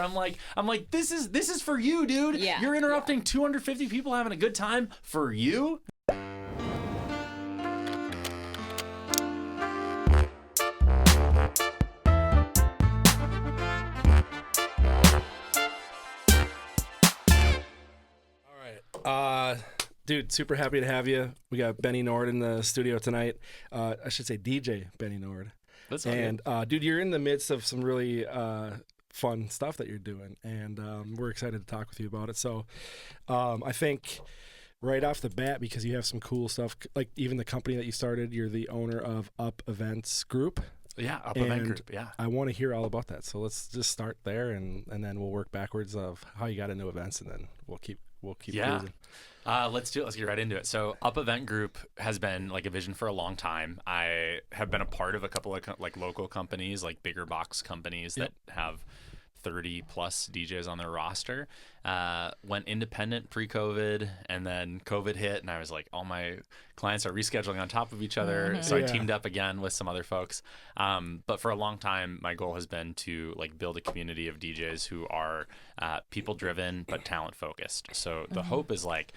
I'm like, this is for you, dude. Yeah, You're interrupting 250 people having a good time for you. Dude, super happy to have you. We got Benny Nord in the studio tonight. I should say DJ Benny Nord. That's and dude, you're in the midst of some really fun stuff that you're doing, and we're excited to talk with you about it. So I think right off the bat, because you have some cool stuff, like even the company that you started, you're the owner of Up Events Group. Yeah, Up Event Group, yeah. I want to hear all about that. So let's just start there, and then we'll work backwards of how you got into events, and then we'll keep cruising. Let's do it. Let's get right into it. So Up Event Group has been like a vision for a long time. I have been a part of a couple of like local companies, like bigger box companies that have 30 plus DJs on their roster. Went independent pre-COVID, and then COVID hit, and I was like, all my clients are rescheduling on top of each other. So I teamed up again with some other folks. But for a long time, my goal has been to like build a community of DJs who are people driven but talent focused. So the hope is like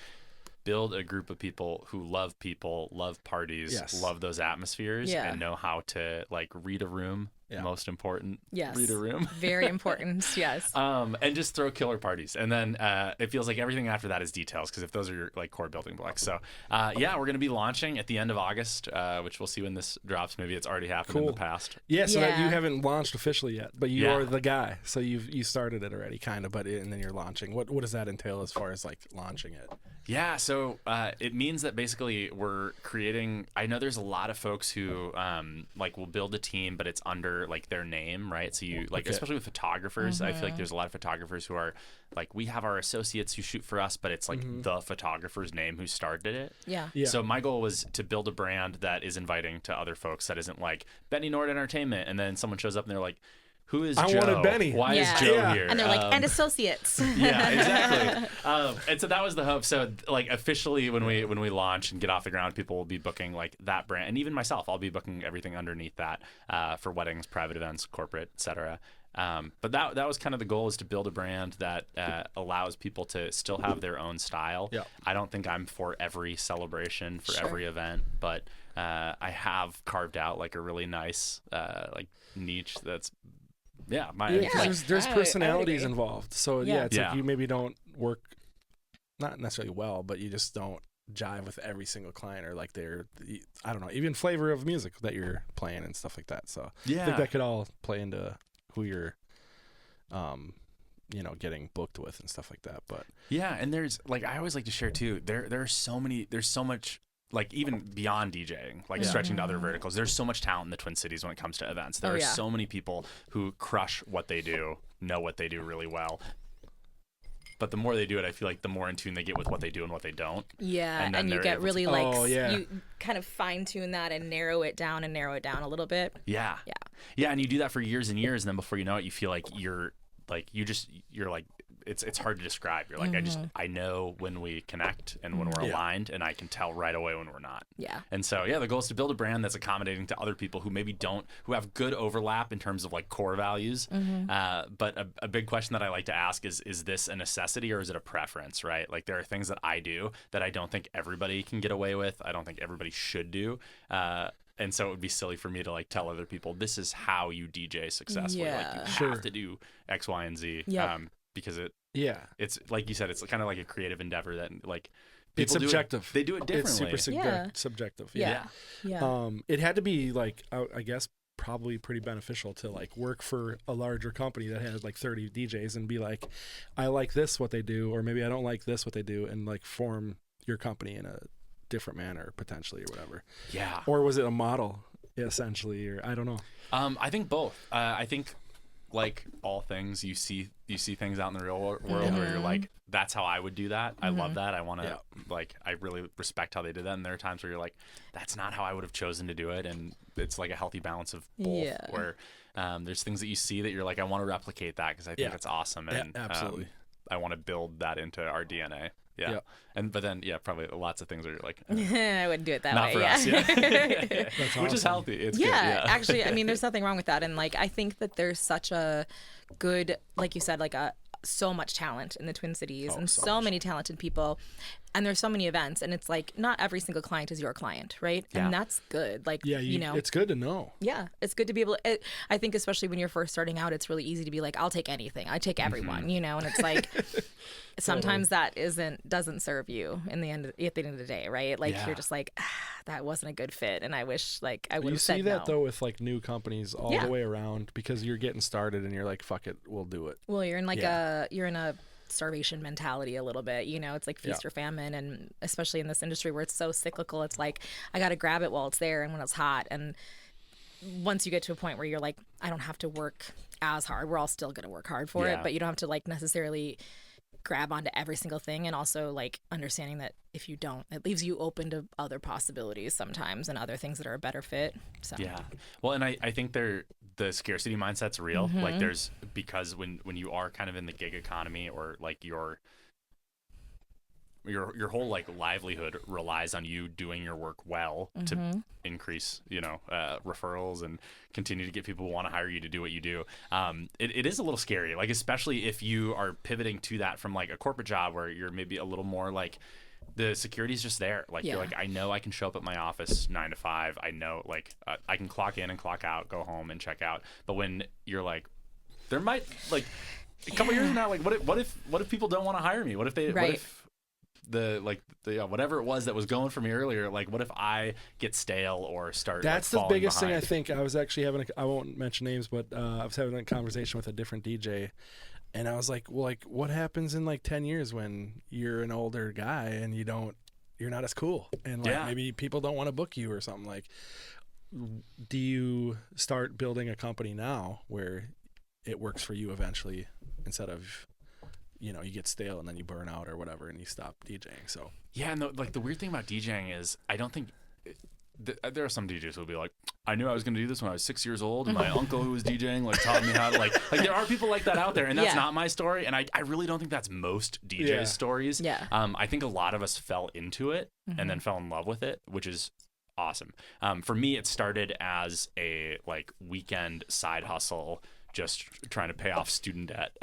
build a group of people who love people, love parties, love those atmospheres, and know how to like read a room. Most important. Yes. Read a room. Very important. Yes. And just throw killer parties. And then it feels like everything after that is details, because if those are your like core building blocks. So we're going to be launching at the end of August, which we'll see when this drops. Maybe it's already happened in the past. Yeah. So that you haven't launched officially yet, but you are the guy. So you started it already, kind of, and then you're launching. What does that entail as far as like launching it? Yeah, so it means that basically we're creating. I know there's a lot of folks who like will build a team, but it's under like their name, right? So you like, especially with photographers, I feel like there's a lot of photographers who are like, we have our associates who shoot for us, but it's like the photographer's name who started it. Yeah. So my goal was to build a brand that is inviting to other folks, that isn't like Benny Nord Entertainment, and then someone shows up and they're like, who is Joe? I wanted Benny. Why is Joe here? And they're like, and associates. Yeah, exactly. And so that was the hope. So like officially when we launch and get off the ground, people will be booking like that brand. And even myself, I'll be booking everything underneath that for weddings, private events, corporate, etc. But that was kind of the goal, is to build a brand that allows people to still have their own style. Yeah. I don't think I'm for every celebration, for every event, but I have carved out like a really nice like niche that's there's personalities involved. So it's like you maybe don't work not necessarily well, but you just don't jive with every single client, or like I don't know, even flavor of music that you're playing and stuff like that. So I think that could all play into who you're getting booked with and stuff like that. But and there's like, I always like to share too, there's so much, like even beyond DJing, like stretching to other verticals, there's so much talent in the Twin Cities when it comes to events. There are so many people who crush what they do, know what they do really well. But the more they do it, I feel like the more in tune they get with what they do and what they don't. Yeah, and you get really you kind of fine tune that and narrow it down a little bit. Yeah. And you do that for years and years, and then before you know it, you feel like you're like it's hard to describe. You're like, I know when we connect and when we're aligned, and I can tell right away when we're not. Yeah. And so, the goal is to build a brand that's accommodating to other people who maybe who have good overlap in terms of like core values. But a big question that I like to ask is this a necessity or is it a preference, right? Like there are things that I do that I don't think everybody can get away with. I don't think everybody should do. And so it would be silly for me to like tell other people, this is how you DJ successfully. Like you have to do X, Y, and Z. Because it's like you said, it's kind of like a creative endeavor that like people it's subjective. They do it differently. It's super subjective. Yeah. It had to be like, I guess, probably pretty beneficial to like work for a larger company that has like 30 DJs and be like, I like this what they do, or maybe I don't like this what they do, and like form your company in a different manner potentially, or whatever. Yeah. Or was it a model essentially, or I don't know. I think both. I think like all things, you see things out in the real world where you're like, that's how I would do that. I love that. I want to like, I really respect how they did that. And there are times where you're like, that's not how I would have chosen to do it. And it's like a healthy balance of both where there's things that you see that you're like, I want to replicate that because I think that's awesome. And absolutely. I want to build that into our DNA. Yeah. But then probably lots of things are like I wouldn't do it that not way. for us. Yeah. Awesome. Which is healthy. It's good. Yeah. Actually, I mean, there's nothing wrong with that. And like, I think that there's such a good, like you said, like so much talent in the Twin Cities and so many talented people. And there's so many events, and it's like not every single client is your client, right? Yeah. And that's good. Like, you know, it's good to know. Yeah, it's good to be able to, I think especially when you're first starting out, it's really easy to be like, I'll take anything. I take everyone, you know, and it's like, sometimes that doesn't serve you at the end of the day, right? Like you're just like, that wasn't a good fit, and I wish like I would have said no. You see that though with like new companies all the way around, because you're getting started and you're like, fuck it, we'll do it. Well, you're in like you're in a starvation mentality a little bit, you know, it's like feast or famine, and especially in this industry where it's so cyclical, it's like I got to grab it while it's there and when it's hot. And once you get to a point where you're like, I don't have to work as hard, we're all still going to work hard for it, but you don't have to like necessarily grab onto every single thing. And also like understanding that if you don't, it leaves you open to other possibilities sometimes and other things that are a better fit. So well, and I think the scarcity mindset's real. Like there's, because when you are kind of in the gig economy, or like your whole like livelihood relies on you doing your work well to increase, you know, referrals and continue to get people who want to hire you to do what you do. It is a little scary, like especially if you are pivoting to that from like a corporate job where you're maybe a little more like the security's just there. Like you're like, I know I can show up at my office 9 to 5. I know like I can clock in and clock out, go home and check out. But when you're like, there might like a couple years from now, like what if people don't want to hire me? What if they what if the whatever it was that was going for me earlier, like what if I get stale or start that's like, the biggest behind? thing. I think I was actually having I won't mention names, but I was having a conversation with a different DJ, and I was like, well, like what happens in like 10 years when you're an older guy and you're not as cool, and like maybe people don't want to book you or something? Like, do you start building a company now where it works for you eventually, instead of, you know, you get stale and then you burn out or whatever and you stop DJing? So and the weird thing about DJing is I don't think there are some DJs who'll be like, I knew I was going to do this when I was 6 years old, and my uncle who was DJing like taught me how to like there are people like that out there, and that's not my story, and I really don't think that's most DJs' stories. I think a lot of us fell into it and then fell in love with it, which is awesome. For me, it started as a like weekend side hustle, just trying to pay off student debt,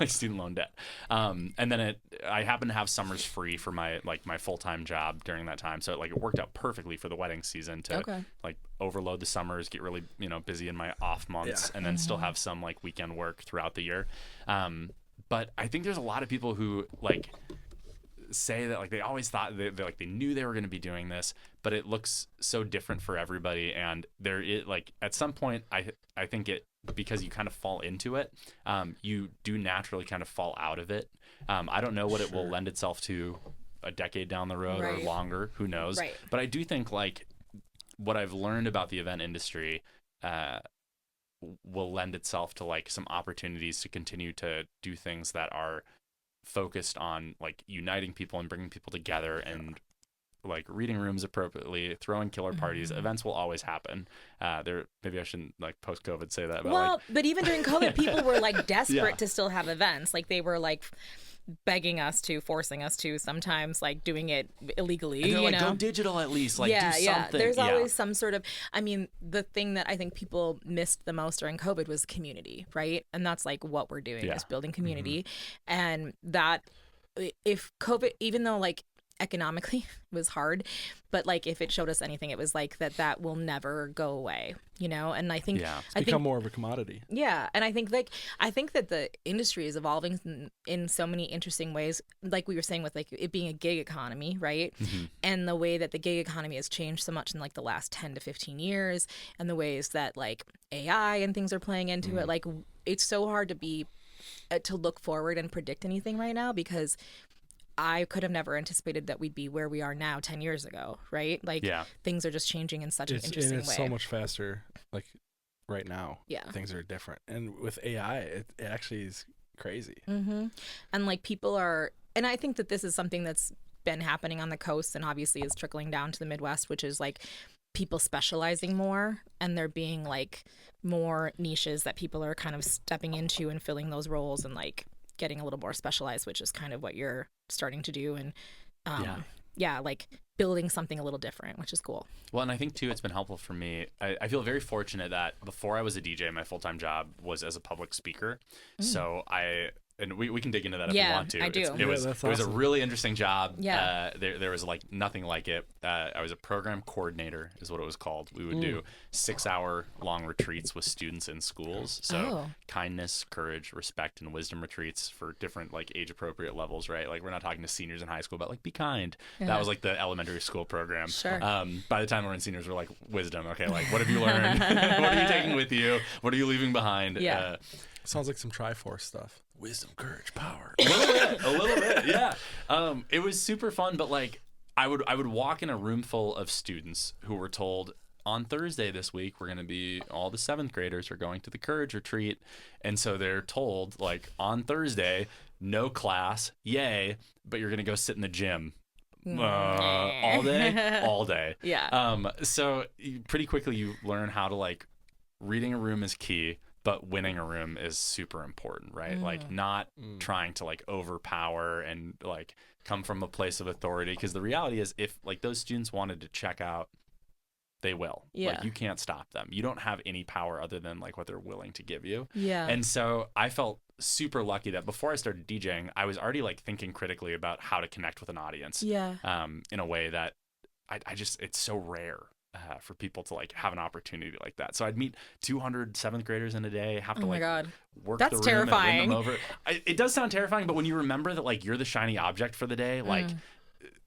student loan debt. And then I happened to have summers free for my full-time job during that time. So it worked out perfectly for the wedding season to like overload the summers, get really, you know, busy in my off months, and then still have some like weekend work throughout the year. But I think there's a lot of people who like say that like they always thought they knew they were going to be doing this, but it looks so different for everybody. And there is like at some point I think it, because you kind of fall into it, you do naturally kind of fall out of it. I don't know what it will lend itself to a decade down the road or longer, who knows. But I do think like what I've learned about the event industry will lend itself to like some opportunities to continue to do things that are focused on like uniting people and bringing people together, and like reading rooms appropriately, throwing killer parties. Events will always happen. Maybe I shouldn't like post-COVID say that. But but even during COVID, people were like desperate to still have events. Like they were like forcing us to, sometimes like doing it illegally. And they're like, know? Go digital at least. Like do something. Yeah. There's always some sort of, I mean, the thing that I think people missed the most during COVID was community, right? And that's like what we're doing is building community. And that if COVID, even though like economically it was hard, but like if it showed us anything, it was like that will never go away, you know? And I think it's become more of a commodity. And I think that the industry is evolving in so many interesting ways, like we were saying with like it being a gig economy, right? And the way that the gig economy has changed so much in like the last 10 to 15 years, and the ways that like AI and things are playing into it. Like it's so hard to look forward and predict anything right now, because I could have never anticipated that we'd be where we are now 10 years ago, right? Like things are just changing in such an interesting way. It's so much faster. Like right now, things are different. And with AI, it actually is crazy. And like people are, and I think that this is something that's been happening on the coast and obviously is trickling down to the Midwest, which is like people specializing more, and there being like more niches that people are kind of stepping into and filling those roles and like getting a little more specialized, which is kind of what you're starting to do. And like building something a little different, which is cool. Well, and I think too, it's been helpful for me. I feel very fortunate that before I was a DJ, my full-time job was as a public speaker. So and we can dig into that if we want to. I do. It was a really interesting job. Yeah. There was like nothing like it. I was a program coordinator is what it was called. We would do 6-hour long retreats with students in schools. So kindness, courage, respect, and wisdom retreats for different like age appropriate levels, right? Like we're not talking to seniors in high school, but like be kind. That was like the elementary school program. Sure. By the time we're in seniors, we're like wisdom. Okay, like what have you learned? What are you taking with you? What are you leaving behind? Yeah. Sounds like some Triforce stuff. Wisdom, courage, power. A little bit, yeah. It was super fun, but like I would walk in a room full of students who were told on Thursday this week we're going to be all the 7th graders are going to the courage retreat, and so they're told like on Thursday no class, yay, but you're going to go sit in the gym. All day. Yeah. So pretty quickly you learn how to like reading a room is key, but winning a room is super important, right? Like not trying to like overpower and like come from a place of authority, because the reality is if like those students wanted to check out, they will. Yeah. Like you can't stop them. You don't have any power other than like what they're willing to give you. Yeah. And so I felt super lucky that before I started DJing, I was already like thinking critically about how to connect with an audience. Yeah. In a way that I just, it's so rare. For people to like have an opportunity like that. So I'd meet 200 7th graders in a day, have to work That's the room terrifying. and win them over. It does sound terrifying, but when you remember that like you're the shiny object for the day, like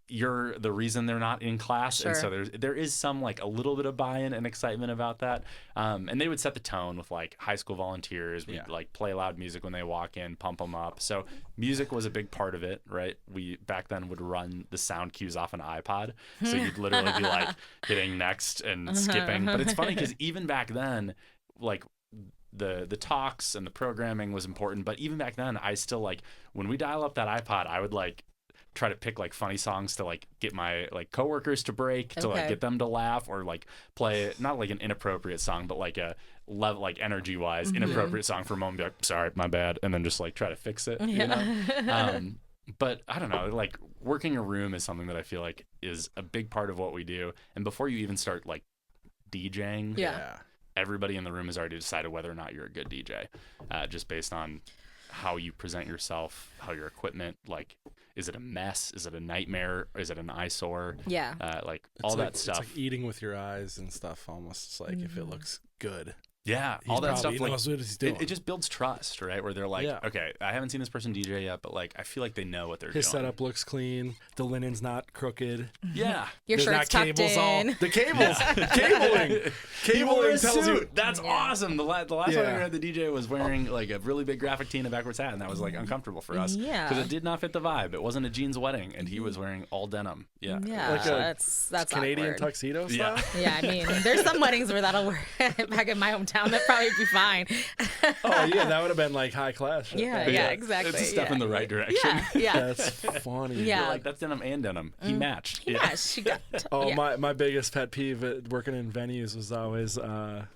you're the reason they're not in class. Sure. And so there is some like a little bit of buy-in and excitement about that. And they would set the tone with like high school volunteers. We'd like play loud music when they walk in, pump them up. So music was a big part of it, right? We back then would run the sound cues off an iPod. So you'd literally be like hitting next and skipping. But it's funny because even back then, like the talks and the programming was important. But even back then, I still like when we dial up that iPod, I would like try to pick like funny songs to like get my like coworkers to break, to like get them to laugh, or like play not like an inappropriate song, but like a level like energy wise inappropriate song for a moment, be like, sorry, my bad, and then just like try to fix it, you know. But I don't know, like working a room is something that I feel like is a big part of what we do. And before you even start like DJing, everybody in the room has already decided whether or not you're a good DJ, just based on how you present yourself, how your equipment, like, is it a mess? Is it a nightmare? Is it an eyesore? Yeah. Like all that stuff. It's like eating with your eyes and stuff almost. It's like if it looks good. Yeah, all that stuff. Like, knows what he's doing. It just builds trust, right? Where they're like, okay, I haven't seen this person DJ yet, but like, I feel like they know what they're doing. His setup looks clean. The linen's not crooked. Yeah. Your There's shirt's not tucked cables in. The cables. Cabling. Cabling tells you. That's awesome. The last time I had the DJ was wearing like a really big graphic tee and a backwards hat, and that was like uncomfortable for us. Yeah. Because it did not fit the vibe. It wasn't a jeans wedding, and he was wearing all denim. Yeah. Yeah. Like that's Canadian awkward. tuxedo style. Yeah, I mean, there's some weddings where that'll work. Back in my hometown, that'd probably be fine. Oh yeah, that would have been like high class shit. Yeah, exactly. It's a step in the right direction. Yeah. That's funny. Yeah. You're like, that's denim and denim. He matched. Yeah, she got. My biggest pet peeve at working in venues was always the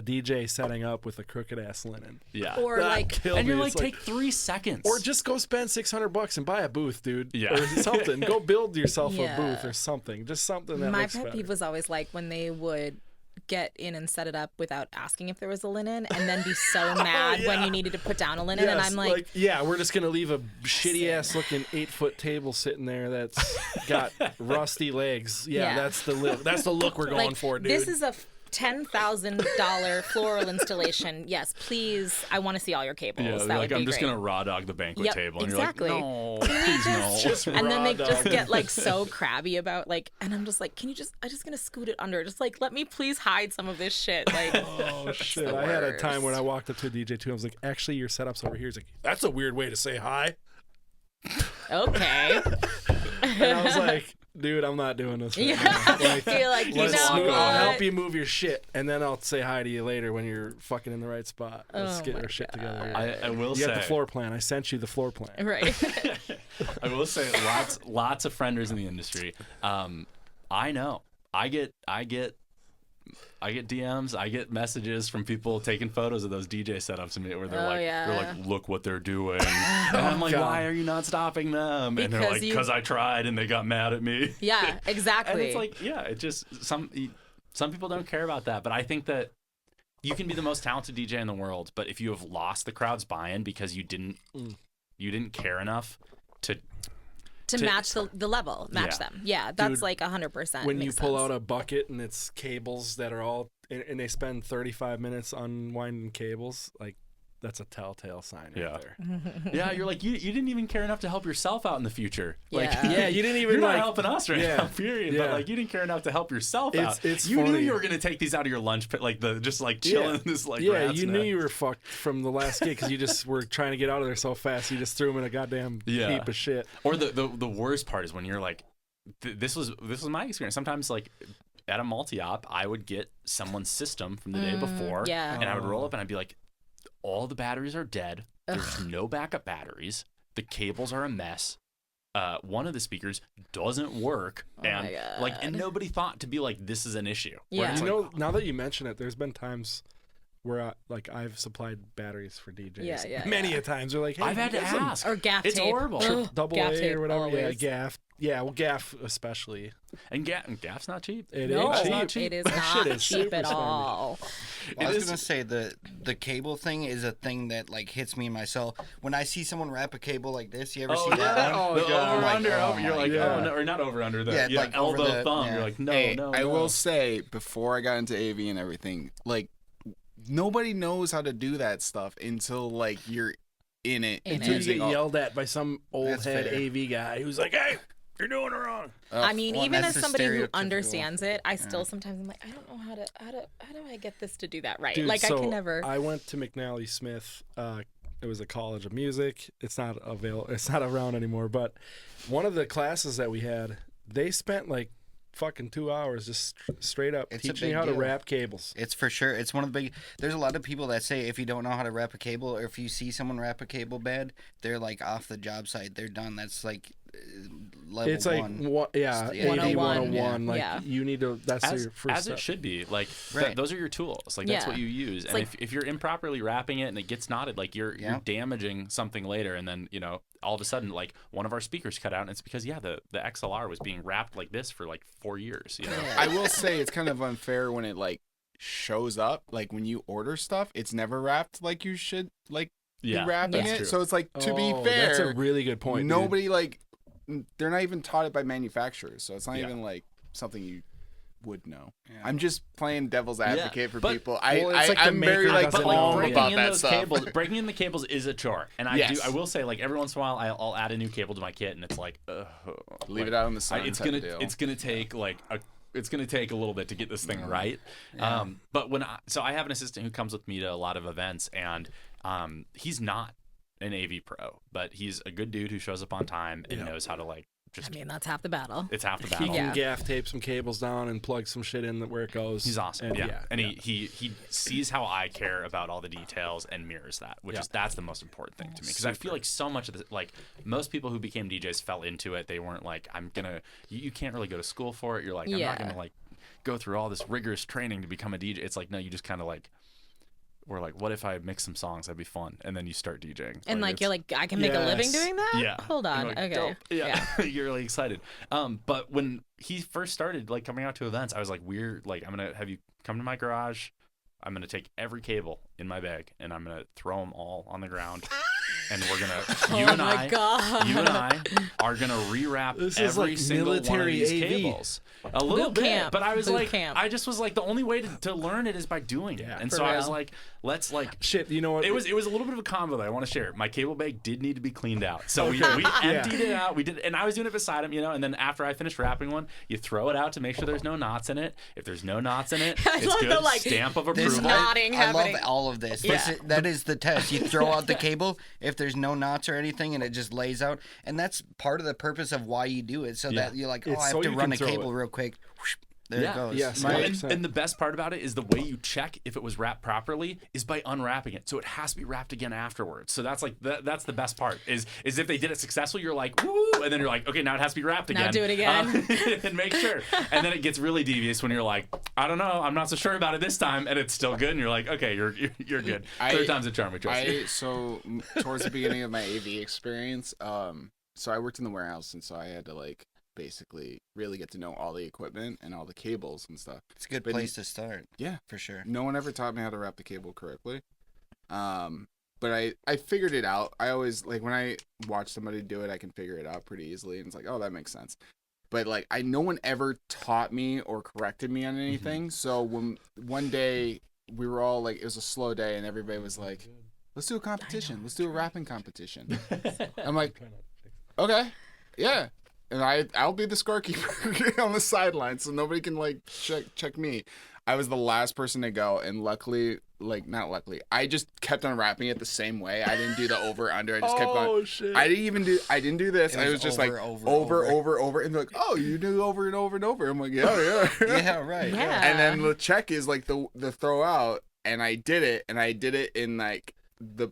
DJ setting up with a crooked ass linen. Yeah. Or That like, killed and you're me. like, It's take 3 seconds. or just go spend $600 and buy a booth, dude. Yeah. Or something. Go build yourself Yeah. a booth or something. Just something that my looks pet better. peeve was always like when they would get in and set it up without asking if there was a linen, and then be so mad when you needed to put down a linen. Yes, And I'm like, we're just gonna leave a shitty ass looking 8-foot table sitting there that's got rusty legs. Yeah, Yeah. that's the look. That's the look we're going for, dude. This is a $10,000 floral installation. Yes, please. I want to see all your cables. yeah, that like, would be I'm just great. going to raw dog the banquet Yep, table. And exactly. you're like, no, please no. Just And then they raw just dog. get like so crabby about like, and I'm just like, I'm just gonna scoot it under. Just like, let me please hide some of this shit. Like, Oh shit! I had a time when I walked up to a DJ too. I was like, "Actually, your setup's over here." He's like, "That's a weird way to say hi." okay. And I was like, "Dude, I'm not doing this." Right Yeah. now. Like, You're like, you let's know move- what? I'll help you move your shit, and then I'll say hi to you later when you're fucking in the right spot. Let's Oh get my our shit together. Here. I will You say. got the floor plan. I sent you the floor plan. Right. I will say lots of frienders in the industry. I know. I get DMs, I get messages from people taking photos of those DJ setups and where they're like, look what they're doing, and I'm like, why are you not stopping them? And they're like, because I tried and they got mad at me. Yeah, exactly. And it's like, it just some people don't care about that, but I think that you can be the most talented DJ in the world, but if you have lost the crowd's buy-in because you didn't care enough to match the level, them. Yeah, that's Dude, like 100%. When you pull out a bucket and it's cables that are all, and they spend 35 minutes unwinding cables, like that's a telltale sign right there. Yeah, you're like, you didn't even care enough to help yourself out in the future. Like, you didn't even you're not helping us right now, period. Yeah. But like, you didn't care enough to help yourself out. It's you funny. knew you were gonna take these out of your lunch pit, like just like chilling in this like. Yeah, rat's you nest. knew you were fucked from the last gig because you just were trying to get out of there so fast. You just threw them in a goddamn heap of shit. Or the worst part is when you're like, this was my experience. Sometimes like, at a multi-op, I would get someone's system from the day before, and I would roll up and I'd be like, all the batteries are dead. There's no backup batteries. The cables are a mess. One of the speakers doesn't work, and nobody thought to be like, this is an issue. Yeah. You know, now that you mention it, there's been times where I've supplied batteries for DJs. Many a times they're like, hey, I've had to ask. Or gaff it's tape. horrible. Double gaff A tape or whatever. always. Yeah, gaff. Yeah, well, gaff especially. And gaff's not cheap. It No, ain't cheap. not cheap. it is That not shit is cheap super at all. Well, I was gonna say the cable thing is a thing that like hits me in my soul. When I see someone wrap a cable like this, you ever see that? Oh, The God. over under. You're like, God. oh no, or not over under. like elbow over the- thumb. yeah. You're like, no, Hey, no. I will say, before I got into AV and everything, like, nobody knows how to do that stuff until like you're in it. Until you using get all- yelled at by some old That's head fair. AV guy who's like, hey, you're doing it wrong. I mean, well, even that's as the somebody who stereotypical- understands it, I still sometimes I'm like, I don't know how do I get this to do that right? Dude, like so I can never. I went to McNally Smith. It was a college of music. It's not around anymore. But one of the classes that we had, they spent like fucking 2 hours just straight up It's a teaching big how to deal. wrap cables. It's for sure. It's one of the big. There's a lot of people that say if you don't know how to wrap a cable, or if you see someone wrap a cable bad, they're like off the job site. They're done. That's like level It's like one. AD 101. 101. Like Yeah. you need to. That's your first as step. it should be. Like Right. those are your tools. Like that's Yeah. what you use. And like- if you're improperly wrapping it and it gets knotted, like you're damaging something later. And then all of a sudden, like one of our speakers cut out, and it's because the XLR was being wrapped like this for like 4 years. I will say it's kind of unfair when it like shows up. Like when you order stuff, it's never wrapped like you should like be wrapping that's it. true. So it's like to be Oh, fair, that's a really good point. dude. nobody like they're not even taught it by manufacturers. So it's not even like something you would know. I'm just playing devil's advocate for but- people. well, it's like the I'm very maker like doesn't know. calm breaking about in that those stuff. cables, breaking in the cables is a chore, and I Yes. will say, like every once in a while, I'll add a new cable to my kit, and it's like, Leave it out in the sun. it's type gonna of deal. it's gonna take it's gonna take a little bit to get this thing right. But I have an assistant who comes with me to a lot of events, and he's not an AV pro, but he's a good dude who shows up on time and knows how to like just. I mean, that's half the battle. It's half the He battle. can gaff tape some cables down and plug some shit in where it goes. He's awesome. And, And he sees how I care about all the details and mirrors that, which is that's the most important thing to me, because I feel like so much of the like most people who became DJs fell into it. They weren't like, I'm gonna. You can't really go to school for it. You're like, I'm not gonna like go through all this rigorous training to become a DJ. It's like, no, you just kind of like. We're like, what if I mix some songs? That'd be fun. And then you start DJing. And like you're like, I can make a living doing that? Yeah. Hold on. You're like, Okay. dope. Yeah. You're really excited. But when he first started like coming out to events, I was like, we're like, I'm going to have you come to my garage. I'm going to take every cable in my bag and I'm going to throw them all on the ground. And we're going to, you and I are going to rewrap This is every like single one of military these AV. cables. A little Boot bit. camp. But I was Boot like, camp. I just was like, the only way to learn it is by doing it. And For so I was real. like, let's like, Shit, you know what? it was a little bit of a combo that I want to share. My cable bag did need to be cleaned out, so we emptied it out. We did, and I was doing it beside him, And then after I finished wrapping one, you throw it out to make sure there's no knots in it. If there's no knots in it, it's love good. the, like, Stamp of This approval. nodding I love happening. all of this. Yeah. That is the test. You throw out the cable if there's no knots or anything, and it just lays out. And that's part of the purpose of why you do it, so that you're like, It's I have so to you run can a throw cable it. real quick. Whoosh, There it goes. Yes. Well, 100%. and the best part about it is the way you check if it was wrapped properly is by unwrapping it. So it has to be wrapped again afterwards. So that's like that's the best part is if they did it successful, you're like, woo, and then you're like, okay, now it has to be wrapped again. Now do it again. And make sure. And then it gets really devious when you're like, I don't know, I'm not so sure about it this time, and it's still good, and you're like, okay, you're good. Third time's a charm, we trust you. So towards the beginning of my AV experience, so I worked in the warehouse, and so I had to like basically really get to know all the equipment and all the cables and stuff. It's a good place to start. Yeah, for sure. No one ever taught me how to wrap the cable correctly. But I figured it out. I always like when I watch somebody do it, I can figure it out pretty easily, and it's like, oh, that makes sense. But like no one ever taught me or corrected me on anything. So when one day we were all like, it was a slow day, and everybody was like, let's do a competition. Let's do a rapping competition. I'm like, okay, yeah. And I'll be the scorekeeper on the sideline, so nobody can like check me. I was the last person to go, and luckily, not luckily, I just kept on rapping it the same way. I didn't do the over under. I just kept on. Oh shit! I didn't do this. I was just over, like over, over, and they're like, oh, you do over and over and over. I'm like, yeah. Yeah, right. Yeah. And then the check is like the throw out, and I did it in like the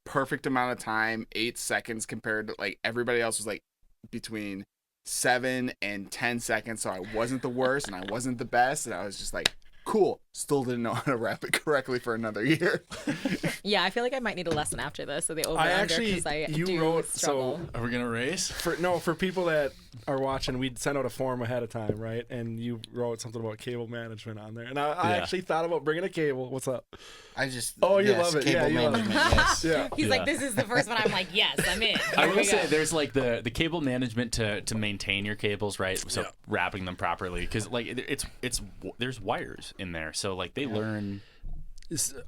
perfect amount of time, 8 seconds compared to like everybody else was like between 7 and 10 seconds. So I wasn't the worst and I wasn't the best, and I was just like, cool. Still didn't know how to rap it correctly for another year. Yeah, I feel like I might need a lesson after this. So the over under because you wrote struggle. so. Are we gonna race? For people that are watching, we'd send out a form ahead of time, right? And you wrote something about cable management on there, and I actually thought about bringing a cable. What's up? I just you love it. Cable You love it. management. Yes. Yeah. He's like, this is the first one. I'm like, yes, I'm in. I Here will we say go. there's like the cable management to maintain your cables, right? So wrapping them properly, because like it's there's wires in there, so like they learn.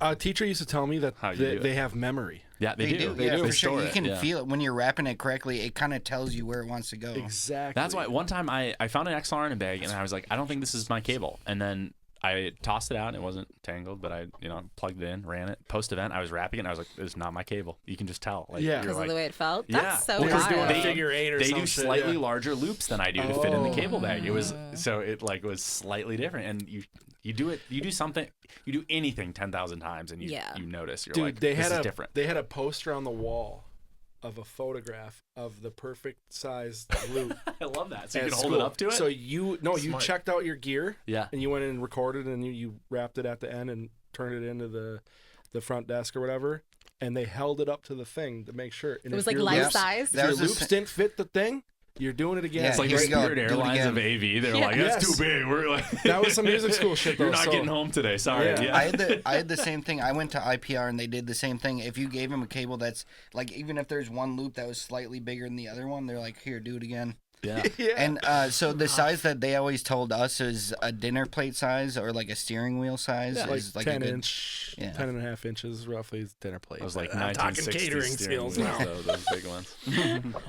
A teacher used to tell me that they have memory. Yeah, they do. They do. For sure. store You it, can yeah. feel it when you're wrapping it correctly. It kind of tells you where it wants to go. Exactly. That's why one time I found an XLR in a bag, and I was like, I don't think this is my cable, and then I tossed it out, and it wasn't tangled, but I plugged it in, ran it. Post event, I was wrapping it, and I was like, "This is not my cable." You can just tell. Like, Yeah. you're Because like, of the way it felt. Yeah. That's so Well, 'cause wild. doing a They- figure eight or they some do shit, slightly yeah. larger loops than I do to fit in the cable bag. It was so it like was slightly different, and you do anything 10,000 times, and you notice you're Dude, like, they this had is different. They had a poster on the wall of a photograph of the perfect sized loop. I love that. So you at can hold it school. up to it. So you Smart. checked out your gear. Yeah. And you went in and recorded, and you wrapped it at the end and turned it into the front desk or whatever. And they held it up to the thing to make sure. And It was if like your life loops- size. If That your was the loops didn't fit the thing, you're doing it again. Yeah, It's like here the we go. Spirit Do it Airlines again. of AV. They're Yeah. like, that's Yes. too big. We're like, That was some music school shit, though. You're not so- getting home today. Sorry. Yeah. Yeah. I had the same thing. I went to IPR and they did the same thing. If you gave them a cable that's like, even if there's one loop that was slightly bigger than the other one, they're like, here, do it again. Yeah. Yeah. And so the size that they always told us is a dinner plate size or like a steering wheel size. like is like 10 a good, inch, yeah. 10 and a half inches roughly is dinner plate. I was like I'm talking 1960s catering steering skills wheels, now. though, those big ones.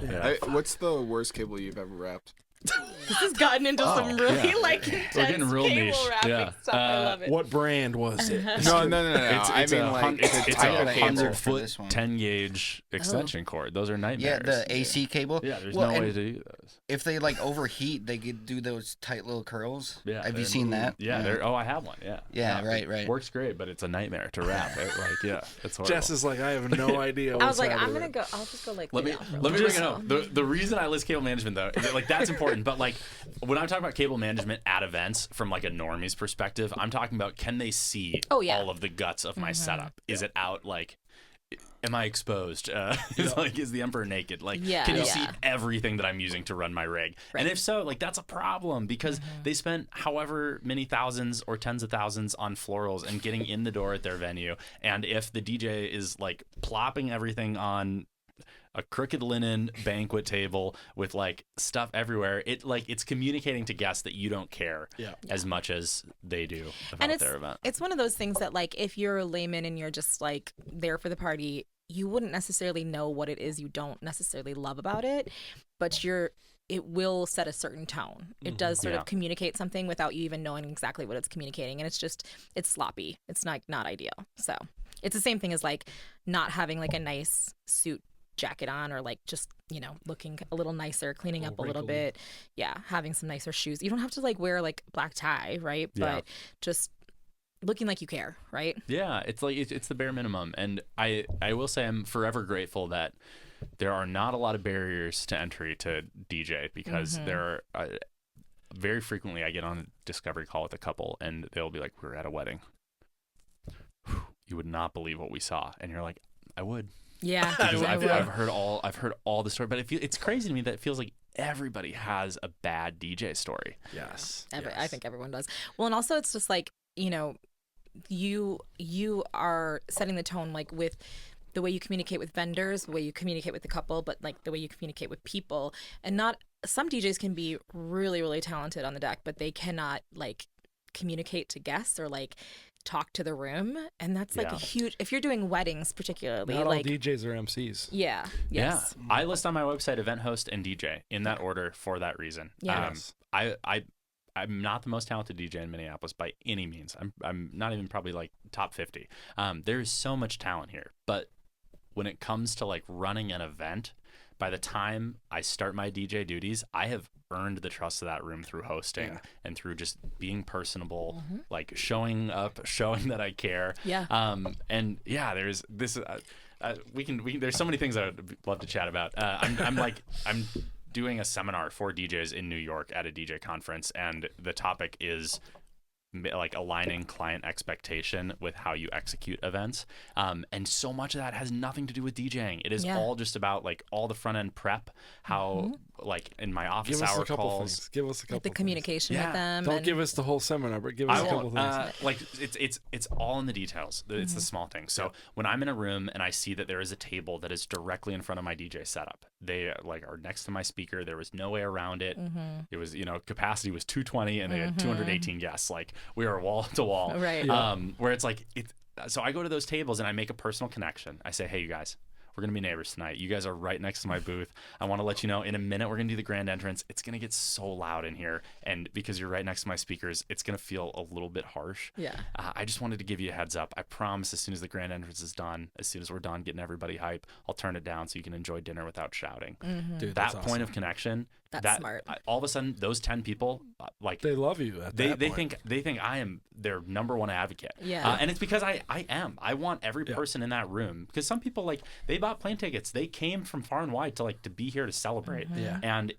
Yeah. What's the worst cable you've ever wrapped? This has gotten into some really intense getting real cable niche. wrapping Yeah. stuff. I love it. What brand was it? No. It's I mean, a like, hun- it's the a type of cable. 100-foot, this one. 10-gauge extension cord. Those are Yeah, nightmares. the AC cable. Yeah, there's Well, no way and to do those. if they like overheat, they could do those tight little curls. Yeah, Have you they're- seen that? Yeah, I have one. Yeah. Yeah, it right. Works great, but it's a nightmare to wrap. It's horrible. Jess is like, I have no idea. I was what's like, I'm happening. gonna go. I'll just go like. Let me bring it home. The reason I list cable management though, is that, like that's important. But like when I'm talking about cable management at events from like a normie's perspective, I'm talking about can they see all of the guts of my setup? Is it out like? Am I exposed? Is the emperor naked? Like, can you see everything that I'm using to run my rig? Right. And if so, like that's a problem because they spent however many thousands or tens of thousands on florals and getting in the door at their venue. And if the DJ is like plopping everything on a crooked linen banquet table with like stuff everywhere, it's communicating to guests that you don't care as much as they do about their event. It's one of those things that like if you're a layman and you're just like there for the party, you wouldn't necessarily know what it is you don't necessarily love about it, but it will set a certain tone. It does sort of communicate something without you even knowing exactly what it's communicating, and it's sloppy. It's not ideal. So it's the same thing as like not having like a nice suit jacket on, or like just, you know, looking a little nicer, cleaning up a little wrinkly. bit. Yeah, having some nicer shoes. You don't have to like wear like black tie, right? Yeah. But just looking like you care, right? Yeah, it's like it's the bare minimum, and I will say I'm forever grateful that there are not a lot of barriers to entry to DJ, because there are very frequently I get on a discovery call with a couple and they'll be like, we're at a wedding. You would not believe what we saw, and you're like, I would. Yeah, Because I I've would. heard all the story, but it's crazy to me that it feels like everybody has a bad DJ story. Yes. I think everyone does. Well, and also it's just like, you know, you are setting the tone, like with the way you communicate with vendors, the way you communicate with the couple, but like the way you communicate with people. And not some DJs can be really, really talented on the deck, but they cannot like communicate to guests or like talk to the room. And that's like a huge, if you're doing weddings particularly, Not like all DJs are MCs. yeah, yes. Yeah, I list on my website event host and DJ in that order for that reason. Yeah. I'm not the most talented DJ in Minneapolis by any means. I'm not even probably like top 50. There's so much talent here, but when it comes to like running an event, by the time I start my DJ duties, I have earned the trust of that room through hosting and through just being personable, like showing up, showing that I care. Yeah. And yeah, there's this. We can. There's so many things I'd love to chat about. I'm doing a seminar for DJs in New York at a DJ conference, and the topic is like aligning client expectation with how you execute events, and so much of that has nothing to do with DJing. It is all just about like all the front end prep, how like in my office hour calls. Give us a couple Like the things. communication with them. Don't and give us the whole seminar, but give us a couple things. Like it's all in the details. It's the small things. So when I'm in a room and I see that there is a table that is directly in front of my DJ setup, they like are next to my speaker. There was no way around it. It was, you know, capacity was 220 and they had 218 guests. Like we were wall to wall. Right. Where it's like so I go to those tables and I make a personal connection. I say, hey, you guys, we're going to be neighbors tonight. You guys are right next to my booth. I want to let you know in a minute we're going to do the grand entrance. It's going to get so loud in here. And because you're right next to my speakers, it's going to feel a little bit harsh. Yeah. I just wanted to give you a heads up. I promise as soon as the grand entrance is done, as soon as we're done getting everybody hype, I'll turn it down so you can enjoy dinner without shouting. Dude, That that's point awesome. of connection, That's smart. all of a sudden, those 10 people, like They love you at they that point. think I am their number one advocate. Yeah. And it's because I am. I want every person in that room, because some people like they bought plane tickets. They came from far and wide to be here to celebrate. Yeah. And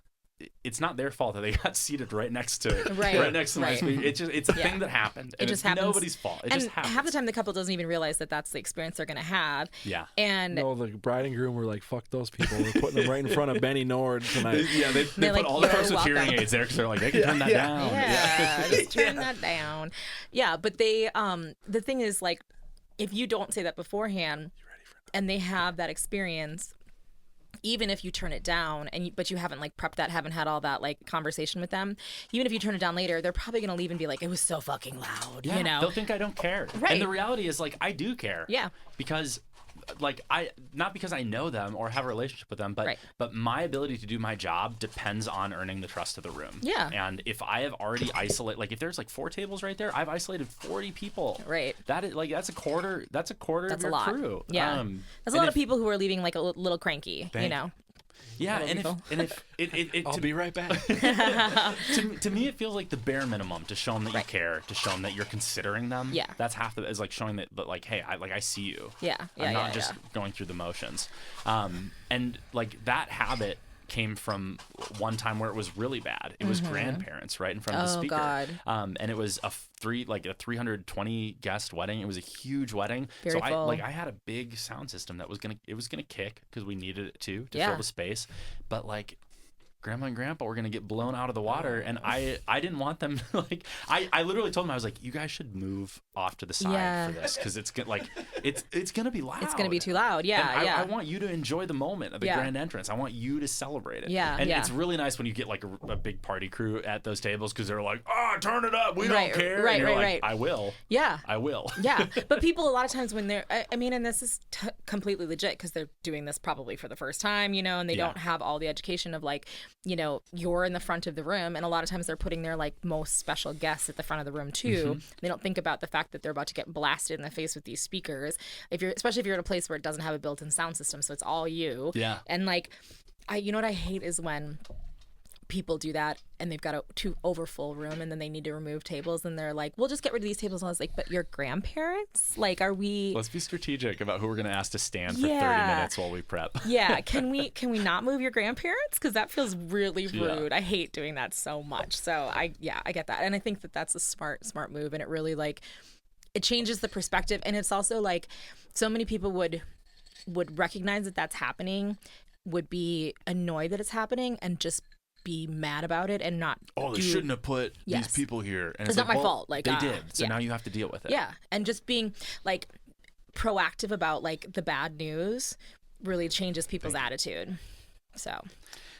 it's not their fault that they got seated right next to Right, next to my right. speaker. It's a thing that happened. And just it's happens. nobody's fault. It and just happens. half the time the couple doesn't even realize that that's the experience they're going to have. Yeah. And No, the bride and groom were like, fuck those people. We're putting them right in front of Benny Nord tonight. Yeah, they They're put like, all the "You're folks with hearing welcome." aids there because they're like, they can turn that down. yeah, just turn that down. Yeah, but they the thing is, like, if you don't say that beforehand and they have that experience, even if you turn it down but you haven't like prepped that, haven't had all that like conversation with them, even if you turn it down later, they're probably gonna leave and be like, it was so fucking loud. Yeah, You know, they'll think I don't care. Right. And the reality is, like, I do care. Yeah. Because, like, not because I know them or have a relationship with them, but Right. but my ability to do my job depends on earning the trust of the room. Yeah. And if I have already isolated, like, if there's like 4 tables right there, I've isolated 40 people. Right. That is like that's a quarter. That's a quarter That's of a your lot. crew. Yeah. There's and a lot if- of people who are leaving like a little cranky. You know. Yeah, little and people. if it I'll be right back. to me, it feels like the bare minimum to show them that you care, to show them that you're considering them. Yeah. That's half the is like showing that, like, hey, I see you. Yeah. I'm not just going through the motions. And like that habit came from one time where it was really bad. It was grandparents right in front of the Oh, speaker. God. And it was a 320 guest wedding. It was a huge wedding. Very so full. I had a big sound system that was gonna kick because we needed it to Yeah. fill the space. But like grandma and grandpa were gonna get blown out of the water, and I didn't want them like I literally told them, I was like, you guys should move off to the side Yeah. for this, because it's gonna be loud. It's gonna be too loud. Yeah. And yeah. I want you to enjoy the moment of the Yeah. grand entrance. I want you to celebrate it. Yeah, And yeah. it's really nice when you get like a big party crew at those tables, because they're like, oh, turn it up. We Right, don't care. right, and you're right, like, right. I will. Yeah. I will. Yeah, but people a lot of times when they're, I mean, and this is completely legit because they're doing this probably for the first time, you know, and they Yeah. don't have all the education of like you know, you're in the front of the room, and a lot of times they're putting their like most special guests at the front of the room too. They don't think about the fact that they're about to get blasted in the face with these speakers. Especially if you're in a place where it doesn't have a built-in sound system, so it's all you. Yeah. And like, you know what I hate is when people do that and they've got a too overfull room and then they need to remove tables and they're like, we'll just get rid of these tables. And I was like, but your grandparents? Like, are we... Let's be strategic about who we're going to ask to stand for 30 minutes while we prep. Yeah. Can we not move your grandparents? Because that feels really rude. I hate doing that so much. So I get that. And I think that that's a smart move. And it really like, it changes the perspective. And it's also like, so many people would recognize that that's happening, would be annoyed that it's happening, and just be mad about it and not they shouldn't have put these people here, and it's not my fault, like they did, so now you have to deal with it. And just being like proactive about like the bad news really changes people's attitude. So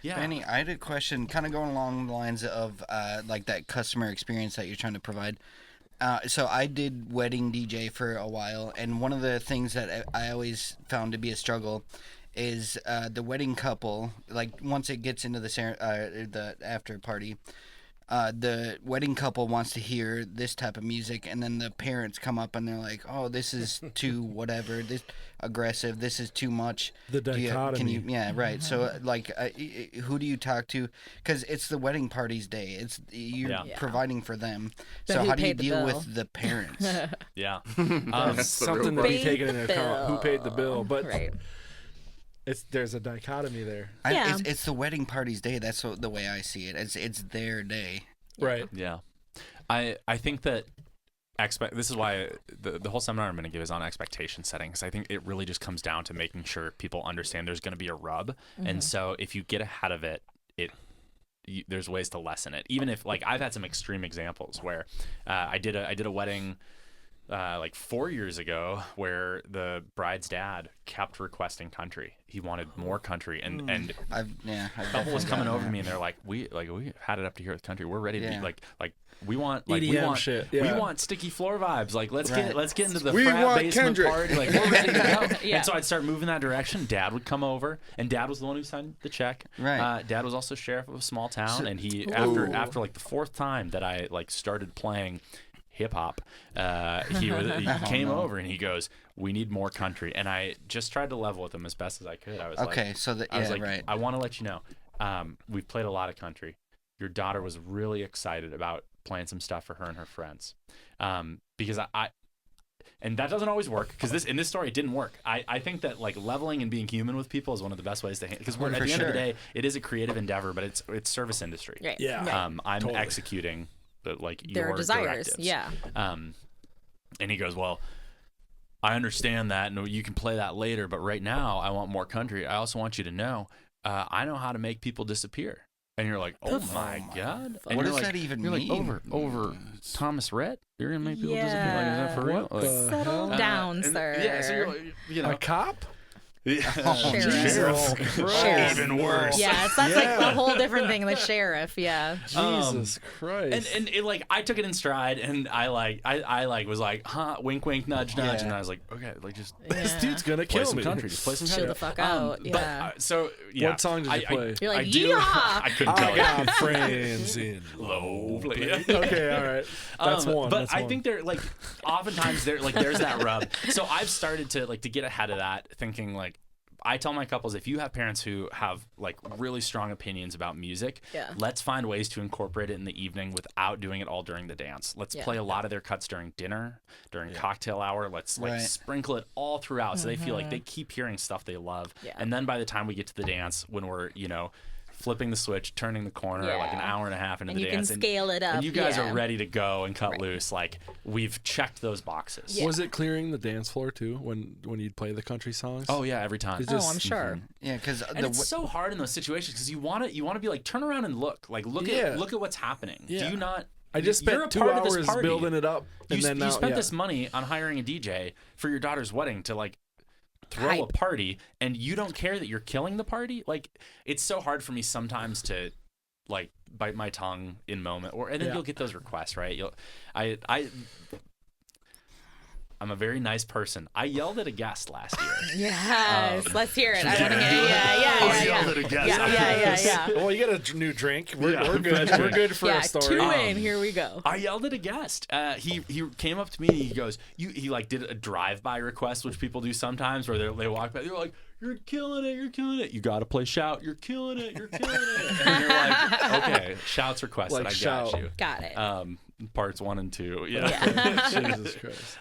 Benny, I had a question kind of going along the lines of like that customer experience that you're trying to provide. So I did wedding DJ for a while, and one of the things that I always found to be a struggle is the wedding couple, like once it gets into the after party, the wedding couple wants to hear this type of music, and then the parents come up and they're like, oh, this is too whatever, this aggressive, this is too much. The dichotomy. Right. So like who do you talk to? Because it's the wedding party's day, you're providing for them, but so how do you paid the deal bill? with the parents? That's something to be taken into account. Who paid the bill? But right. There's a dichotomy there. It's the wedding party's day. That's the way I see it. It's their day. Right. Yeah. I think that this is why the whole seminar I'm going to give is on expectation setting, because I think it really just comes down to making sure people understand there's going to be a rub. And so if you get ahead of it, there's ways to lessen it. Even if, like, I've had some extreme examples where I did a wedding like 4 years ago where the bride's dad kept requesting country. He wanted more country, and a couple was coming over to me and they're like, we had it up to here with country. We're ready to be like we want EDM shit. Yeah. We want sticky floor vibes. Like let's get into the we frat want basement Kendrick. party. Like we're ready to go. And so I'd start moving that direction. Dad would come over, and Dad was the one who signed the check. Right. Dad was also sheriff of a small town, and he after like the fourth time that I like started playing hip hop, he came over and he goes, we need more country. And I just tried to level with him as best as I could. I was I want to let you know, we've played a lot of country. Your daughter was really excited about playing some stuff for her and her friends, because I and that doesn't always work, because in this story it didn't work. I think that like leveling and being human with people is one of the best ways to because at the end of the day it is a creative endeavor, but it's service industry. Right. Yeah. I'm executing but like their your desires. directives. Yeah. And he goes, well, I understand that, and you can play that later, but right now I want more country. I also want you to know, I know how to make people disappear. And you're like, oh my God. And what does like, that even you're mean? Like, over Thomas Rhett? You're going to make people disappear? Like, is that for real? What the Settle hell? down, sir. Yeah, so you're like, A cop? Sheriff. Christ. Even worse. Yeah, that's like a whole different thing. The sheriff, yeah. Jesus Christ. And it, like, I took it in stride, and I was like, huh, wink, wink, nudge, nudge, and I was like, okay, like just this dude's gonna play kill some me. country, just play some Chill country. the fuck out. Yeah. But so yeah, What song did you play? You're like, I do. yeehaw! I couldn't I tell you. got friends in Low play. Okay, all right. That's one. But That's I one. think oftentimes there's that rub. So I've started to to get ahead of that, thinking like, I tell my couples, if you have parents who have like really strong opinions about music, let's find ways to incorporate it in the evening without doing it all during the dance. Let's play a lot of their cuts during dinner, during cocktail hour. Let's sprinkle it all throughout so they feel like they keep hearing stuff they love. Yeah. And then by the time we get to the dance, when we're, flipping the switch, turning the corner, like an hour and a half into the dance. You can scale it up. And you guys are ready to go and cut loose. Like, we've checked those boxes. Yeah. Was it clearing the dance floor too when you'd play the country songs? Oh yeah, every time. I'm sure. Yeah, because it's so hard in those situations because you want to be like, turn around and look at what's happening. Yeah. Do you not? I just spent 2 hours building it up, and you spent this money on hiring a DJ for your daughter's wedding to like throw a party, and you don't care that you're killing the party. Like, it's so hard for me sometimes to like bite my tongue in moment, and then you'll get those requests, right? I'm a very nice person. I yelled at a guest last year. Yes, let's hear it. I want to Yeah. hear. I Yeah. yelled at a guest. Yeah. Well, you got a new drink. We're Yeah, good. We're good for a story. 2 in. Here we go. I yelled at a guest. He came up to me and he goes, he like did a drive-by request, which people do sometimes, where they walk by. They're like, "You're killing it. You're killing it. You got to play shout. You're killing it. You're killing it." And you're like, "Okay, shout's requested. Like I shout. got you." Got it. Parts 1 and 2. Yeah. Jesus Christ.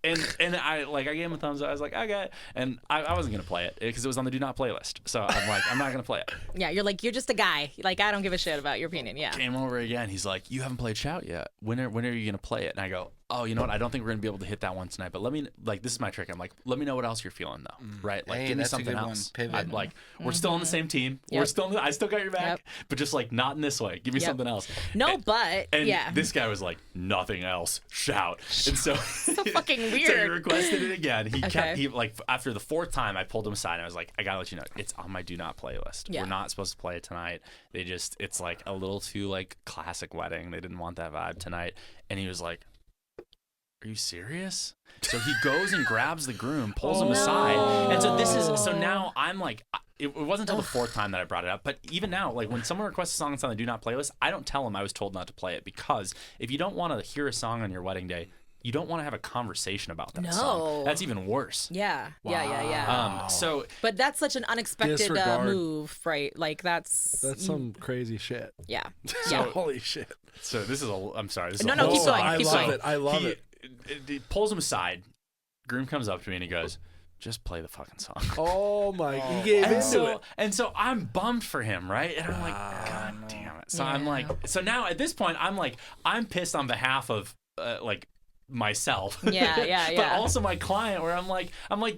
And I gave him a thumbs up. I was like, okay. And I wasn't gonna play it because it was on the do not playlist. So I'm like, I'm not gonna play it. Yeah, you're like, you're just a guy. Like, I don't give a shit about your opinion. Yeah. Came over again. He's like, you haven't played Shout yet. When are you gonna play it? And I go, oh, you know what? I don't think we're gonna be able to hit that one tonight. But let me this is my trick. I'm like, let me know what else you're feeling though, right? Like, Hey, give me that's a something good else. one. Pivot. I'm like, we're still on the same team. Yep. We're still. I still got your back. Yep. But just like not in this way. Give me Yep. something else. No, but And yeah. this guy was like, nothing else. Shout. And so so fucking So he weird. requested it again. He Okay. kept after the 4th time I pulled him aside and I was like, I gotta let you know, it's on my do not playlist. Yeah. We're not supposed to play it tonight. It's like a little too like classic wedding. They didn't want that vibe tonight. And he was like, are you serious? So he goes and grabs the groom, pulls him aside. And so now I'm like, it wasn't until the 4th time that I brought it up, but even now, like when someone requests a song that's on the do not playlist, I don't tell them I was told not to play it, because if you don't want to hear a song on your wedding day, you don't want to have a conversation about that song. That's even worse. Yeah. Yeah. So But that's such an unexpected Disregard. move, right? Like that's Some crazy shit. yeah. Holy shit. So this is I'm sorry. This is No, a no, whole keep going, I keep love going. it. I love it. He pulls him aside. Groom comes up to me and he goes, just play the fucking song. Oh my! He gave into it. And so I'm bummed for him, right? And I'm like, God damn it. So I'm like, so now at this point, I'm pissed on behalf of like myself. Yeah. But also my client, where I'm like,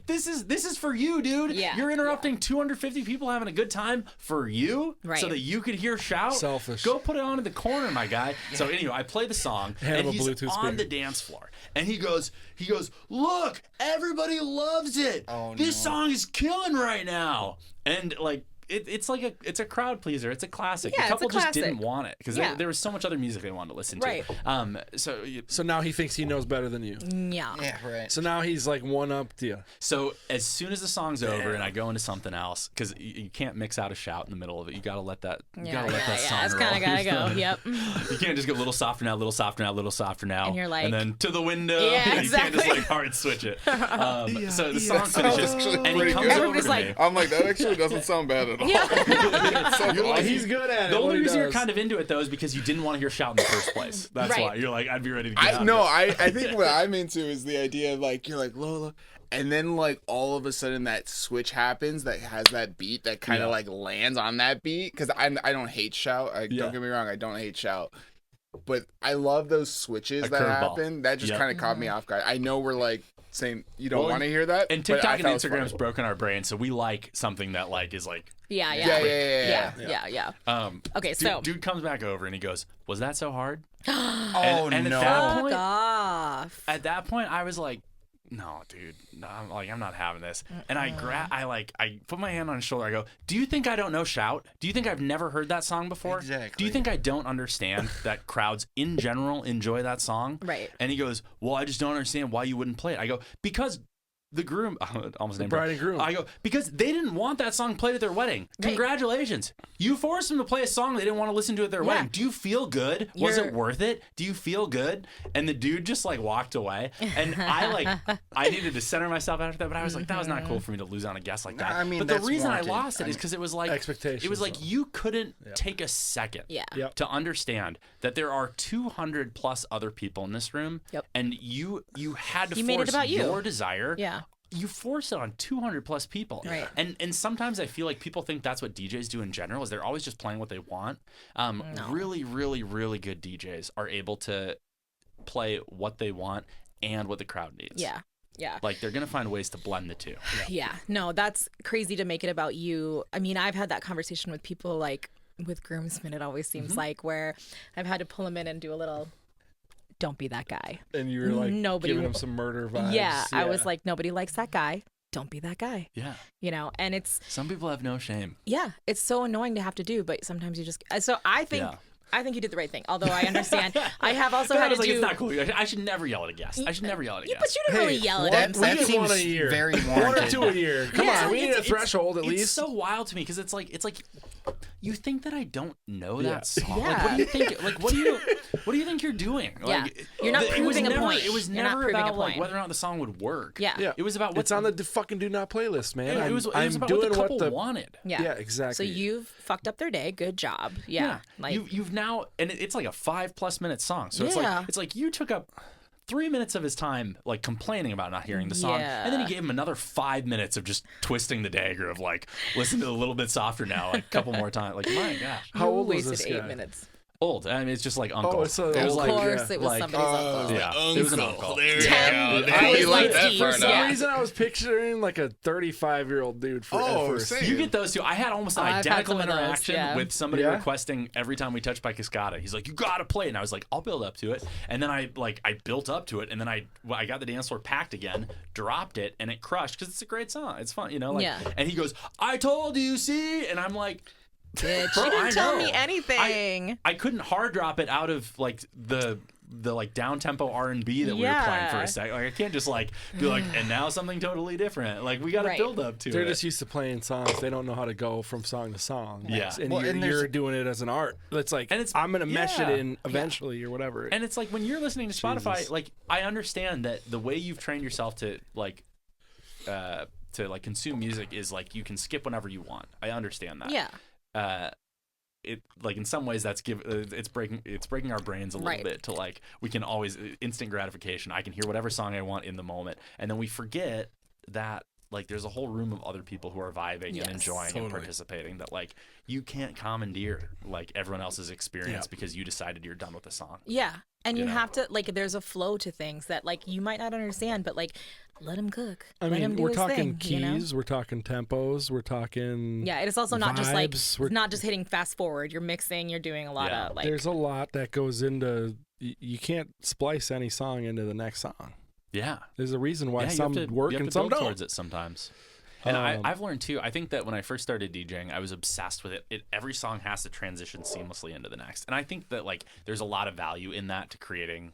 this is for you, dude. Yeah. You're interrupting 250 people having a good time for you, Right. so that you could hear Shout. Selfish. Go put it on in the corner, my guy. So anyway, I play the song, Hand and him a he's Bluetooth on speaker. the dance floor, and he goes, look, everybody loves it. Oh, this no. song is killing right now, and like. It's a crowd pleaser. It's a classic. Yeah, the it's a couple just didn't classic. want it because Yeah. there was so much other music they wanted to listen Right. to. So now he thinks he knows better than you. Yeah. Yeah, right. So now he's like one up to you. So as soon as the song's over and I go into something else, because you can't mix out a shout in the middle of it. You gotta let that. You gotta let that song It's roll. kind of gotta go. Yep. You can't just go a little softer now, little softer now, little softer now, And you're like- and then to the window. Yeah, You can't exactly. just like hard switch it. So the song finishes, actually and he pretty comes good. over Everybody's to like, me. I'm like, that actually doesn't sound bad at all. It's so awesome. He's good at it. The what only he reason you're does. kind of into it though is because you didn't want to hear Shout in the first place. That's Right. why you're like, I'd be ready to get out. I think what I'm into is the idea of like, you're like, Lola, and then like all of a sudden that switch happens that has that beat that kind of like lands on that beat, because I don't hate Shout. Don't get me wrong, I don't hate Shout. But I love those switches A that curveball. happen. That just kind of caught me off guard. I know we're like saying you don't want to hear that. And but I TikTok and thought it was Instagram's funny. broken our brain, so we like something that like is like. yeah. Yeah. Okay, so Dude comes back over and he goes, "Was that so hard?" Oh, and no. At that fuck point, off. I was like, "No, dude, no, I'm not having this." And I put my hand on his shoulder. I go, "Do you think I don't know Shout? Do you think I've never heard that song before? Exactly. Do you think I don't understand that crowds in general enjoy that song?" Right. And he goes, "Well, I just don't understand why you wouldn't play it." I go, "Because." The groom, almost named bride and groom. I go, because they didn't want that song played at their wedding. Congratulations. You forced them to play a song they didn't want to listen to at their wedding. Do you feel good? Was it worth it? Do you feel good? And the dude just like walked away. And I needed to center myself after that, but I was like, that was not cool for me to lose on a guest like that. I mean, but the that's reason warranted. I lost it is because it was like, Expectations, it was like though. you couldn't take a second Yeah. Yep. to understand that there are 200 plus other people in this room. Yep. And you had to You made it force about you. your desire. Yeah. You force it on 200 plus people. Right. And sometimes I feel like people think that's what DJs do in general, is they're always just playing what they want. Really, really, really good DJs are able to play what they want and what the crowd needs. Yeah. Yeah. Like they're going to find ways to blend the two. Yeah. No, that's crazy to make it about you. I mean, I've had that conversation with people like with groomsmen, it always seems like, where I've had to pull them in and do a little, don't be that guy. And you were like Nobody giving will- him some murder vibes. Yeah. I was like, nobody likes that guy. Don't be that guy. Yeah. You know, and it's, Some people have no shame. yeah, it's so annoying to have to do, but sometimes you just, so I think Yeah. I think you did the right thing. Although I understand, I have also had to do. It's not cool. I should never yell at a guest. I should never yell at a guest. But you didn't really yell at him. That We seems need one a year. very One or warranted. two a year. Come Yeah. on, we need a threshold at It's least. so wild to me because it's like you think that I don't know that song. Yeah. Like, what do you think? Like, what do you think you're doing? Yeah. Like, You're not it was proving a never, point. It was You're not never proving a about like point. whether or not the song would work. Yeah. Yeah, It was about it's on the fucking do not playlist, man. It was I'm about doing what the couple what the wanted. Yeah. exactly. So you've fucked up their day. Good job. Yeah. Like you've now, and it's like a 5+ minute song. So Yeah. it's like you took up 3 minutes of his time like complaining about not hearing the song, and then he gave him another 5 minutes of just twisting the dagger of like listen to a little bit softer now, like a couple more times. Like my gosh, How old was wasted this 8 guy? minutes. old. I mean, it's just like uncle. it's a- it was of like, course, it was like, somebody's uncle. yeah, it was an uncle. There you Ten. go. I was You like like that Steve, far For some yeah. reason, I was picturing like a 35-year-old dude for at first. same. You get those two. I had almost an I've had identical some of those, interaction yeah. with somebody Yeah? requesting every time we touch by Cascada. He's like, "You gotta play it," and I was like, "I'll build up to it." And then I built up to it, and then I got the dance floor packed again, dropped it, and it crushed because it's a great song. It's fun, Like, Yeah. And he goes, "I told you, see," and I'm like, Bitch, Bro, you didn't I tell know. me anything. I couldn't hard drop it out of like the like down tempo R&B that we were playing for Yeah. a second. Like I can't just like be like, and now something totally different. Like we got to Right. build up to They're it. just used to playing songs. They don't know how to go from song to song. Yeah. And, Well, and you're there's- doing it as an art. It's like, And it's- I'm going to mesh it yeah. in eventually or whatever. And it's like when you're listening to Spotify, Jesus. like I understand that the way you've trained yourself to consume music is like you can skip whenever you want. I understand that. Yeah. It like in some ways that's it's breaking our brains a little Right. bit to like we can always instant gratification. I can hear whatever song I want in the moment, and then we forget that like there's a whole room of other people who are vibing Yes. and enjoying Totally. and participating. That like you can't commandeer like everyone else's experience Yeah. because you decided you're done with the song. Yeah. And you know? have to like there's a flow to things that like you might not understand, but like let him cook. I let him mean, do we're his talking thing, you know? keys, we're talking tempos, we're talking. Yeah, it is also not just like vibes. We're- not just hitting fast forward. You're mixing. You're doing a lot Yeah. of like. There's a lot that goes into. You can't splice any song into the next song. Yeah. There's a reason why Yeah, some you have to, work you have and to some build don't. towards it sometimes. And Um, I've learned too. I think that when I first started DJing, I was obsessed with it. Every song has to transition seamlessly into the next, and I think that like there's a lot of value in that to creating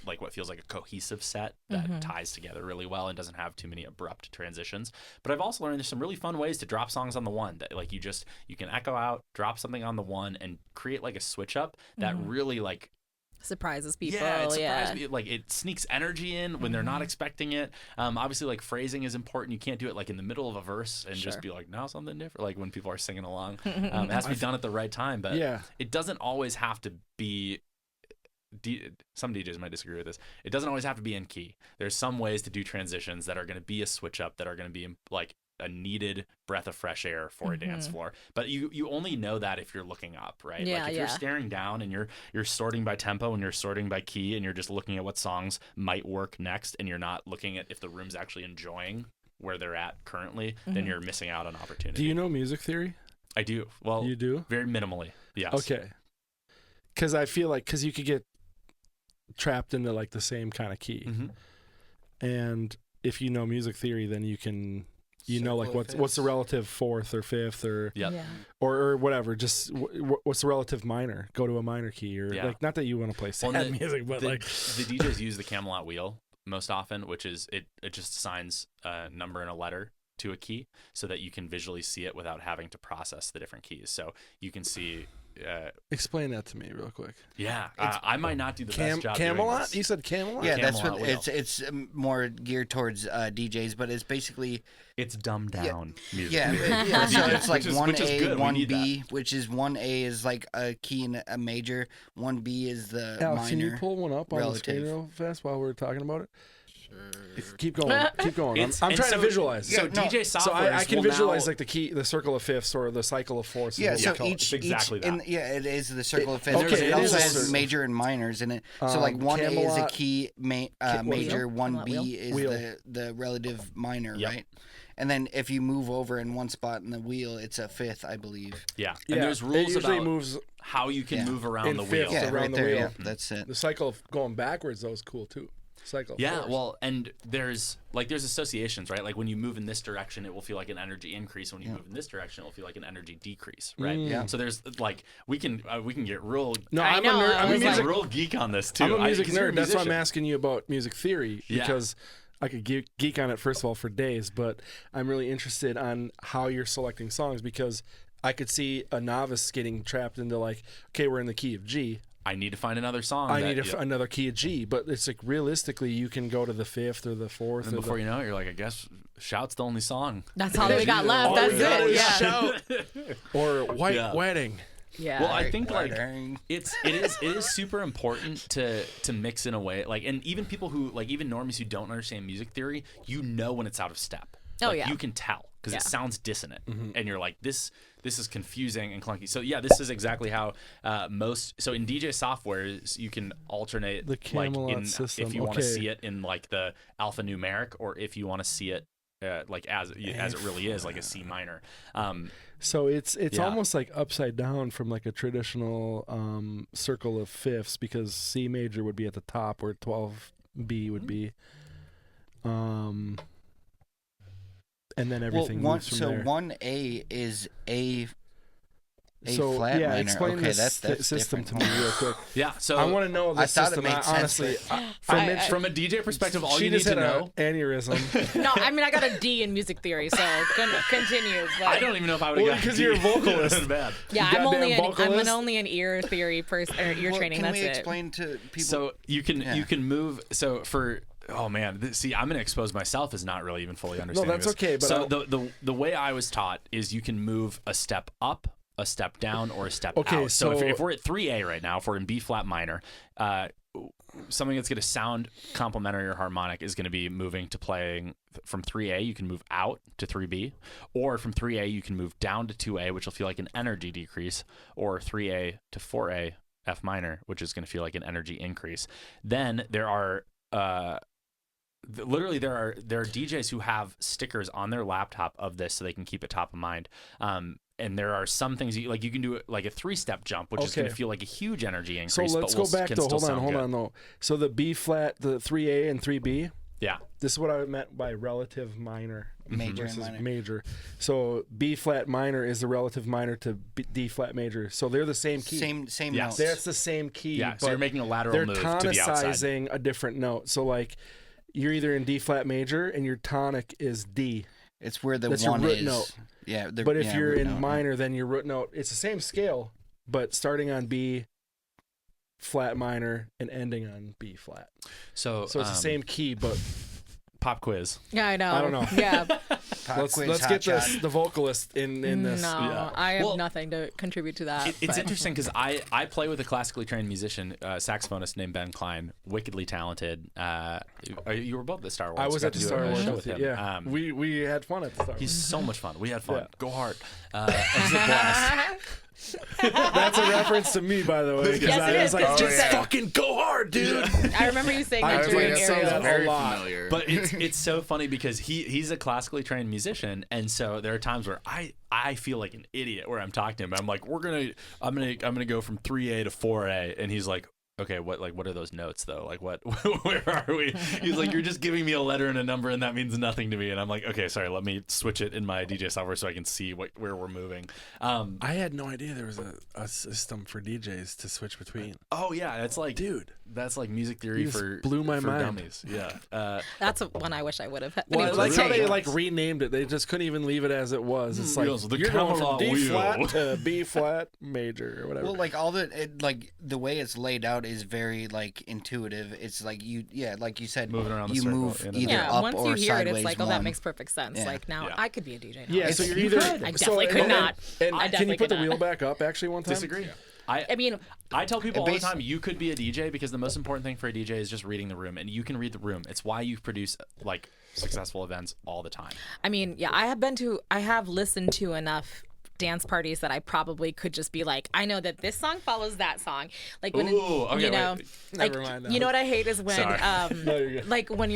like what feels like a cohesive set that ties together really well and doesn't have too many abrupt transitions. But I've also learned there's some really fun ways to drop songs on the one that like you can echo out, drop something on the one, and create like a switch up that really like. surprises people. Yeah, it surprised me. Like it sneaks energy in when they're not expecting it. Obviously, like phrasing is important. You can't do it like in the middle of a verse and just Sure. be like, now something different. Like when people are singing along, it has to be done at the right time. But Yeah. it doesn't always have to be. Some DJs might disagree with this. It doesn't always have to be in key. There's some ways to do transitions that are going to be a switch up, that are going to be like a needed breath of fresh air for a dance floor. But you only know that if you're looking up, right? Yeah, like if yeah. you're staring down and you're sorting by tempo and you're sorting by key and you're just looking at what songs might work next and you're not looking at if the room's actually enjoying where they're at currently, then you're missing out on opportunity. Do you know music theory? I do. Well, You do? very minimally. Yes. Okay. Because I feel like you could get trapped into like the same kind of key, hmm and if you know music theory, then you can. You know, like Circle of what's the fifths. relative fourth or fifth or Yep. Yeah. or whatever. Just what's the relative minor? Go to a minor key or Yeah. like not that you want to play sad Well, music, but the like DJs use the Camelot wheel most often, which is it just assigns a number and a letter to a key so that you can visually see it without having to process the different keys. So you can see. explain that to me real quick. Yeah, I might not do the best job. doing Camelot? this. You said Camelot? Yeah, that's Camelot what wheel. it's more geared towards DJs, but it's basically It's dumbed down music. yeah, theory. yeah. So it's like which is 1A, good. We need 1B, which is 1A is like a key and a major, 1B is the Alex, minor. can you pull one up on the screen relative. real fast while we're talking about it? Sure. Keep going. Keep going. I'm And trying so- to visualize. So Yeah, no. DJ So software. I can visualize like the key, the circle of fifths, or the cycle of fourths. is Yeah, what we so call it. each exactly each, in, that. yeah, it is the circle of fifths. okay, but it it also is a has circle. major and minors in it. So like 1A is a Camelot- key what major, wheel? 1B Camelot is wheel? the relative minor, Yep. right? And then if you move over in one spot in the wheel, it's a fifth, I believe. Yeah, Yeah, and there's it rules usually about moves how you can Yeah. move around in the fifths. wheel. Yeah, around right the there. wheel. Yeah, that's it. the cycle of going backwards. Though is cool too. cycle. Yeah, well, and there's associations, right? Like when you move in this direction, it will feel like an energy increase. When you move in this direction, it will feel like an energy decrease, right? Yeah. So there's like we can get real. No, I I'm know, a nerd. I I'm a was we can music get real geek on this too. I'm a music 'cause you're a nerd. That's why I'm musician. asking you about music theory Yeah. because I could geek on it first of all for days, but I'm really interested on how you're selecting songs because I could see a novice getting trapped into like, okay, we're in the key of G. I need to find another song. I need another key of G, but it's like realistically, you can go to the 5th or the 4th. And before you know it, you're like, I guess Shout's the only song. That's all that we got left. All That's we got it. is Yeah. Shout. Or White Wedding. Yeah. Well, I think like Wedding. it is super important to mix in a way like, and even people who like even normies who don't understand music theory, you know when it's out of step. Oh, Like, yeah. you can tell because Yeah. it sounds dissonant, and you're like this is confusing and clunky. So yeah, this is exactly how so in DJ softwares you can alternate The like Camelot system. if you want to Okay. see it in like the alphanumeric or if you want to see it like as it really is like a C minor. So it's Yeah. almost like upside down from like a traditional circle of fifths because C major would be at the top where 12B would be. And then everything moves from there. 1A is A So flat yeah, minor. explain Okay, this that's system to different. me real quick. Yeah, so I want to know the I thought it system. made sense, Honestly, but- from a DJ perspective, all she you need just to had know. an aneurysm. No, I mean I got a D in music theory, so continue. But I don't even know if I would have Well, got because you're a vocalist. That's bad. yeah, You I'm goddamn vocalist. only an ear theory person or ear Well, training. can That's we it. explain to people? So you can Yeah. move. So for oh man, see, I'm gonna expose myself as not really even fully understanding. that's this. okay, but so the way I was taught is you can move a step up, a step down, or a step Okay, out. So so- if we're at 3A right now, if we're in B flat minor, something that's going to sound complementary or harmonic is going to be moving to playing from 3A. You can move out to 3B, or from 3A you can move down to 2A, which will feel like an energy decrease, or 3A to 4A F minor, which is going to feel like an energy increase. Then there are literally there are DJs who have stickers on their laptop of this so they can keep it top of mind. And there are some things you can do like a 3-step jump, which is going to feel like a huge energy So increase. let's but go back can to still hold sound good. on though. So the B flat, the 3A and 3B. Yeah. This is what I meant by relative minor Major and versus minor. major. So B flat minor is the relative minor to D flat major. So they're the same key. Same Yes. notes. That's the same key. Yeah, so but you're making a lateral they're move to the outside. tonicizing a different note. So like you're either in D flat major and your tonic is D. It's where the That's your one root is. note. Yeah, But if you're root in note. minor, then your root note, it's the same scale, but starting on B flat minor and ending on B flat. So So it's the same key, but pop quiz. Yeah, I know. I don't know. Yeah. Pop quiz, let's hot get shot. the vocalist in this. No, Yeah. I have Well, nothing to contribute to that. It's but- interesting because I play with a classically trained musician, saxophonist named Ben Klein, wickedly talented. You were both at the Star Wars. I was Got at the to do Star a Wars show with him. you. Yeah, we had fun at the Star Wars. He's so much fun. We had fun. Yeah. Go hard. It was a blast. That's a reference to me, by the way. 'Cause Yes, I it was is, like, 'cause you just said- fucking go hard, dude. I remember you saying I that was during like, that Ariel. sounds very a lot. familiar. But it's so funny because he's a classically trained musician, and so there are times where I feel like an idiot where I'm talking to him. I'm like, I'm gonna go from 3A to 4A, and he's like, okay, what are those notes though? Like what where are we? He's like, you're just giving me a letter and a number, and that means nothing to me. And I'm like, okay, sorry, let me switch it in my DJ software so I can see where we're moving. I had no idea there was a system for DJs to switch between. Oh yeah, that's like that's like music theory You just for blew my for mind. dummies. Yeah. That's one I wish I would have. Well, I able to like how take. they like renamed it. They just couldn't even leave it as it was. It's like Yes, the you're going from Camelot D wheel. flat to B flat major or whatever. Well, like the way it's laid out is very like intuitive. It's like like you said, Moving around the you circle, move you know? either Yeah, up once or you hear it, sideways. it's like, oh, that one. makes perfect sense. Yeah. Like now, Yeah. I could be a DJ now. yeah, so you're either. I definitely could not. And I can definitely you put could the wheel not. back up actually one time? Disagree. I mean, I tell people all the basi- time, you could be a DJ because the most important thing for a DJ is just reading the room, and you can read the room. It's why you produce like successful events all the time. yeah, I have listened to enough dance parties that I probably could just be like, I know that this song follows that song. Like when Ooh, okay, you know, wait. like Never mind that. you know what I hate is when Sorry. No, you're good. like when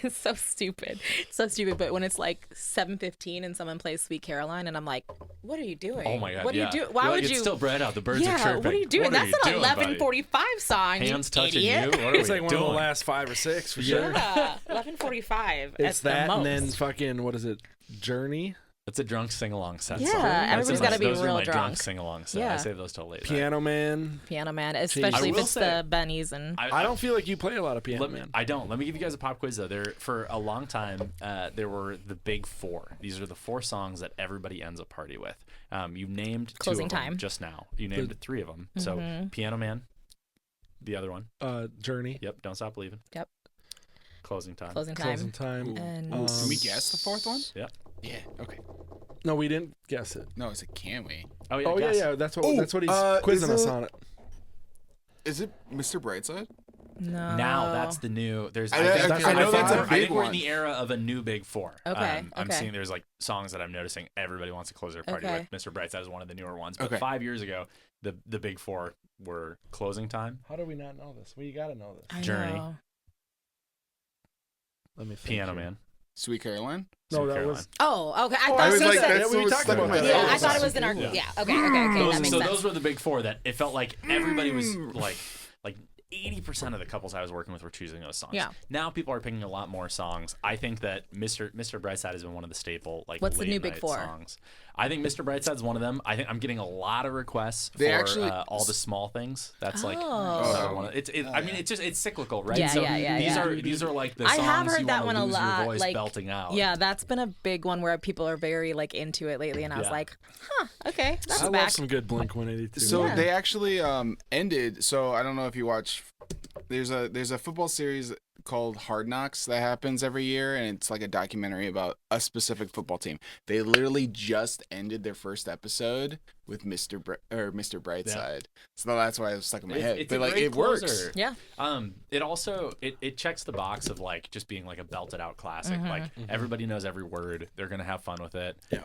it's so stupid. It's so stupid, but when it's like 7:15 and someone plays Sweet Caroline and I'm like, what are you doing? Oh my God! What are yeah. you doing? You're Why like, would it's you still bright out. The birds are chirping. what are you doing? What are That's you an doing, buddy? 11:45 song. Hands touching idiot. you. What are It's we like one doing? of the last 5 or 6 for sure. Yeah, 11:45. It's at that the and most. then fucking, what is it? Journey? That's a drunk sing-along set. Yeah, song. everybody's gotta be those are real my drunk drunk. sing-along set. Yeah. I save those till late. Piano Man. Piano Man, especially I if will it's say- the bennies and I don't feel like you play a lot of Piano Man. I don't. Let me give you guys a pop quiz though. There for a long time, there were the big 4. These are the 4 songs that everybody ends a party with. You named Closing 2 of them Time. just now. You named 3 of them. So Piano Man, the other one. Journey. Yep. Don't Stop Believing. Yep. Closing Time. Closing Time. Closing Time. And Can we guess the 4th one? Yep. Yeah. Okay. No, we didn't guess it. No, I said, can we? Oh yeah. Oh, guess. yeah. That's what he's is quizzing us it- on it. Is it Mr. Brightside? no. Now that's the new. There's. I think- know- I know that's a I think big we're in one. the era of a new big 4. Okay, I'm okay. seeing there's like songs that I'm noticing everybody wants to close their party Okay. with. Mr. Brightside is one of the newer ones. But Okay. 5 years ago, the big 4 were Closing Time, How do we not know this? We got to know this. I Journey. know. Let me think Piano here. Man. Sweet Caroline? No, Sweet that Caroline. was. Oh, okay. I Oh, thought I you was like, said. that's what we talked about. that. Yeah, I Oh, thought it was in our. Yeah. Okay. That makes So sense. those were the big 4 that it felt like everybody was like 80% of the couples I was working with were choosing those songs. Yeah. Now people are picking a lot more songs. I think that Mr. Brightside has been one of the staple What's the late new big night 4? songs. I think Mr. Brightside's one of them. I think I'm getting a lot of requests They for actually- all the small things. That's like Oh. another one. I mean, it's cyclical, right? Yeah, so yeah. these are like the I songs have heard you that want one to a lose lot, your voice like- belting out. Yeah, that's been a big one where people are very like into it lately, and I was Yeah. like, huh, okay, that's I back. love some good Blink 182. So Yeah. they actually ended. So I don't know if you watch. There's a football series called Hard Knocks that happens every year, and it's like a documentary about a specific football team. They literally just ended their first episode with Mr. Brightside. So that's why it was stuck in my head. It's But a like great it works. closer. Yeah. It also it checks the box of like just being like a belted out classic. Like everybody knows every word. They're gonna have fun with it. Yeah.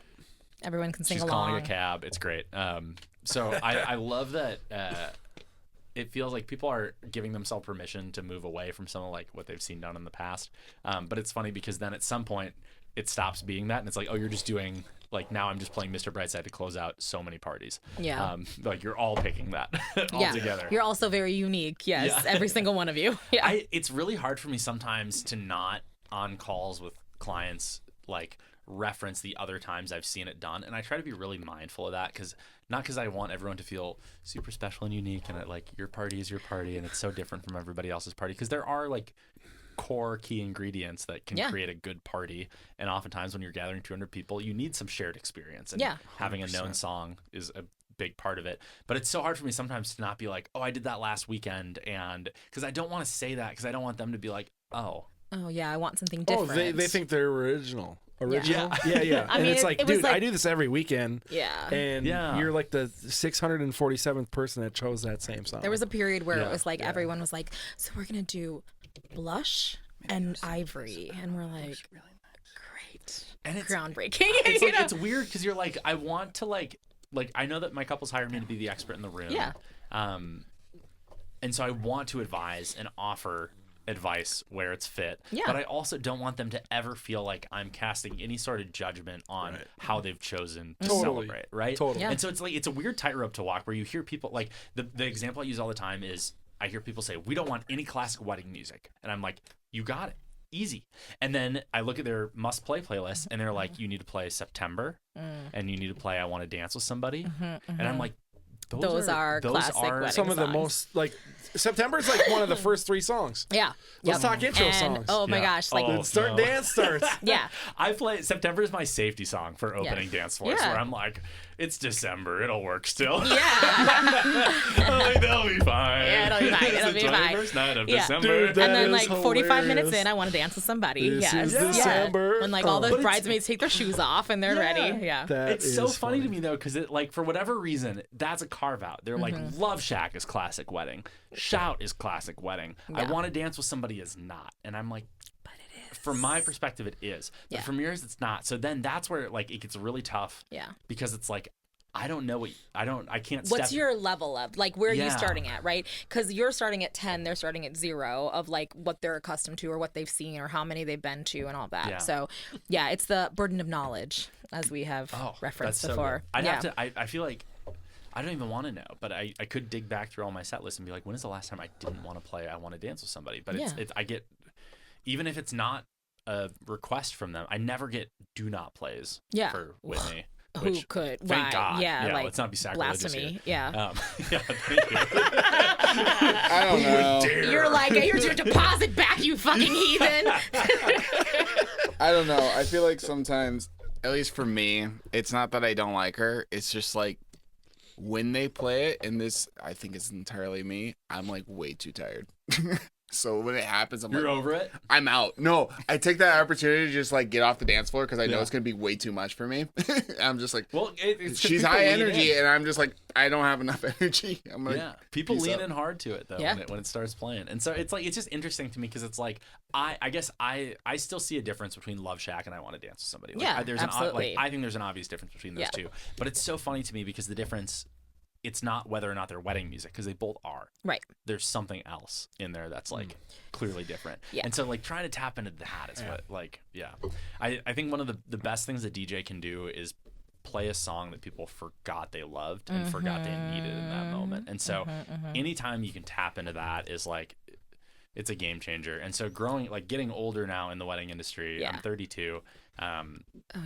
Everyone can sing She's along. calling a cab. It's great. So I love that. It feels like people are giving themselves permission to move away from some of like what they've seen done in the past. But it's funny because then at some point it stops being that, and it's like, oh, you're just doing like now I'm just playing Mr. Brightside to close out so many parties. Yeah. Like you're all picking that all Yeah. together. You're also very unique. Yes, Yeah. every single one of you. Yeah. It's really hard for me sometimes to not on calls with clients like reference the other times I've seen it done, and I try to be really mindful of that because I want everyone to feel super special and unique, and like your party is your party and it's so different from everybody else's party, because there are like core key ingredients that can Yeah. create a good party, and oftentimes when you're gathering 200 people you need some shared experience, and Yeah. having a known song is a big part of it. But it's so hard for me sometimes to not be like, oh, I did that last weekend, and because I don't want to say that because I don't want them to be like, oh. Oh yeah, I want something Oh, different. they think they're original. Yeah. Yeah. I And mean, it's like, it was dude, like- I do this every weekend. Yeah. And Yeah. you're like the 647th person that chose that same song. There was a period where Yeah, it was like everyone was like, so we're gonna do blush and ivory, and we're like, great, And it's groundbreaking. it's, you like, know? it's weird because you're like, I want to like I know that my couples hire me to be the expert in the room. Yeah. And so I want to advise and offer advice where it's fit. Yeah. But I also don't want them to ever feel like I'm casting any sort of judgment on how they've chosen to Totally. celebrate, right? Totally. Yeah. And so it's like it's a weird tightrope to walk where you hear people like the example I use all the time is I hear people say, we don't want any classic wedding music. And I'm like, you got it. Easy. And then I look at their must play playlist and they're like, you need to play September and you need to play I Want to Dance with Somebody. And I'm like, Those are classic wedding some of the songs. most like September's like one of the first 3 songs. Yeah. Let's talk intro And, songs. oh my Yeah. gosh, like Oh. Start no. dance starts. yeah. I play September is my safety song for opening dance floors Yeah. where I'm like, it's December, it'll work still. Yeah. I'm like, they'll be fine. Yeah, it'll be fine, It's it'll the be fine. 21st night of Yeah. December. Dude, And That then is like 45 minutes hilarious. in, I want to dance with somebody. This yes. is Yeah. December. When like all Oh. those bridesmaids take their shoes off and they're ready. Yeah. That It's so is funny to me though, because it like for whatever reason that's a carve out. They're like Love Shack is classic wedding, Shout is classic wedding. I Yeah. Want to Dance with Somebody is not, and I'm like, But it from my perspective, it is. But from yours, it's not. So then that's where like it gets really tough. Yeah. Because it's like, I don't know I can't What's your level of, like, where are you starting at, right? Because you're starting at 10, they're starting at 0 of, like, what they're accustomed to or what they've seen or how many they've been to and all that. Yeah. So, yeah, it's the burden of knowledge, as we have referenced before. I'd have to, I feel like, I don't even want to know, but I could dig back through all my set lists and be like, when is the last time I didn't want to play, I want to dance with somebody? But it's I get, even if it's not a request from them, I never get do not plays for Whitney. Who could? Thank right. God. Yeah, like, let's not be sacrilegious blasphemy. here. Yeah. Yeah, thank you. I don't know. You're like, here's your deposit back, you fucking heathen. I don't know. I feel like sometimes, at least for me, it's not that I don't like her. It's just like when they play it, and this, I think it's entirely me, I'm like way too tired. So when it happens, You're over it? I'm out. No, I take that opportunity to just like get off the dance floor because I know it's going to be way too much for me. I'm just like, well, it's she's high energy, and I'm just like, I don't have enough energy. I'm like, people lean in hard to it though when it starts playing, and so it's like it's just interesting to me because it's like I guess I still see a difference between Love Shack and I Want to Dance with Somebody. Like, there's absolutely. I think there's an obvious difference between those two, but it's so funny to me because the difference. It's not whether or not they're wedding music because they both are. Right. There's something else in there that's like clearly different. Yeah. And so like trying to tap into that is what like I think one of the best things a DJ can do is play a song that people forgot they loved and forgot they needed in that moment. And so anytime you can tap into that is like it's a game changer. And so getting older now in the wedding industry, I'm 32.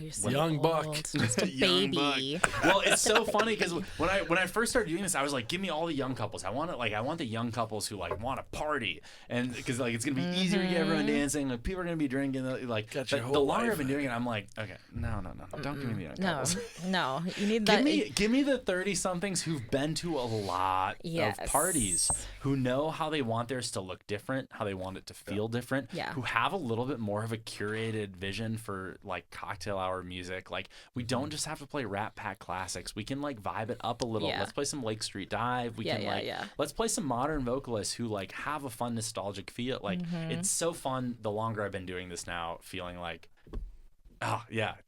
You're so young old. buck. Just a baby. Well, it's so funny because when I first started doing this, I was like, give me all the young couples. I want the young couples who like want to party, and because like it's gonna be easier to get everyone dancing. Like people are gonna be drinking. Like the longer I've been doing it, I'm like, okay, no, don't give me the young couples. No, you need that. Give me the 30-somethings who've been to a lot of parties, who know how they want theirs to look different, how they want it to feel different, who have a little bit more of a curated vision for like cocktail hour music. Like we don't just have to play Rat Pack classics. We can like vibe it up a little. Let's play some Lake Street Dive. We can let's play some modern vocalists who like have a fun nostalgic feel. Like it's so fun the longer I've been doing this now, feeling like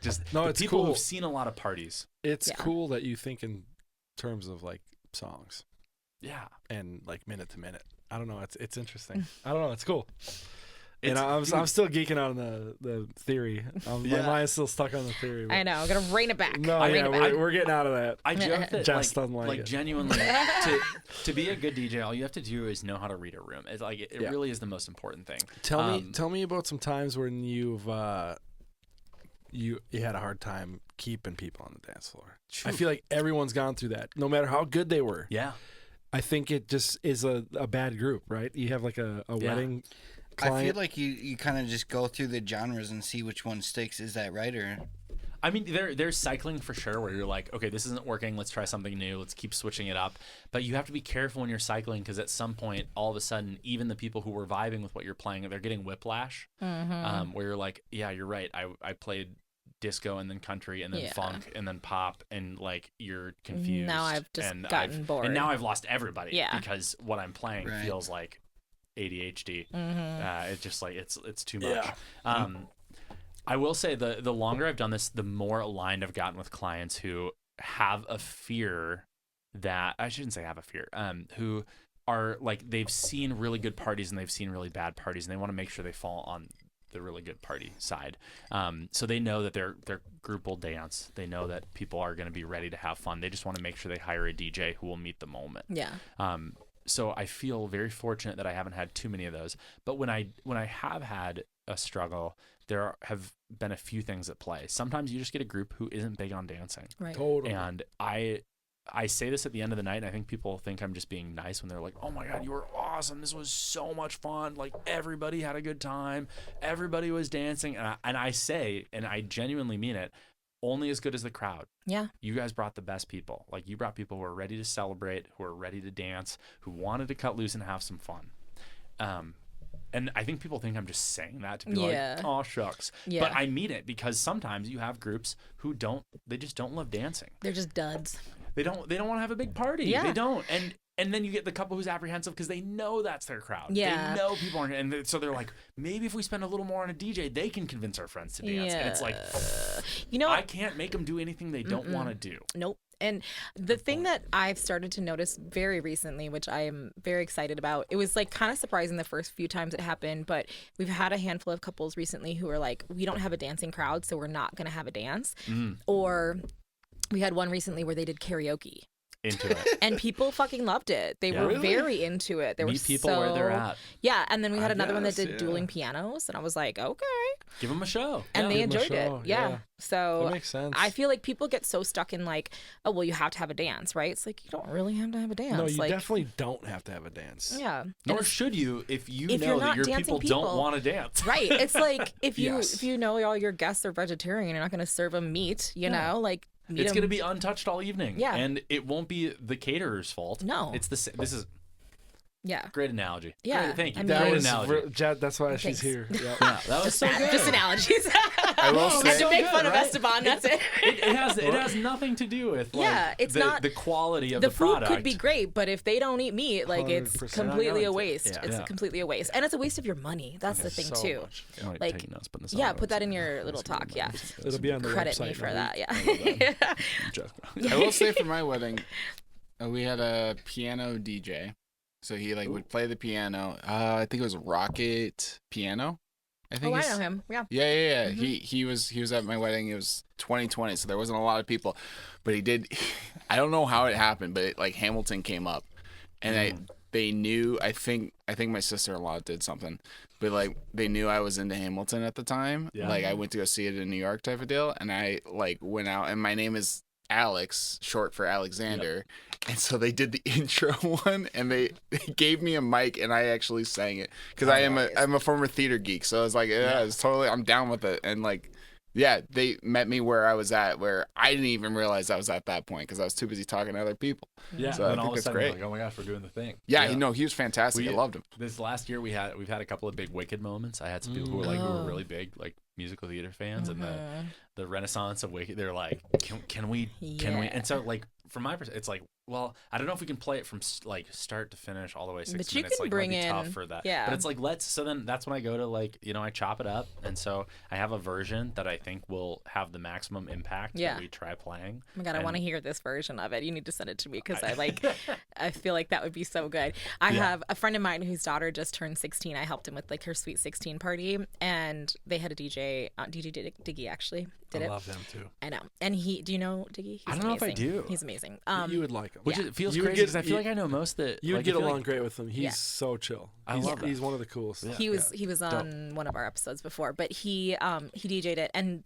just people cool. who've seen a lot of parties. It's cool that you think in terms of like songs. Yeah. And like minute to minute. I don't know, it's interesting. I don't know, it's cool. And I'm still geeking out on the theory. My mind's still stuck on the theory. I know. I'm gonna rein it back. No, we're getting out of that. I joke that Jess doesn't like it. Genuinely, to be a good DJ, all you have to do is know how to read a room. It's like it really is the most important thing. Tell me about some times when you had a hard time keeping people on the dance floor. I feel like everyone's gone through that, no matter how good they were. Yeah. I think it just is a bad group, right? You have like a wedding client. I feel like you kind of just go through the genres and see which one sticks. Is that right? Or I mean, there's cycling for sure where you're like, okay, this isn't working. Let's try something new. Let's keep switching it up. But you have to be careful when you're cycling because at some point, all of a sudden, even the people who were vibing with what you're playing, they're getting whiplash. Where you're like, yeah, you're right. I played disco and then country and then funk and then pop and like you're confused. Now I've just gotten bored. And now I've lost everybody because what I'm playing feels like ADHD. It's just like it's too much. I will say the longer I've done this, the more aligned I've gotten with clients who have a fear that I shouldn't say have a fear, who are like they've seen really good parties and they've seen really bad parties and they want to make sure they fall on the really good party side. So they know that their group will dance. They know that people are going to be ready to have fun. They just want to make sure they hire a DJ who will meet the moment. Yeah. So I feel very fortunate that I haven't had too many of those. But when I have had a struggle, there have been a few things at play. Sometimes you just get a group who isn't big on dancing. Right. Totally. And I say this at the end of the night, and I think people think I'm just being nice when they're like, oh my God, you were awesome. This was so much fun. Like everybody had a good time. Everybody was dancing. And I say, and I genuinely mean it, only as good as the crowd. Yeah. You guys brought the best people. Like you brought people who are ready to celebrate, who are ready to dance, who wanted to cut loose and have some fun. And I think people think I'm just saying that to be like, oh, shucks. Yeah. But I mean it because sometimes you have groups who they just don't love dancing. They're just duds. They don't want to have a big party. Yeah. They don't. And And then you get the couple who's apprehensive because they know that's their crowd. Yeah. They know people aren't, and so they're like, maybe if we spend a little more on a DJ, they can convince our friends to dance. And it's like, I can't make them do anything they don't want to do. Nope. And the thing that I've started to notice very recently, which I am very excited about, it was like kind of surprising the first few times it happened, but we've had a handful of couples recently who are like, we don't have a dancing crowd, so we're not going to have a dance. Or we had one recently where they did karaoke. Into it. And people fucking loved it. They were very into it. They Meet were people so... where they're at. Yeah, and then we had another one that did dueling pianos, and I was like, okay. Give them a show. And they enjoyed it. Yeah. So that makes sense. I feel like people get so stuck in like, oh, well, you have to have a dance, right? It's like, you don't really have to have a dance. No, you like, definitely don't have to have a dance. Yeah. Nor should you if you if know you're that not your dancing people don't want to dance. Right. It's like if you Yes. if you know all your guests are vegetarian, you're not going to serve them meat, you know? Like It's going to be untouched all evening. Yeah. And it won't be the caterer's fault. No. It's this is yeah. great analogy. Yeah. Great, thank you. I mean, That Great was analogy. that's why she's Thanks. here. Yeah. Yeah, that was so good. Just analogies. I will I say, to make fun of right? Esteban. That's it. It has nothing to do with like, it's the, not the quality of the the food product. could be great, but if they don't eat meat, like it's 100%. completely a waste. Yeah. It's Yeah. completely a waste, and it's a waste of your money. That's the thing so too. much. Oh, wait, like, taking notes, putting this yeah, on put that notes. in your little talk. Yeah, It'll be on the credit website me for in a that. week. Yeah. I will say for my wedding, we had a piano DJ. So he like would play the piano. I think it was Rocket Piano. I think Oh, I he's- know him. Yeah. Yeah. He was at my wedding. It was 2020, so there wasn't a lot of people, but he did. I don't know how it happened, but like Hamilton came up, and they knew. I think my sister-in-law did something, but like they knew I was into Hamilton at the time. Yeah. Like I went to go see it in New York type of deal, and I like went out, and my name is Alex, short for Alexander. And so they did the intro one, and they gave me a mic, and I actually sang it because I'm a former theater geek. So I was like, it's totally, I'm down with it. And like, yeah, they met me where I was at, where I didn't even realize I was at that point because I was too busy talking to other people. Yeah, So and I then all think of a that's sudden, great. like, oh my gosh, we're doing the thing. Yeah, you know, he was fantastic. I loved him. This last year, we've had a couple of big Wicked moments. I had some people who were really big, like musical theater fans, and the renaissance of Wicked. They're like, can we? And so like from my perspective, it's like, well, I don't know if we can play it from like start to finish all the way 6 But you minutes. can Like, bring might be in- tough for that. yeah. But it's like so then that's when I go to like I chop it up, and so I have a version that I think will have the maximum impact Yeah. that we try playing. Oh my god, I want to hear this version of it. You need to send it to me because I feel like that would be so good. I have a friend of mine whose daughter just turned 16. I helped him with like her sweet 16 party, and they had a DJ. DJ Diggy actually did I it. love him too. I know. And do you know Diggy? He's I don't know if I amazing. do. He's amazing. You would like him. Which it feels You would crazy get- because I feel like I know most that You would like, get I feel along like- great with him. He's Yeah. so chill. I love that. He's one of the coolest. He was on one of our episodes before, but he DJ'd it, and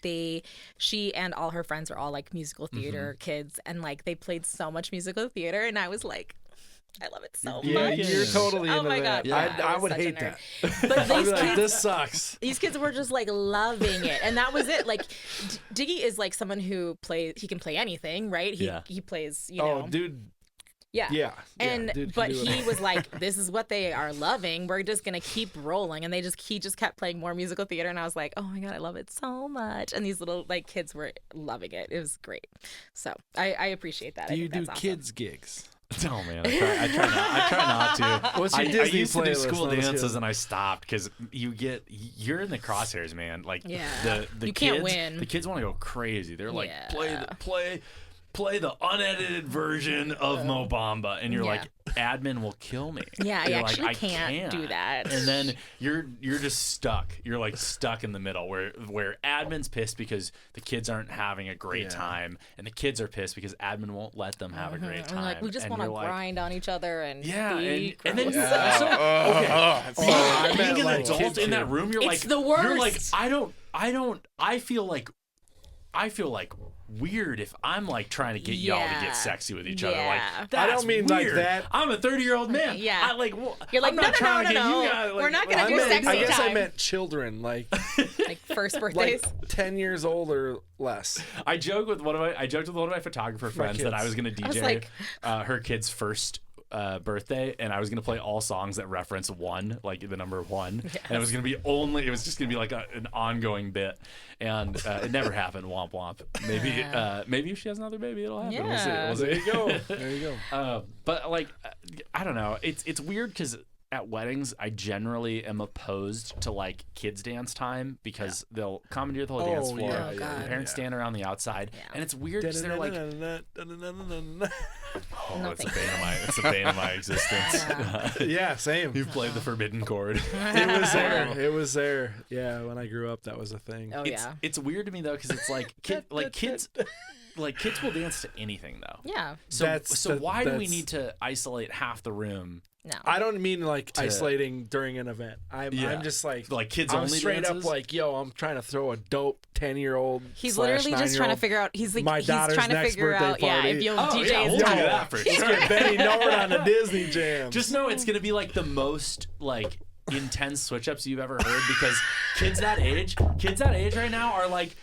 she and all her friends are all like musical theater kids, and like they played so much musical theater, and I was like, I love it so Yeah, much. you're totally Oh into my that. God, yeah, I was would such a hate nerd. that. But I'd be these like, kids, this sucks. these kids were just like loving it, and that was it. Like Diggy is like someone who he can play anything, right? He plays, Oh, dude. Yeah. Yeah. And dude can but do it. he was like, this is what they are loving. We're just gonna keep rolling. And he just kept playing more musical theater, and I was like, oh my god, I love it so much. And these little like kids were loving it. It was great. So I appreciate that. Do I you think do that's awesome. kids gigs? Oh man, I try not to. What's your I Disney used to do playlist? school Let us hear dances it. and I stopped because you're in the crosshairs, man. Like Yeah. the You kids, can't win. The kids want to go crazy. They're like Yeah. play the unedited version of Mo Bamba, and you're Yeah. like, admin will kill me. Yeah, I You're like, actually can't do that. And then you're just stuck. You're like stuck in the middle where admin's pissed because the kids aren't having a great time, and the kids are pissed because admin won't let them have a great And time. we're like, we just And want to you're like, grind on each other and yeah, be and then gross. you're also I being meant an like adult kids in that too. room, you're It's like the You're like worst. I feel like weird if I'm like trying to get y'all to Yeah. get sexy with each other. Yeah. Like I that's don't mean like weird. that. I'm a 30-year-old man. Yeah. I like. You're like, I'm not trying to get you guys. Like, We're not gonna I do meant, sexy I guess I time. meant children, like Like first birthdays. 10 years old or less. I joked with one of my photographer friends that I was gonna DJ was like- her kid's first birthday, and I was gonna play all songs that reference one, like the number one, and it was gonna be it was just gonna be like an ongoing bit, and it never happened. Womp womp. Maybe if she has another baby, it'll happen. Yeah. We'll see. There you go. There you go. But like, I don't know. It's weird because at weddings, I generally am opposed to like kids dance time because they'll commandeer the whole dance floor. yeah, The God. parents stand around the outside, and it's weird because they're like, it's a bane of my existence. Yeah, same. You've played the forbidden chord. It was there. It was there. Yeah, when I grew up, that was a thing. Oh yeah. It's weird to me though because it's like kids. Like kids will dance to anything though. Yeah. So why do we need to isolate half the room? No. I don't mean like isolating during an event. I'm just like kids I'm only straight dances? up like, yo, I'm trying to throw a dope 10-year-old. He's literally just trying to figure out. He's like, my daughter's trying to next figure birthday out. Yeah, party. if you'll Oh, DJ yeah, his we'll do time. that for Let's sure. get Benny Nord on the Disney jams. Just know it's gonna be like the most like intense switch ups you've ever heard because kids that age right now are like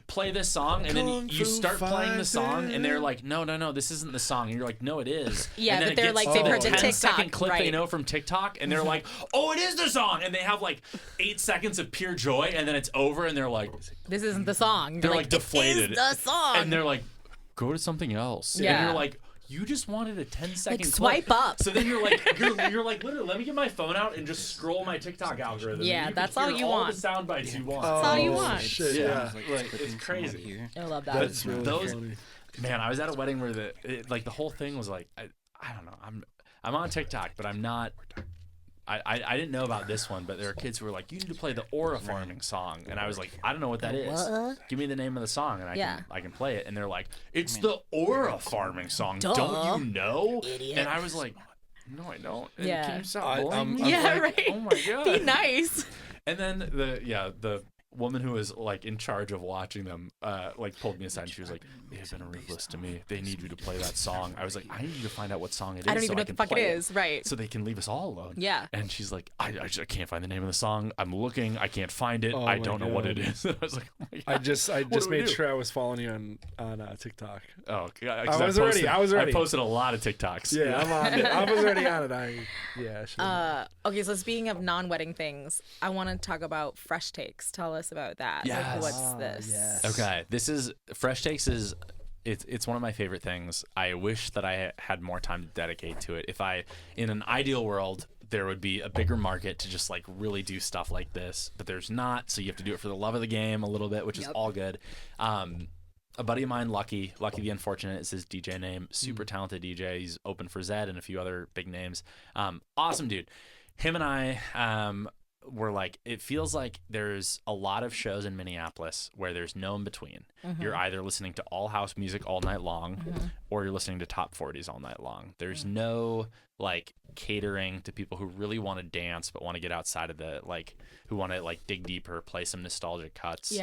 play this song and then you start playing the song and they're like no this isn't the song and you're like no it is. Yeah, and then but they're like they've heard the 10-second TikTok clip they right. know from TikTok and they're like oh it is the song and they have like 8 seconds of pure joy and then it's over and they're like This isn't the song. You're they're like deflated It is the song. and they're like go to something else Yeah. and you're like you just wanted a 10-second clip. swipe up. So then you're like literally let me get my phone out and just scroll my TikTok algorithm. Yeah, and that's can all hear you all want. the sound bites you want. That's all you want. Shit, Yeah. yeah. Like, it's crazy. I love that. That's really Those- funny. Man, I was at a wedding where the whole thing was like I don't know. I'm on TikTok, but I'm not. I didn't know about this one, but there are kids who were like, you need to play the aura farming song, and I was like, I don't know what that is. What? Give me the name of the song, and I can play it. And they're like, it's the aura farming song. Duh. Don't you know? Idiot. And I was like, no, I don't. And Yeah. Can you stop bullying me? Yeah, Like, right. Oh my god. Be nice. And then the woman who was like in charge of watching them like pulled me aside and she was like, they have been ruthless to me. They need you to play that song. I was like, I need you to find out what song it is. I don't even know what the fuck it is. Right. So they can leave us all alone. Yeah. And she's like, I can't find the name of the song. I'm looking. I can't find it. Oh I my don't know what it God. is. I was like, oh my God. I just do we made do? sure I was following you on TikTok. Oh, I was ready. I posted a lot of TikToks. Yeah, I'm on it. I was already on it. I should've- Okay, so speaking of non-wedding things, I want to talk about fresh takes. Tell us about that. Yes. Like, what's this? Okay, this is Fresh Takes is it's one of my favorite things. I wish that I had more time to dedicate to it. If in an ideal world, there would be a bigger market to just like really do stuff like this, but there's not. So you have to do it for the love of the game a little bit, which is all good. A buddy of mine, Lucky the Unfortunate is his DJ name. Super talented DJ. He's open for Zed and a few other big names. Awesome dude. Him and I were like, it feels like there's a lot of shows in Minneapolis where there's no in between. You're either listening to all house music all night long or you're listening to top 40s all night long. There's no like catering to people who really want to dance but want to get outside of the like who want to like dig deeper, play some nostalgic cuts,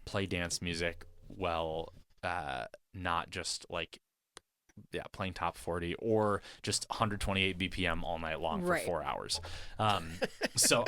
play dance music not just like playing top 40 or just 128 BPM all night long for 4 hours. So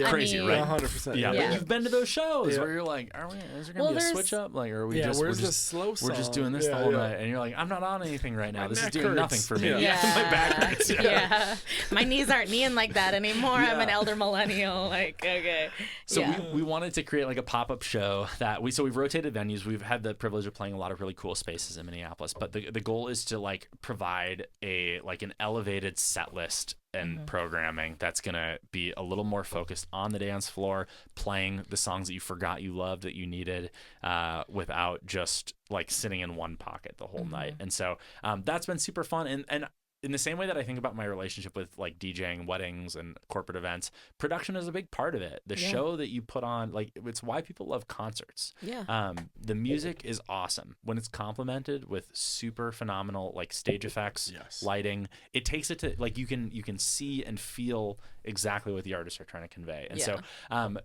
crazy, mean, right? 100%. Yeah, Yeah. but you've been to those shows Yeah. where you're like, is there gonna be a there's- switch up? Like, are we Yeah, just where's we're the just slow song? we're just doing this the Yeah, whole yeah. night? And you're like, I'm not on anything right now. My This is neck doing nothing hurts. for me. Yeah. My back hurts. Yeah. My knees aren't kneeing like that anymore. I'm an Yeah. elder millennial. Like, okay. So yeah. we wanted to create like a pop-up show that we've rotated venues. We've had the privilege of playing a lot of really cool spaces in Minneapolis, but the goal is to like provide an elevated set list and programming that's gonna be a little more focused on the dance floor, playing the songs that you forgot you loved that you needed, without just like sitting in one pocket the whole night. And so that's been super fun. And in the same way that I think about my relationship with like DJing weddings and corporate events, production is a big part of it. The show that you put on, like, it's why people love concerts. Yeah. The music is awesome when it's complemented with super phenomenal like stage effects, lighting. It takes it to like you can see and feel exactly what the artists are trying to convey. And so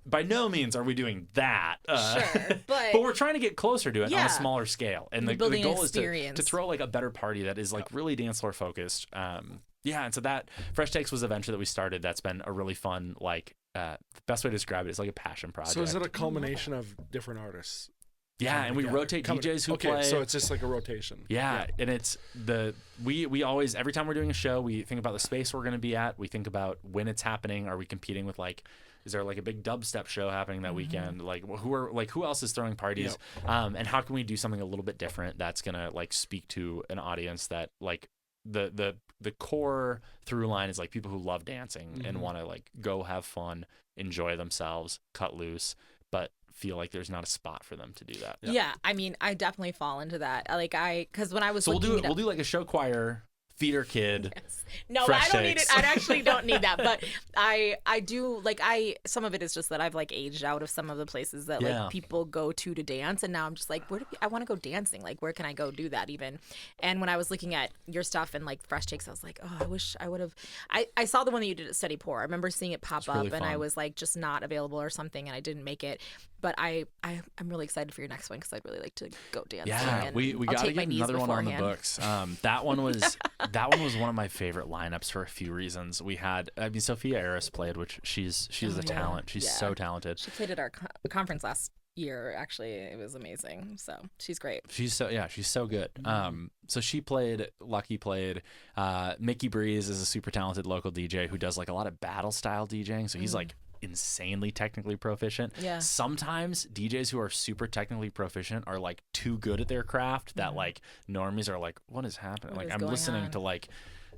by no means are we doing that. Sure, but we're trying to get closer to it on a smaller scale. And the building an goal is to experience. throw like a better party that is like really dance floor focused. And so that Fresh Takes was a venture that we started that's been a really fun, like, the best way to describe it is like a passion project. So is it a culmination of different artists? Yeah, and we rotate DJs who play. So it's just like a rotation. Yeah, and it's we always, every time we're doing a show, we think about the space we're going to be at. We think about when it's happening. Are we competing with like, is there like a big dubstep show happening that weekend? Like who else is throwing parties? And how can we do something a little bit different that's going to like speak to an audience that like the core through line is like people who love dancing and want to like go have fun, enjoy themselves, cut loose, but feel like there's not a spot for them to do that. Yeah, I mean, I definitely fall into that. Like because when I was we'll do like a show choir, theater kid. Yes. No, fresh I don't need it. takes. I actually don't need that, but I do like some of it is just that I've like aged out of some of the places that like people go to dance, and now I'm just like, I want to go dancing. Like, where can I go do that even? And when I was looking at your stuff and like Fresh Takes, I was like, oh, I wish I would have. I saw the one that you did at Steady Pour. I remember seeing it pop up, really and I fun. was like, just not available or something, and I didn't make it. But I'm really excited for your next one because I'd really like to go dancing. Yeah, and we I'll got to take my get knees another one on the beforehand. books. That one was one of my favorite lineups for a few reasons. We had, I mean, Sophia Aris played, which she's a talent. She's so talented. She played at our conference last year. Actually, it was amazing. So she's great. She's so good. So she played. Lucky played. Mickey Breeze is a super talented local DJ who does like a lot of battle style DJing. So he's like insanely technically proficient. Yeah. Sometimes DJs who are super technically proficient are like too good at their craft that like normies are like, what is happening? What Like is I'm going listening on? to like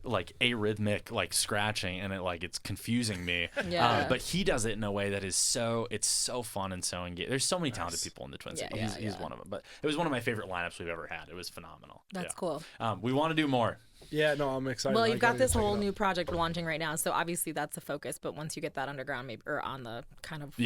arrhythmic like scratching and it's confusing me. Yeah. But he does it in a way that is it's so fun and so engaged. There's so many talented people in the Twin Cities. He's one of them. But it was one of my favorite lineups we've ever had. It was phenomenal. That's cool. We want to do more. Yeah, no, I'm excited. Well, I you've got gotta this check it whole out. new project launching right now, so obviously that's the focus. But once you get that underground, maybe or on the kind of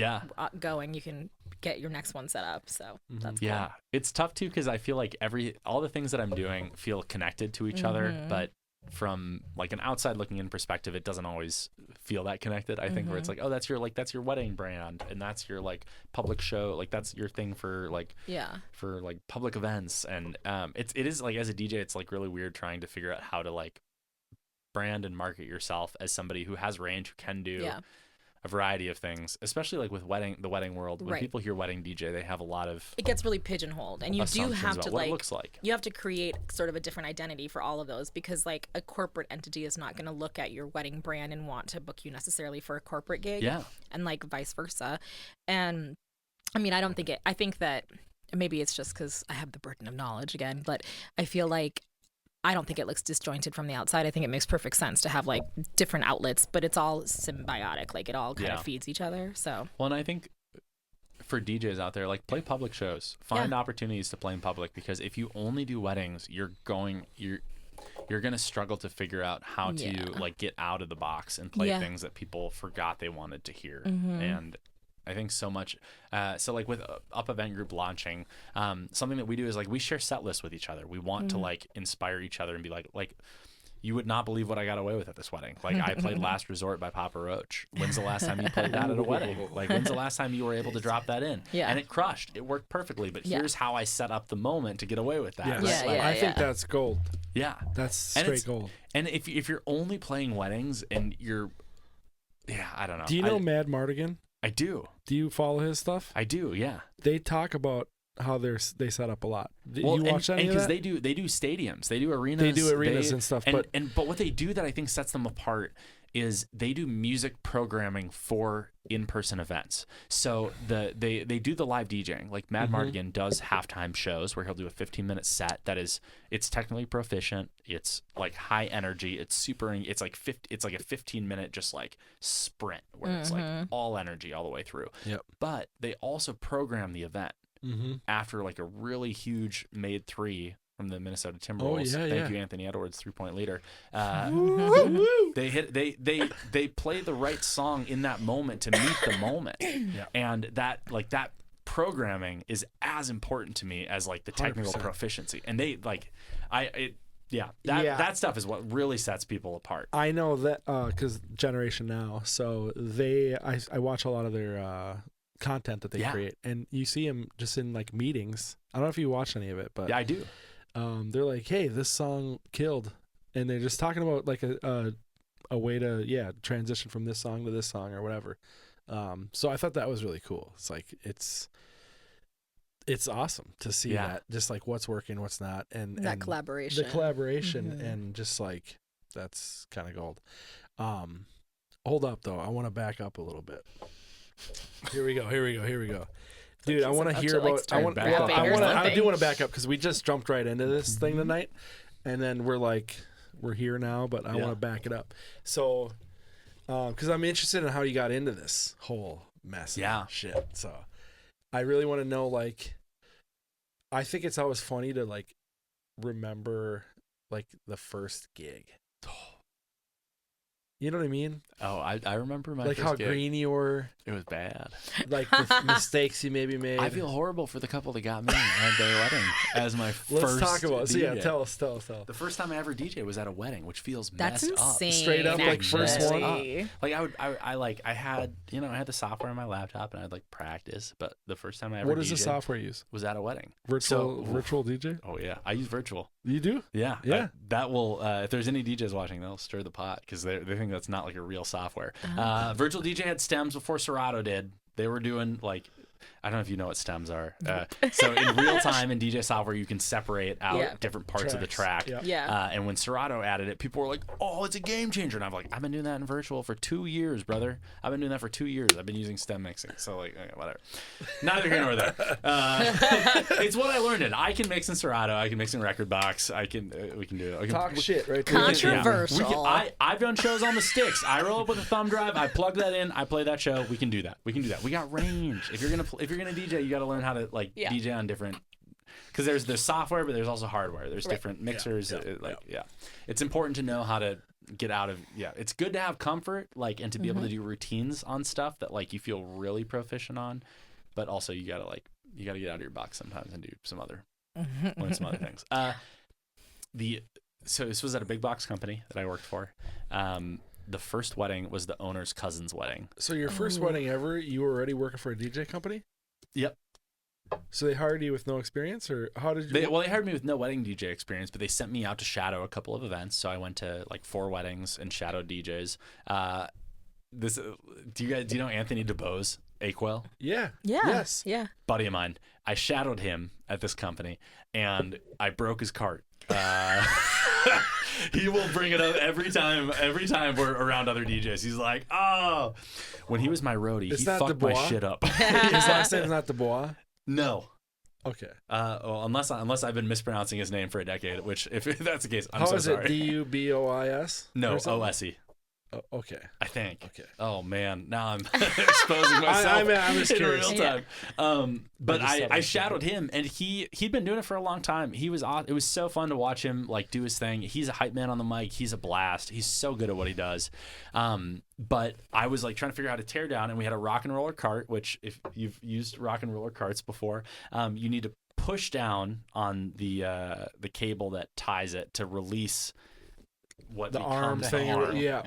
going, you can get your next one set up. So that's cool. Yeah, it's tough too because I feel like all the things that I'm doing feel connected to each other, but from like an outside looking in perspective, it doesn't always feel that connected. I think where it's like, oh, that's your wedding brand, and that's your like public show, like that's your thing for like public events, and it is like as a DJ, it's like really weird trying to figure out how to like brand and market yourself as somebody who has range, who can do a variety of things, especially like with the wedding world. When people hear wedding DJ, they have a lot of it gets really pigeonholed, and you do assumptions have about to what like it looks like. you have to create sort of a different identity for all of those because like a corporate entity is not going to look at your wedding brand and want to book you necessarily for a corporate gig, and like vice versa. And I mean, I think that maybe it's just because I have the burden of knowledge again, but I feel like I don't think it looks disjointed from the outside. I think it makes perfect sense to have like different outlets, but it's all symbiotic. Like it all kind of feeds each other. So well, and I think for DJs out there, like play public shows, find opportunities to play in public, because if you only do weddings, you're gonna struggle to figure out how to like get out of the box and play things that people forgot they wanted to hear. And I think so much. So like with Up Event Group launching, something that we do is like we share set lists with each other. We want to like inspire each other and be like you would not believe what I got away with at this wedding. Like I played Last Resort by Papa Roach. When's the last time you played that at a wedding? Like when's the last time you were able to drop that in? Yeah. And it crushed. It worked perfectly. But here's how I set up the moment to get away with that. I think that's gold. Yeah. That's straight gold. And if you're only playing weddings and you're, I don't know. Do you know Mad Mardigan? I do. Do you follow his stuff? I do, yeah. They talk about how they set up a lot. Well, you watch any of because that? they do stadiums, they do arenas. They do arenas and stuff. But what they do that I think sets them apart is they do music programming for in-person events. So they do the live DJing. Like Mad Mardigan does halftime shows where he'll do a 15-minute set it's technically proficient. It's like high energy. It's like a 15-minute just like sprint where it's like all energy all the way through. Yep. But they also program the event after like a really huge made three from the Minnesota Timberwolves. Thank you, Anthony Edwards, 3-point leader. They play the right song in that moment to meet the moment, and that programming is as important to me as like the technical 100%. Proficiency. And that stuff is what really sets people apart. I know that because Generation Now, so I watch a lot of their content that they create, and you see them just in like meetings. I don't know if you watch any of it, but yeah, I do. They're like, hey, this song killed, and they're just talking about like a way to transition from this song to this song or whatever. So I thought that was really cool. It's like it's awesome to see that, just like what's working, what's not, and that collaboration. The collaboration, and just like that's kind of gold. Hold up though, I want to back up a little bit. Here we go. Dude, I want to hear about. I do want to back up because we just jumped right into this thing tonight, and then we're here now, but I want to back it up. So, because I'm interested in how you got into this whole mess. Yeah. Shit. So, I really want to know. Like, I think it's always funny to like remember like the first gig. You know what I mean? Oh, I remember my like first how gig. green you were. It was bad. Like the mistakes you maybe made. I feel horrible for the couple that got me at their wedding as my first. Let's talk about it. So DJ. yeah, tell us. The first time I ever DJ was at a wedding, which feels That's messed insane. up. Straight up, like first one. Like I had I had the software on my laptop and I'd like practice, but the first time I ever what does DJ'd the software use? was at a wedding. Virtual DJ? Oh yeah, I use virtual. You do? Yeah. Yeah. That will if there's any DJs watching, they'll stir the pot because they think that's not like a real software. Virtual DJ had stems before Serato did. They were doing like, I don't know if you know what stems are. So in real time in DJ software, you can separate out different parts of the track. Yeah. And when Serato added it, people were like, "Oh, it's a game changer!" And I'm like, "I've been doing that in virtual for 2 years, brother. I've been doing that for 2 years. I've been using stem mixing. So like, okay, whatever. Neither here nor there. It's what I learned in. I can mix in Serato. I can mix in Record Box. We can do it. Talk shit, right? Controversial. I've done shows on the sticks. I roll up with a thumb drive. I plug that in. I play that show. We can do that. We got range. If you're gonna DJ, you got to learn how to like DJ on different. Because there's software, but there's also hardware. There's different mixers. It's important to know how to get out of. Yeah, it's good to have comfort, like, and to be able to do routines on stuff that like you feel really proficient on, but also you gotta get out of your box sometimes and do some other learn some other things. So this was at a big box company that I worked for. The first wedding was the owner's cousin's wedding. So your first wedding ever, you were already working for a DJ company? Yep. So they hired you with no experience, or how did you? They hired me with no wedding DJ experience, but they sent me out to shadow a couple of events. So I went to like 4 weddings and shadowed DJs. Do you know Anthony DeBose, Aquel? Yeah. Yes. Yeah. Buddy of mine. I shadowed him at this company, and I broke his cart. He will bring it up every time we're around other DJs. He's like, "Oh," when he was my roadie, he fucked my shit up. His last name's not DeBois? No. Okay. Well, unless I've been mispronouncing his name for a decade, which if that's the case, I'm How so is sorry. it? DUBOIS? No, OSE. Oh, okay. I think. Okay. Oh man, now I'm exposing myself I'm just in curious. real time. But I was shadowed him, and he'd been doing it for a long time. It was so fun to watch him like do his thing. He's a hype man on the mic. He's a blast. He's so good at what he does. But I was like trying to figure out how to tear down, and we had a rock and roller cart, which if you've used rock and roller carts before, you need to push down on the cable that ties it to release what the arm becomes thing. the arm. Yeah.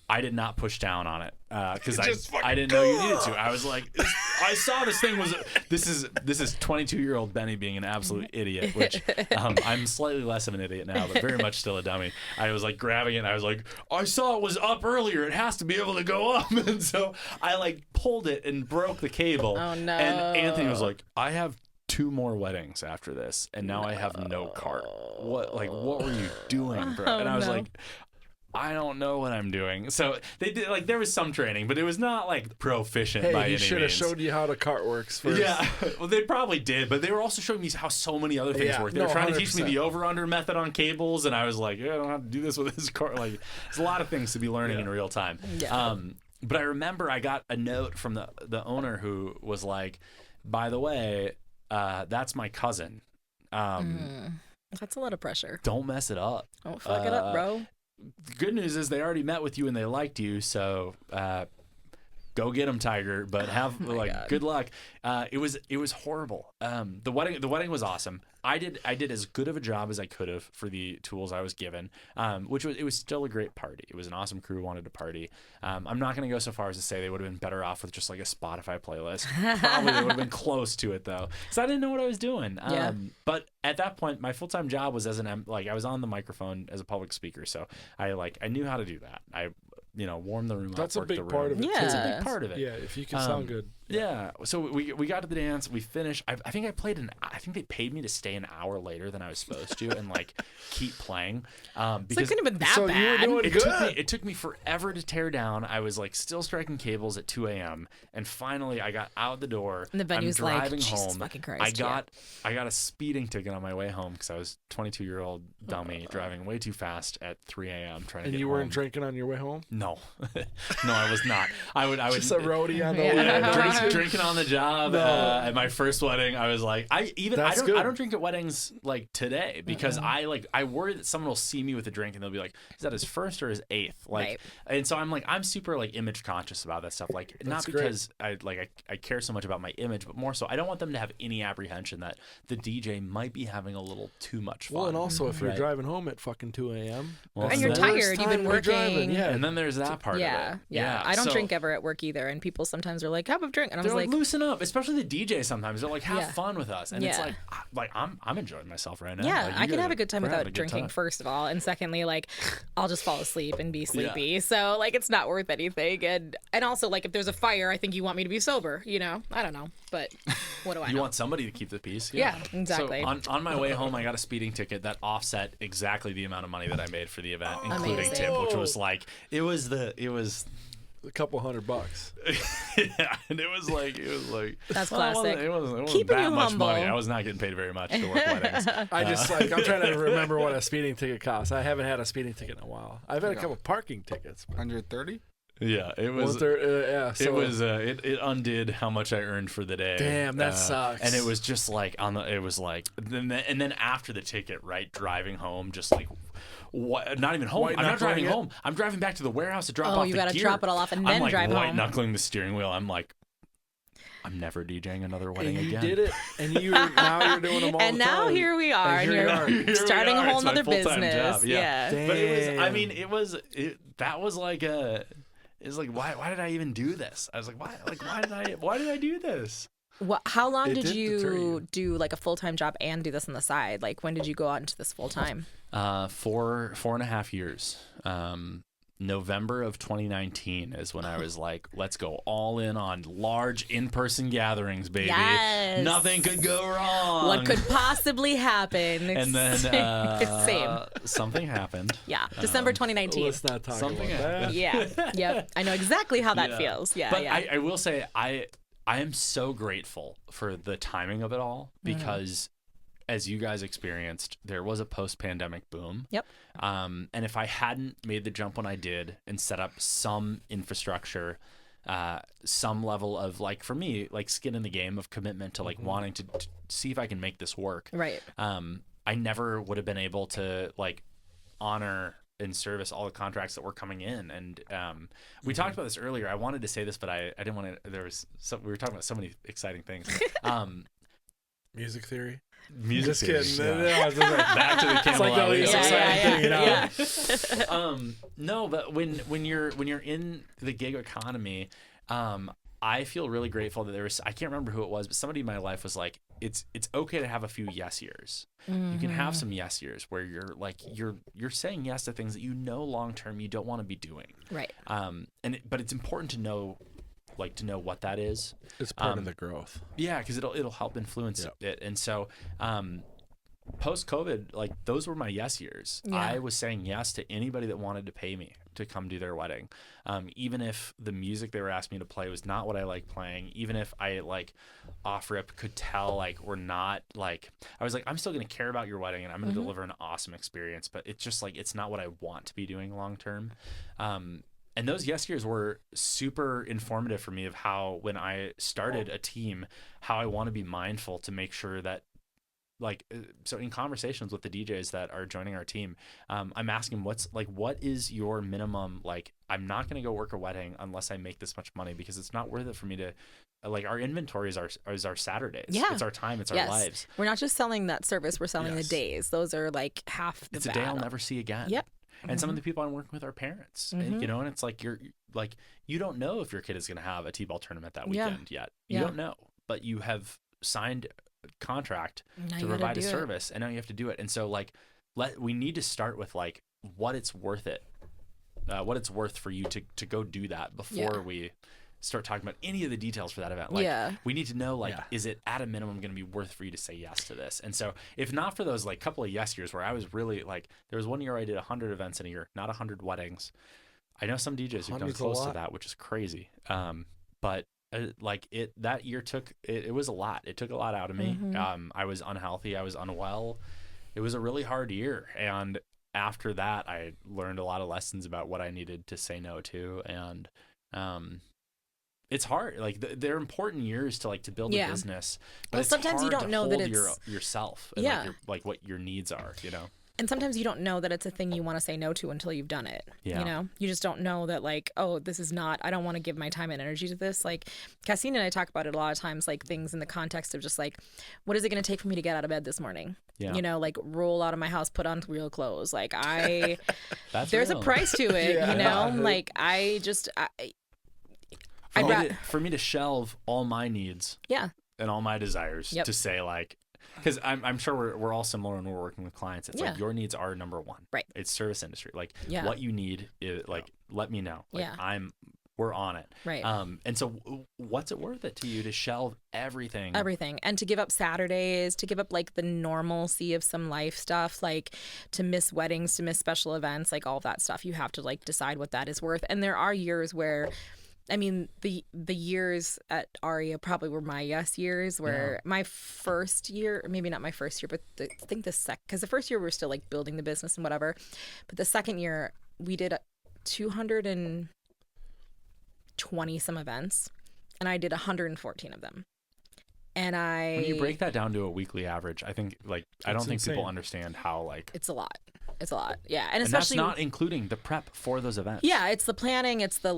I did not push down on it because I didn't know you needed to. I was like, I saw this thing was this is 22-year-old Benny being an absolute idiot, which I'm slightly less of an idiot now, but very much still a dummy. I was like grabbing it, and I was like, I saw it was up earlier. It has to be able to go up, and so I like pulled it and broke the cable. Oh no! And Anthony was like, I have 2 more weddings after this, and now I have no cart. What were you doing, bro? And I was like, I don't know what I'm doing. So they did like there was some training, but it was not like proficient by any means. He should have showed you how the cart works first. Yeah, well they probably did, but they were also showing me how so many other things work. They were trying to teach me the over/under method on cables, and I was like, I don't have to do this with this cart. Like, there's a lot of things to be learning in real time. Yeah. But I remember I got a note from the owner who was like, by the way, that's my cousin. That's a lot of pressure. Don't mess it up. Don't fuck it up, bro. The good news is they already met with you and they liked you, so go get them, Tiger. But have good luck. It was horrible. The wedding was awesome. I did as good of a job as I could have for the tools I was given, it was still a great party. It was an awesome crew who wanted to party. I'm not going to go so far as to say they would have been better off with just like a Spotify playlist. Probably they would have been close to it though, because I didn't know what I was doing. But at that point, my full-time job was I was on the microphone as a public speaker, so I knew how to do that. I warm the room up. That's a big the room. part of it. Yeah. It's a big part of it. Yeah, if you can sound good. Yeah. So we got to the dance. We finished. I think I think they paid me to stay an hour later than I was supposed to and like keep playing. So it Because couldn't have been that So you were bad. doing good. it took me forever to tear down. I was like still striking cables at 2 a.m. and finally I got out the door. And the venue's I'm like, driving Jesus home. fucking Christ, I got a speeding ticket on my way home because I was 22-year-old dummy driving way too fast at 3 a.m. trying to And get you home. weren't drinking on your way home? No, no, I was not. I would Just a roadie on the way. Yeah. drinking on the job. No. At my first wedding, I was like, I That's good. don't drink at weddings like today because I worry that someone will see me with a drink and they'll be like, is that his first or his eighth? Like, Right. and so I'm super like image conscious about that stuff. Like, not That's great. because I care so much about my image, but more so I don't want them to have any apprehension that the DJ might be having a little too much fun. Well, and also if you're Right. driving home at fucking 2 a.m. Well, And that's you're the tired. worst You've time been to be driving, working. Yeah. And then there's that part Yeah, of it. yeah. I don't so- drink ever at work either, and people sometimes are like, "Have a drink," and I was They're like, like, loosen up, especially the DJ. Sometimes they're like, have Yeah. fun with us, and it's Yeah. like I'm enjoying myself right now. "Yeah, Like, you I can guys have a good time we're having without a good drinking." time. First of all, and secondly, like, I'll just fall asleep and be sleepy. So like, it's not worth anything. And also, like, if there's a fire, I think you want me to be sober. You know, I don't know, but what do I You know? want somebody to keep the peace. Yeah, exactly. So on my way home, I got a speeding ticket that offset exactly the amount of money that I made for the event, including Amazing. tip, which was like it was A couple $100. yeah, and it was like That's well, classic. It wasn't Keeping that you much humble. money. I was not getting paid very much to work weddings. I just like I'm trying to remember what a speeding ticket costs. I haven't had a speeding ticket in a while. I've had a couple parking tickets. But 130. Yeah, it was. was there, yeah, so It was it undid how much I earned for the day. Damn, that sucks. And it was just like it was like and then after the ticket, right, driving home, just like what? Not even home. White I'm not driving knuckling it? home. I'm driving back to the warehouse to drop Oh, off you the gotta gear. drop it all off and then I'm like drive white home. knuckling the steering wheel. I'm like, I'm never DJing another wedding and you again. did it, and now you're doing them all And the now time. here we are, and here you're we are. Here we starting are. a whole It's my nother full-time business. job, yeah. Yeah. But it was. I Damn. mean, that was like it's like why did I even do this? I was like, why did I do this? How long It did did deter you you. do like a full-time job and do this on the side? Like, when did you go out into this full-time? 4.5 years. November of 2019 is when I was like, let's go all in on large in-person gatherings, baby. Yes. Nothing could go wrong. What could possibly happen? And then Same. something happened. Yeah, December 2019. Let's not talk Something about that. happened. Yeah, yep. I know exactly how that Yeah. feels. Yeah, But yeah. I will say I am so grateful for the timing of it all because as you guys experienced, there was a post-pandemic boom. Yep. And if I hadn't made the jump when I did and set up some infrastructure, some level of like, for me, like skin in the game of commitment to like wanting to see if I can make this work. Right. I never would have been able to like honor and service all the contracts that were coming in. And we talked about this earlier. I wanted to say this, but I didn't want to. We were talking about so many exciting things. Music theory. Music Just theory, kidding. yeah. No, it's just like- Back to the It's like Camelot. the least exciting thing, you know? Yeah. No, but when you're in the gig economy, I feel really grateful that I can't remember who it was, but somebody in my life was like, it's okay to have a few yes years. You can have some yes years where you're like you're saying yes to things that you know long term you don't want to be doing. Right. But it's important to know what that is. It's part of the growth. Yeah, because it'll help influence Yep. it. And so, post-COVID, like those were my yes years. Yeah. I was saying yes to anybody that wanted to pay me to come do their wedding, even if the music they were asking me to play was not what I like playing. Even if I like off rip could tell like we're not like I was like I'm still gonna care about your wedding and I'm gonna deliver an awesome experience, but it's just like it's not what I want to be doing long term. And those yes years were super informative for me of how, when I started a team, how I want to be mindful to make sure that, like, so in conversations with the DJs that are joining our team, I'm asking what is your minimum, like, I'm not going to go work a wedding unless I make this much money, because it's not worth it for me to, like, our inventory is our Saturdays. Yeah. It's our time. It's Yes. our lives. We're not just selling that service, we're selling Yes. the days. Those are like half the It's a battle. day I'll never see again. Yep. And some of the people I'm working with are parents, and, you know, and it's like you don't know if your kid is going to have a T-ball tournament that Yeah. weekend yet. You Yeah. don't know, but you have signed a contract Now to you gotta provide a do it. service, and now you have to do it. And so, like, we need to start with like what it's worth for you to go do that before Yeah. we start talking about any of the details for that event. Like, Yeah. we need to know, like, is it at a minimum going to be worth for you to say yes to this? And so if not for those like couple of yes years where I was really like, there was one year I did 100 events in a year, not 100 weddings. I know some DJs who've done close to that, which is crazy. But like that year it was a lot. It took a lot out of me. I was unhealthy. I was unwell. It was a really hard year. And after that, I learned a lot of lessons about what I needed to say no to. And, it's hard. Like they're important years to build a business. But it's sometimes you hard don't to know that hold it's yourself and like what your needs are, you know? And sometimes you don't know that it's a thing you want to say no to until you've done it. Yeah. You know, you just don't know that like, oh, this is not, I don't want to give my time and energy to this. Like Cassine and I talk about it a lot of times, like things in the context of just like, what is it going to take for me to get out of bed this morning? Yeah. You know, like roll out of my house, put on real clothes. Like That's there's real. a price to it, you know, like for me to shelve all my needs yeah. and all my desires to say like, because I'm sure we're all similar when we're working with clients. It's like your needs are number one. Right. It's service industry. Like what you need is like, let me know. Like we're on it. Right. And so what's it worth it to you to shelve everything? Everything. And to give up Saturdays, to give up like the normalcy of some life stuff, like to miss weddings, to miss special events, like all that stuff. You have to like decide what that is worth. And there are years where, I mean, the years at Aria probably were my yes years, where my first year, maybe not my first year, but I think because the first year we were still like building the business and whatever. But the second year we did 220 some events and I did 114 of them. And when you break that down to a weekly average, I think I don't think people understand how like it's a lot. It's a lot. Yeah. And especially that's not including the prep for those events. Yeah. It's the planning. It's the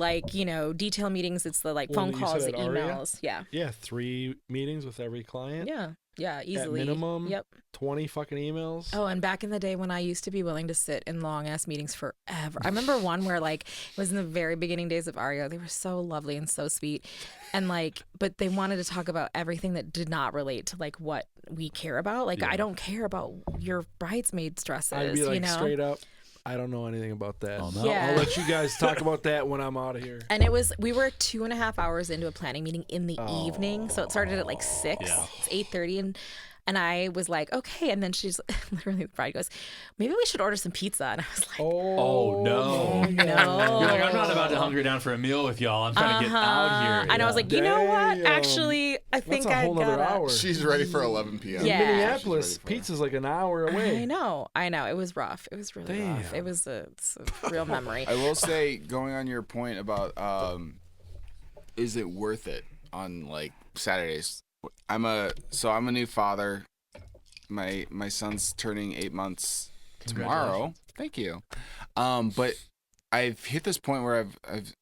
detail meetings. It's the phone calls, the emails. Yeah. Yeah. 3 meetings with every client. Yeah. Yeah. Easily. At minimum. Yep. 20 fucking emails. Oh, and back in the day when I used to be willing to sit in long ass meetings forever. I remember one where it was in the very beginning days of Aria. They were so lovely and so sweet. And but they wanted to talk about everything that did not relate to what we care about. I don't care about your bridesmaid stresses. I'd be straight up, I don't know anything about that. Oh, no. Yeah. I'll let you guys talk about that when I'm out of here. And we were 2.5 hours into a planning meeting in the evening. So it started at 6. Yeah. It's 8:30 and I was like, okay. And then she's literally, the bride goes, maybe we should order some pizza. And I was like, oh no. No. You're like, I'm not about to hunker down for a meal with y'all. I'm trying to get out here. And I was like, you know what? Actually, I think That's a whole nother hour. She's ready for 11 p.m. Yeah. In Minneapolis, pizza's like an hour away. I know. It was rough. It was really rough. It was it's a real memory. I will say, going on your point about is it worth it on Saturdays? I'm a new father. My son's turning 8 months tomorrow. Thank you. But I've hit this point where I've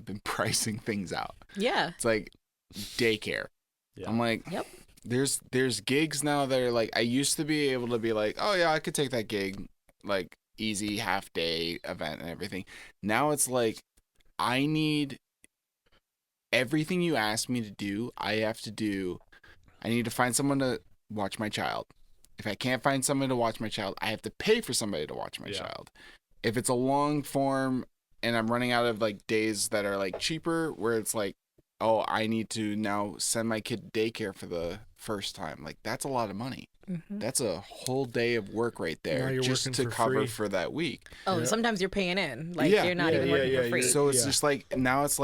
been pricing things out. Yeah. It's like daycare. Yeah. I'm like, yep. There's gigs now that are I used to be able to be like, oh yeah, I could take that gig, easy half day event and everything. Now it's I need everything you ask me to do, I have to do. I need to find someone to watch my child. If I can't find someone to watch my child, I have to pay for somebody to watch my child. If it's a long form and I'm running out of days that are cheaper, where it's oh, I need to now send my kid to daycare for the first time. That's a lot of money. Mm-hmm. That's a whole day of work right there just to cover free. For that week. Oh, sometimes you're paying in. You're not even working for free. So it's just now it's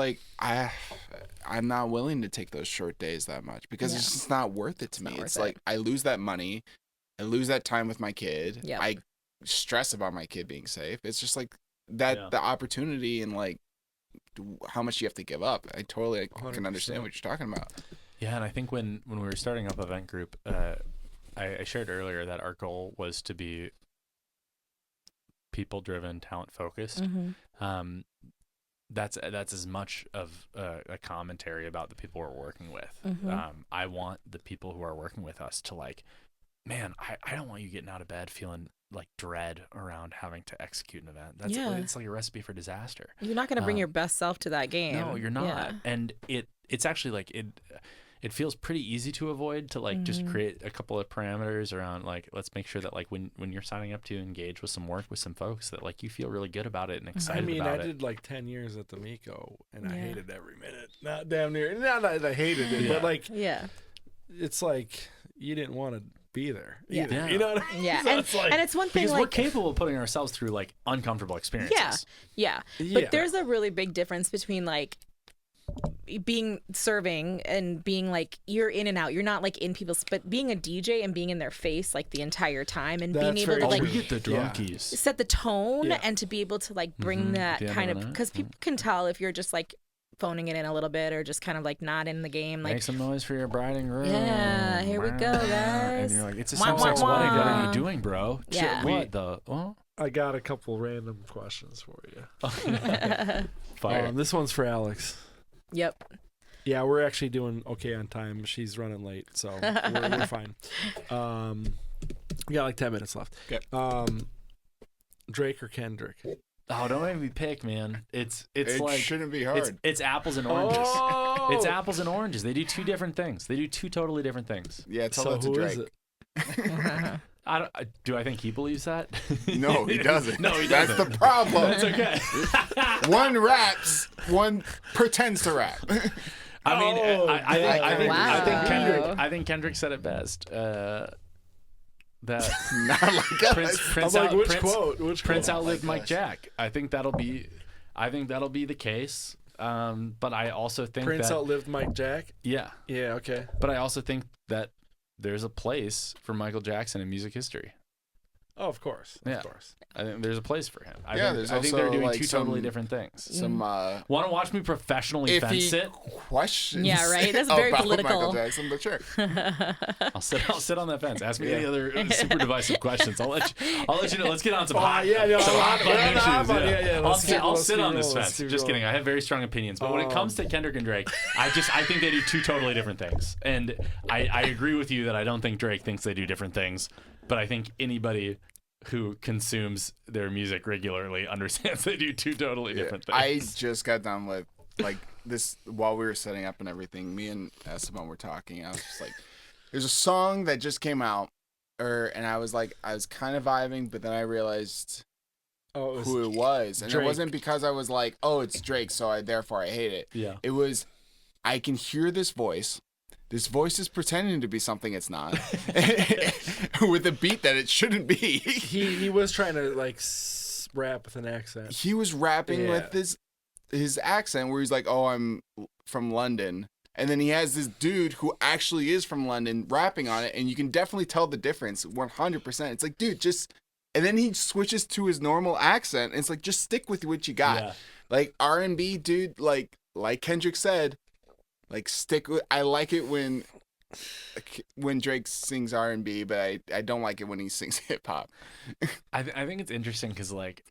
I'm not willing to take those short days that much because it's just not worth it to me. It's I lose that money. I lose that time with my kid. Yep. I stress about my kid being safe. It's just that the opportunity and how much you have to give up. I totally can understand what you're talking about. Yeah, and I think when we were starting up Event Group, I shared earlier that our goal was to be people-driven, talent-focused. Mm-hmm. That's as much of a commentary about the people we're working with. Mm-hmm. I want the people who are working with us to man, I don't want you getting out of bed feeling dread around having to execute an event. It's like a recipe for disaster. You're not going to bring your best self to that game. No, you're not. Yeah. And it's actually it feels pretty easy to avoid to like just create a couple of parameters around like, let's make sure that like when you're signing up to engage with some work with some folks that like you feel really good about it and excited about it. I did like 10 years at the Miko and I hated every minute. Not damn near. Not that I hated it, but like, it's like you didn't want to be there either. Yeah. You know what I mean? Yeah. So And it's one thing because like we're capable of putting ourselves through like uncomfortable experiences. Yeah. But there's a really big difference between like being serving and being like you're in and out. You're not like in people's, but being a DJ and being in their face like the entire time and being able to like we get the drunkies. set the tone and to be able to like bring that kind of, because people can tell if you're just like phoning it in a little bit or just kind of like not in the game. Like, make some noise for your bride and groom. Yeah, here we go, guys. And you're like, it's a same-sex wedding. What are you doing, bro? Yeah. I got a couple random questions for you. Fire. This one's for Alex. Yep. Yeah, we're actually doing okay on time. She's running late, so we're fine. We got like 10 minutes left. Okay. Drake or Kendrick? Oh, don't make me pick, man. It like shouldn't be hard. It's apples and oranges. It's apples and oranges. They do two different things. They do two totally different things. Yeah, tell So that to who Drake. is it? Do I think he believes that? No, he doesn't. No, he That's doesn't. the problem. That's okay. One raps, one pretends to rap. I mean, Wow. I think Kendrick said it best. That Not like us. Which Prince outlived Mike Jack. I think that'll be the case. But I also think Prince that outlived Mike Jack? yeah. Yeah, okay. But I also think that there's a place for Michael Jackson in music history. Oh, of course. Yeah. Of course. I think there's a place for him. I There's think also they're doing like two totally different things. Some Want to watch me professionally fence it? questions. Yeah, right? That's very about political. Michael Jackson, but sure. I'll sit on that fence. Ask me any other super divisive questions. I'll let you know. Let's get on some hot, some hot button issues. I'll sit on this fence. Just kidding. I have very strong opinions, but when it comes to Kendrick and Drake, I think they do two totally different things. And I agree with you that I don't think Drake thinks they do different things, but I think anybody who consumes their music regularly understands they do two totally different things. I just got done with like this while we were setting up and everything. Me and Esteban were talking. I was just like, "There's a song that just came out," and I was kind of vibing, but then I realized who it was, and Drake. it wasn't because I was like, "Oh, it's Drake," so therefore I hate it. Yeah. It was, I can hear this voice. This voice is pretending to be something it's not, with a beat that it shouldn't be. He was trying to like rap with an accent. He was rapping with his accent where he's like, "Oh, I'm from London," and then he has this dude who actually is from London rapping on it, and you can definitely tell the difference 100%. It's like, dude, just, and then he switches to his normal accent, and it's like, just stick with what you got. Yeah. Like R&B, dude, like Kendrick said. Like stick with. I like it when Drake sings R&B, but I don't like it when he sings hip hop. I think it's interesting because like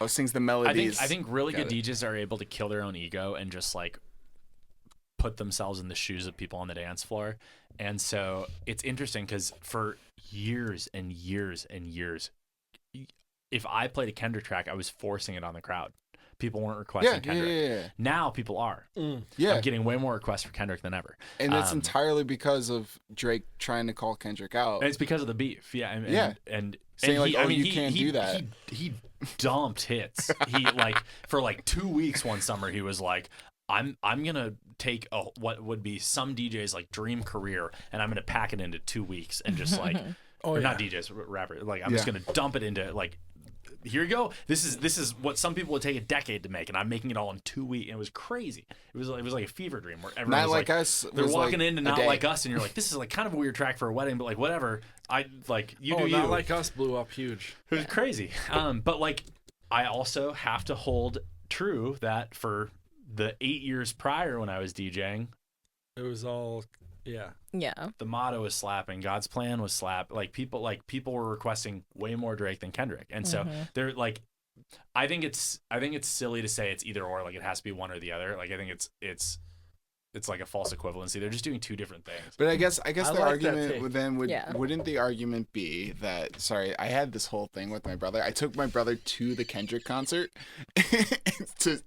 sings the melodies. I think really good DJs are able to kill their own ego and just like put themselves in the shoes of people on the dance floor. And so it's interesting because for years and years and years, if I played a Kendrick track, I was forcing it on the crowd. People weren't requesting Kendrick. Yeah. Now people are. Yeah. I'm getting way more requests for Kendrick than ever. And it's entirely because of Drake trying to call Kendrick out. And it's because of the beef. Yeah. And saying like, he, you can't do that. He dumped hits. He like for like 2 weeks one summer he was like, I'm gonna take what would be some DJs like dream career and I'm gonna pack it into 2 weeks and just like not DJs, rappers. Like I'm just gonna dump it into like, here you go. This is what some people would take a decade to make, and I'm making it all in 2 weeks. And it was crazy. It was like a fever dream where everyone Not was Like Us. They're walking like into Not Like Us, and you're like, this is like kind of a weird track for a wedding, but like whatever. I like you do you. Not Like Us blew up huge. It was crazy. But like I also have to hold true that for the 8 years prior when I was DJing, it was all yeah. The motto was slapping. God's plan was slap. Like people were requesting way more Drake than Kendrick, and so they're like, I think it's silly to say it's either or. Like it has to be one or the other. Like I think it's it's like a false equivalency. They're just doing two different things. But I guess I the like that argument take. then Yeah. wouldn't the argument be that, sorry, I had this whole thing with my brother. I took my brother to the Kendrick concert,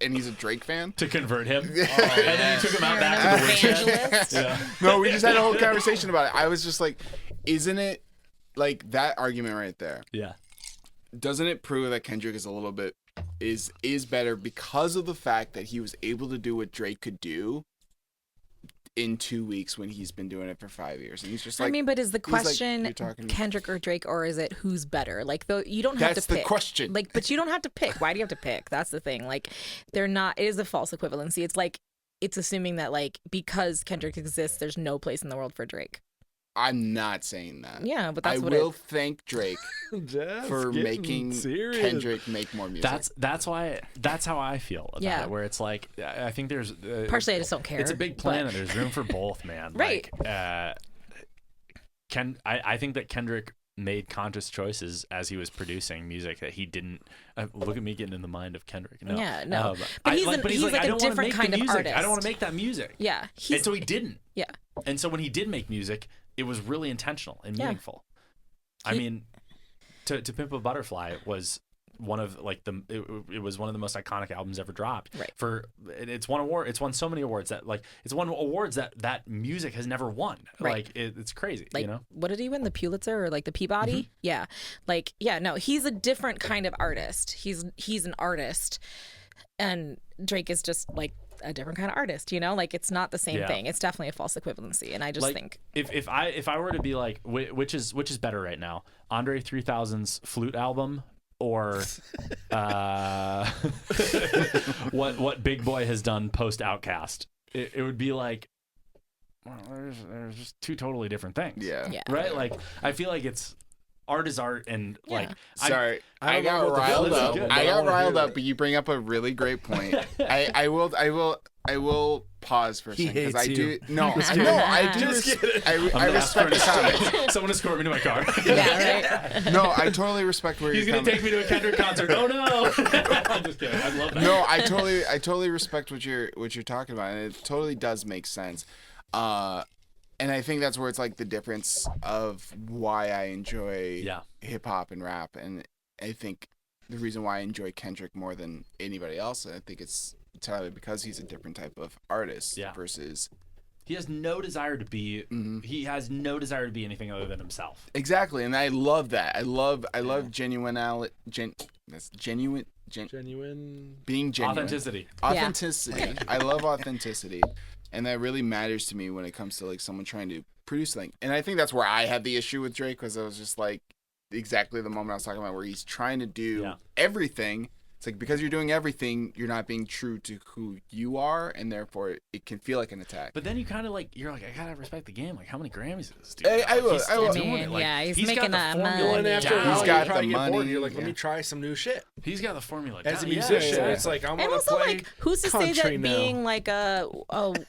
and he's a Drake fan. To convert him, Yeah. and then you took him out back to the woodshed. Evangelist. Yeah. No, we just had a whole conversation about it. I was just like, isn't it like that argument right there? Yeah. Doesn't it prove that Kendrick is a little bit is better because of the fact that he was able to do what Drake could do in 2 weeks when he's been doing it for 5 years? And he's just like, I mean, but is the he's like, question you're talking- Kendrick or Drake, or is it who's better? Like, though, you don't have That's to the pick. question. Like, but you don't have to pick. Why do you have to pick? That's the thing. Like, they're not. It is a false equivalency. It's like it's assuming that like because Kendrick exists, there's no place in the world for Drake. I'm not saying that. Yeah, but that's I what will it. thank Drake Jeff's for getting making serious. Kendrick make more music. That's how I feel about Yeah. it. Where it's like I think there's Partially, I just don't care. it's a big but- planet. There's room for both, man. Right. Like, I think that Kendrick made conscious choices as he was producing music that he didn't. Look at me getting in the mind of Kendrick. No. Yeah, no. But But he's he's like, he's like I a don't wanna different make kind the of music. artist. I don't want to make that music. Yeah, And so he didn't. Yeah. And so when he did make music, it was really intentional and Yeah. meaningful. I mean, to Pimp a Butterfly was one of like it was one of the most iconic albums ever dropped. Right. It's won so many awards that like it's won awards that music has never won. Right. Like it's crazy, Like, you know. what did he win? The Pulitzer or like the Peabody? Yeah. Like, yeah, no, he's a different kind of artist. He's an artist, and Drake is just like a different kind of artist. You know, like it's not the same Yeah. thing. It's definitely a false equivalency, and I just Like, think if I were to be like which is better right now, Andre 3000's Flute album or what Big Boy has done post Outkast, it would be like, well, there's just two totally different things. yeah. yeah, Right? Like I feel like it's art is art, and like Sorry, I I don't know got about the riled Phillies up. again, I but I got wanna riled hear up, it. but you bring up a really great point. I will pause for a He second because I hates do. you. No, Just I kidding. know I do. Just kidding. I'm I gonna ask respect the for comments. someone to escort me to my car. yeah, right. No, I totally respect where He's you're gonna coming. take me to a Kendrick concert. Oh no! I'm just kidding. I love that. No, I totally respect what you're talking about, and it totally does make sense. And I think that's where it's like the difference of why I enjoy Yeah. hip hop and rap, and I think the reason why I enjoy Kendrick more than anybody else, I think it's entirely because he's a different type of artist Yeah. versus He has no desire to be. Mhm. He has no desire to be anything other than himself. exactly, and I love that. I love genuine being genuine. Authenticity. Authenticity. I love authenticity, and that really matters to me when it comes to like someone trying to produce something. And I think that's where I had the issue with Drake, because I was just like exactly the moment I was talking about, where he's trying to do everything. It's like, because you're doing everything, you're not being true to who you are, and therefore it can feel like an attack. But then you kind of like, you're like, I gotta respect the game. Like, how many Grammys is this dude? Hey, got? I Like, will- he's I will- still doing I mean, it. Like, yeah, he's got making the that formula money. Well, and after down. a while, He's you got probably the get bored. money, You're like, let yeah. me try some new shit. He's got the formula As a down. musician, Yeah. it's like I And want to also, play like, who's to say country that now. being like a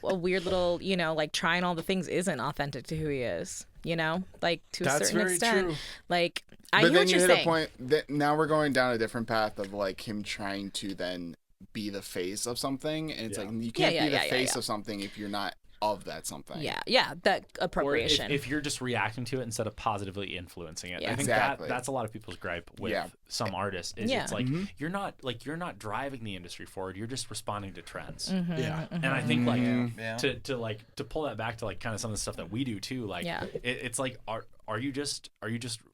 weird little, you know, like trying all the things isn't authentic to who he is? You know, like to a That's certain very extent. true. Like, I But hear then what you you're hit saying. a point that now we're going down a different path of like him trying to then be the face of something, and it's Yeah. like you can't Yeah, be the yeah, face yeah. of something if you're not of that something. Yeah, that Or appropriation. if you're just reacting to it instead of positively influencing it. Yeah. I think Exactly. that's a lot of people's gripe with Yeah. some artists. Is Yeah. it's like Mhm. you're not driving the industry forward. You're just responding to trends. Mm-hmm. Yeah. And I think like Yeah. to pull that back to like kind of some of the stuff that we do too. Like Yeah. it's like are you just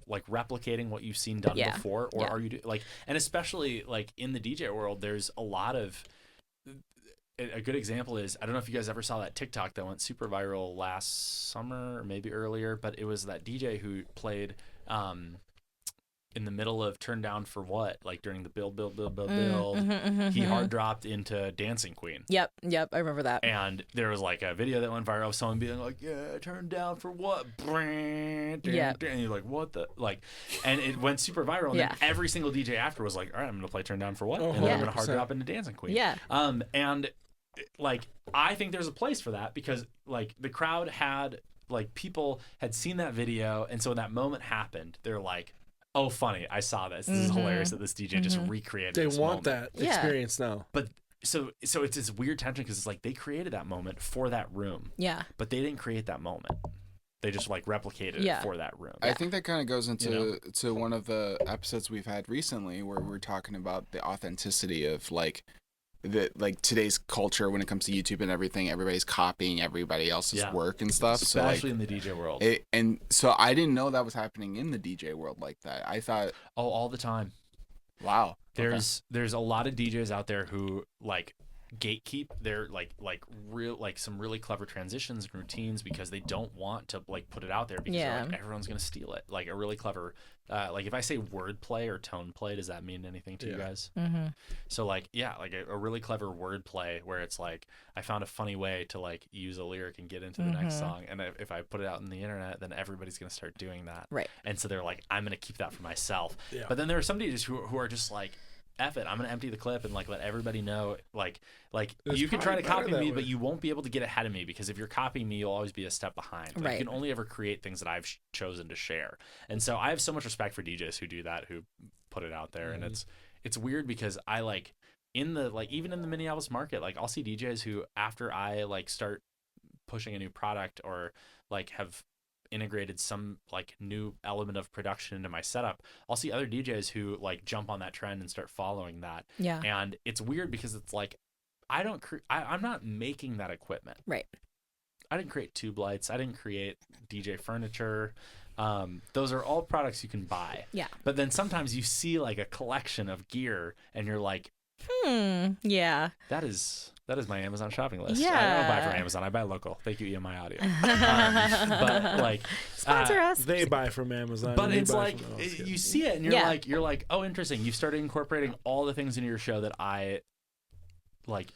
like replicating what you've seen done Yeah. before, or Yeah. are you like, and especially like in the DJ world, there's a lot of. A good example is, I don't know if you guys ever saw that TikTok that went super viral last summer or maybe earlier, but it was that DJ who played in the middle of Turn Down for What, like during the build. He hard dropped into Dancing Queen. Yep, I remember that. And there was like a video that went viral of someone being like, yeah, turn down for what? Yeah. And you're like, what the? Like, and it went super viral. And Yeah. then every single DJ after was like, all right, I'm going to play Turn Down for What? Oh, And then I'm going to 100%. hard drop into Dancing Queen. Yeah. And like, I think there's a place for that, because like the crowd had, like, people had seen that video. And so when that moment happened, they're like, oh, funny, I saw this. This is hilarious that this DJ just recreated They this want moment. that Yeah. experience now. But so it's this weird tension because it's like they created that moment for that room, but they didn't create that moment. They just like replicated it for that room. I think that kind of goes into to one of the episodes we've had recently where we're talking about the authenticity of like today's culture when it comes to YouTube and everything. Everybody's copying everybody else's work and stuff, especially in the DJ world. And so I didn't know that was happening in the DJ world like that. I thought, all the time. Wow. There's a lot of DJs out there who like gatekeep their like real like some really clever transitions and routines because they don't want to like put it out there because they're like, everyone's gonna steal it. Like a really clever like if I say wordplay or tone play, does that mean anything to you guys? Mm-hmm. So like like a really clever wordplay where it's like I found a funny way to like use a lyric and get into the next song, and if I put it out on the internet, then everybody's gonna start doing that. Right. And so they're like, I'm gonna keep that for myself. Yeah. But then there are some DJs who are just like, F it, I'm gonna empty the clip and like let everybody know like you can try to copy me, but you won't be able to get ahead of me because if you're copying me, you'll always be a step behind. Like, you can only ever create things that I've chosen to share. And so I have so much respect for DJs who do that, who put it out there. And it's weird because I like in the like even in the Minneapolis market, like I'll see DJs who after I like start pushing a new product or like have integrated some like new element of production into my setup, I'll see other DJs who like jump on that trend and start following that. Yeah. And it's weird because it's like I'm not making that equipment. Right. I didn't create tube lights. I didn't create DJ furniture. Those are all products you can buy. Yeah. But then sometimes you see like a collection of gear and you're like, yeah. That is my Amazon shopping list. Yeah. I don't buy from Amazon. I buy local. Thank you, EMI Audio. But like, sponsor us. They buy from Amazon. But it's like you see it and you're like, oh, interesting. You've started incorporating all the things into your show that I like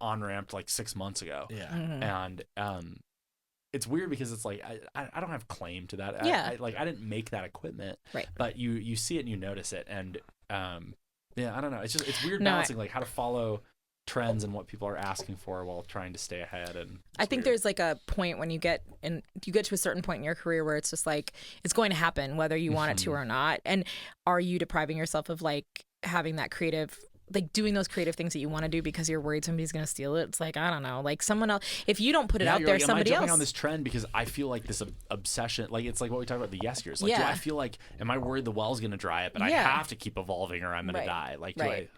on-ramped like 6 months ago. Yeah. Mm-hmm. And it's weird because it's like I don't have claim to that. Yeah. I didn't make that equipment. Right. But you see it and you notice it, and yeah, I don't know. It's weird balancing like how to follow trends and what people are asking for while trying to stay ahead. And I think there's like a point when you get to a certain point in your career where it's just like it's going to happen whether you want it to or not. And are you depriving yourself of like having that creative, like doing those creative things that you want to do because you're worried somebody's going to steal it? It's like, I don't know, like someone else, if you don't put it out there, like, somebody am I jumping else on this trend because I feel like this obsession, like it's like what we talked about the yes years. Like, do I feel like, am I worried the well's going to dry up and I have to keep evolving or I'm going to die? Like, do I...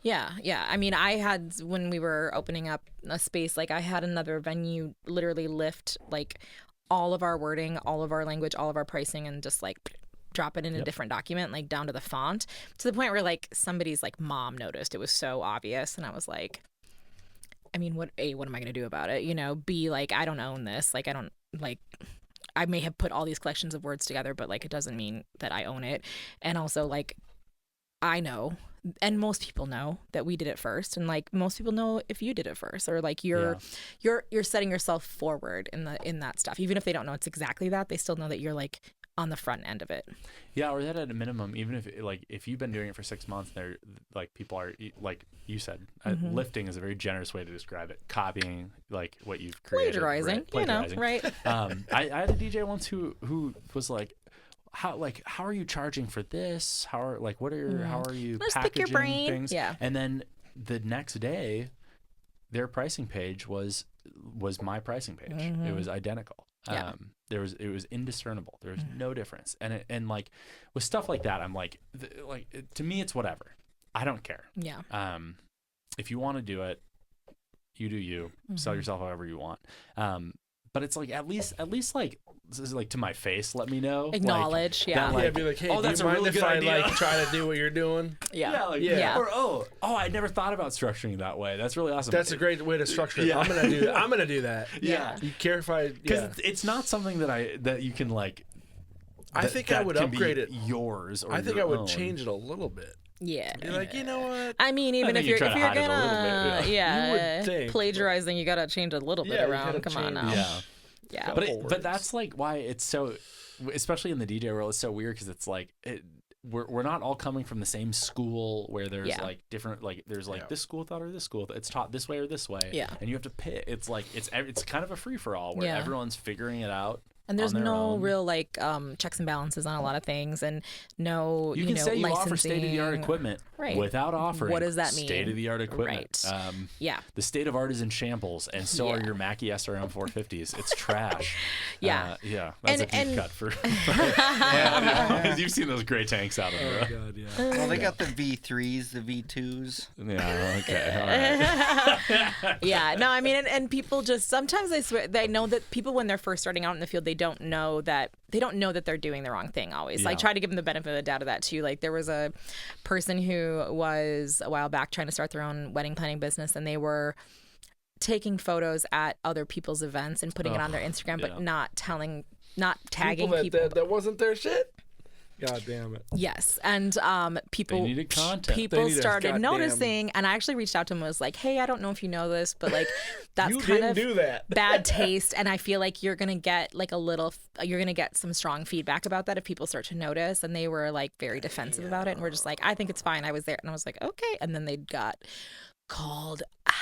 Yeah. I mean, I had, when we were opening up a space, like I had another venue literally lift like all of our wording, all of our language, all of our pricing, and just like drop it in a different document, like down to the font, to the point where like somebody's like mom noticed. It was so obvious. And I was like, I mean, what am I going to do about it? You know, B, like, I don't own this. Like, I don't, like, I may have put all these collections of words together, but like, it doesn't mean that I own it. And also like, I know, and most people know that we did it first, and like most people know if you did it first, or like you're setting yourself forward in that stuff. Even if they don't know it's exactly that, they still know that you're like on the front end of it. Yeah, or that at a minimum, even if you've been doing it for 6 months, they're like people are like you said, lifting is a very generous way to describe it. Copying like what you've created, plagiarizing, you know, right? I had a DJ once who was like, how are you charging for this? How are you Let's packaging pick your brain. things? Yeah. And then the next day, their pricing page was my pricing page. It was identical. Yeah. It was indiscernible. There was no difference. And like with stuff like that, I'm like to me it's whatever. I don't care. Yeah. If you want to do it, you do you. Sell yourself however you want. But it's like at least like this is like to my face. Let me know. Acknowledge, that, like, be like, hey, oh, that's do you a mind really if good I idea. like try to do what you're doing? Yeah. Or oh, I never thought about structuring that way. That's really awesome. That's a great way to structure it. Yeah. I'm gonna do that. Yeah. You care if I? Because it's not something that you can like. I think I would upgrade it. Yours. Or I think your I would own. change it a little bit. Yeah. You're like, you know what? I mean, even if you're try to hide it a little gonna, bit, You would think, plagiarizing, you gotta change a little bit Yeah, you around. gotta Come on change- now. Yeah. Yeah. But that's like why it's so, especially in the DJ world, it's so weird because it's like we're not all coming from the same school where there's like different, like there's like this school thought or this school it's taught this way or this way. Yeah. And you have to pick. It's like it's kind of a free for all where everyone's figuring it out And there's on their no own. real like checks and balances on a lot of things, and no You can say you offer licensing. state-of-the-art equipment Right. without offering What does that mean? state-of-the-art equipment. Right. Yeah. The state of art is in shambles, and so are Yeah. your Mackie SRM 450s. It's trash. Yeah. Yeah. That's And- a deep and- cut for. Yeah, you've seen those gray tanks out of Oh the. god, yeah. Well, they got the V3s, the V2s. Yeah. Okay. All right. Yeah, no, I mean, and people just sometimes they swear they know that people when they're first starting out in the field they don't know that they're doing the wrong thing always. Like Yeah. try to give them the benefit of the doubt of that too. Like there was a person who was a while back trying to start their own wedding planning business, and they were taking photos at other people's events and putting it on their Instagram, but yeah. not tagging people that wasn't their shit. God damn it. Yes, and people They needed content. people They needed started goddamn- noticing, and I actually reached out to him and was like, "Hey, I don't know if you know this, but like that's You kind didn't of do that." bad taste, and I feel like you're gonna get like you're gonna get some strong feedback about that if people start to notice." And they were like very defensive about it, and we're just like, "I think it's fine. I was there," and I was like, "Okay," and then they got called out.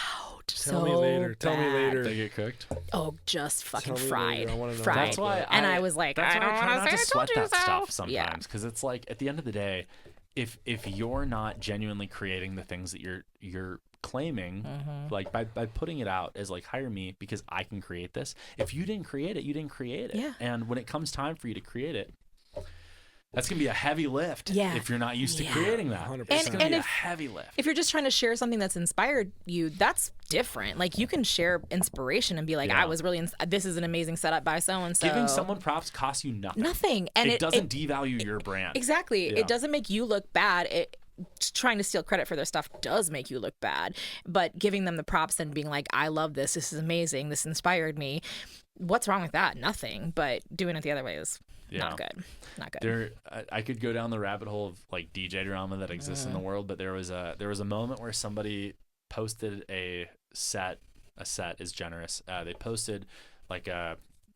Tell me later. Tell me bad. later. They get cooked. Oh, just fucking Tell me fried. later. I wanna know. Fried. That's why. And I was like, that's I why don't try want not to to say I sweat told you that so. stuff Yeah. sometimes, because it's like at the end of the day, if you're not genuinely creating the things that you're claiming, like by putting it out as like hire me because I can create this. If you didn't create it, you didn't create it. Yeah. And when it comes time for you to create it, that's gonna be a heavy lift. Yeah. If you're not used to Yeah. creating that, 100%. it's gonna And be a if- heavy lift. If you're just trying to share something that's inspired you, that's different. Like you can share inspiration and be like, Yeah. I was really, this is an amazing setup by so and so. Giving someone props costs you nothing. nothing, and It doesn't devalue your brand. exactly. Yeah. It doesn't make you look bad. Trying to steal credit for their stuff does make you look bad, but giving them the props and being like, I love this. This is amazing. This inspired me. What's wrong with that? Nothing. But doing it the other way is not good. Not good. I could go down the rabbit hole of like DJ drama that exists in the world, but there was a moment where somebody posted a set is generous. They posted like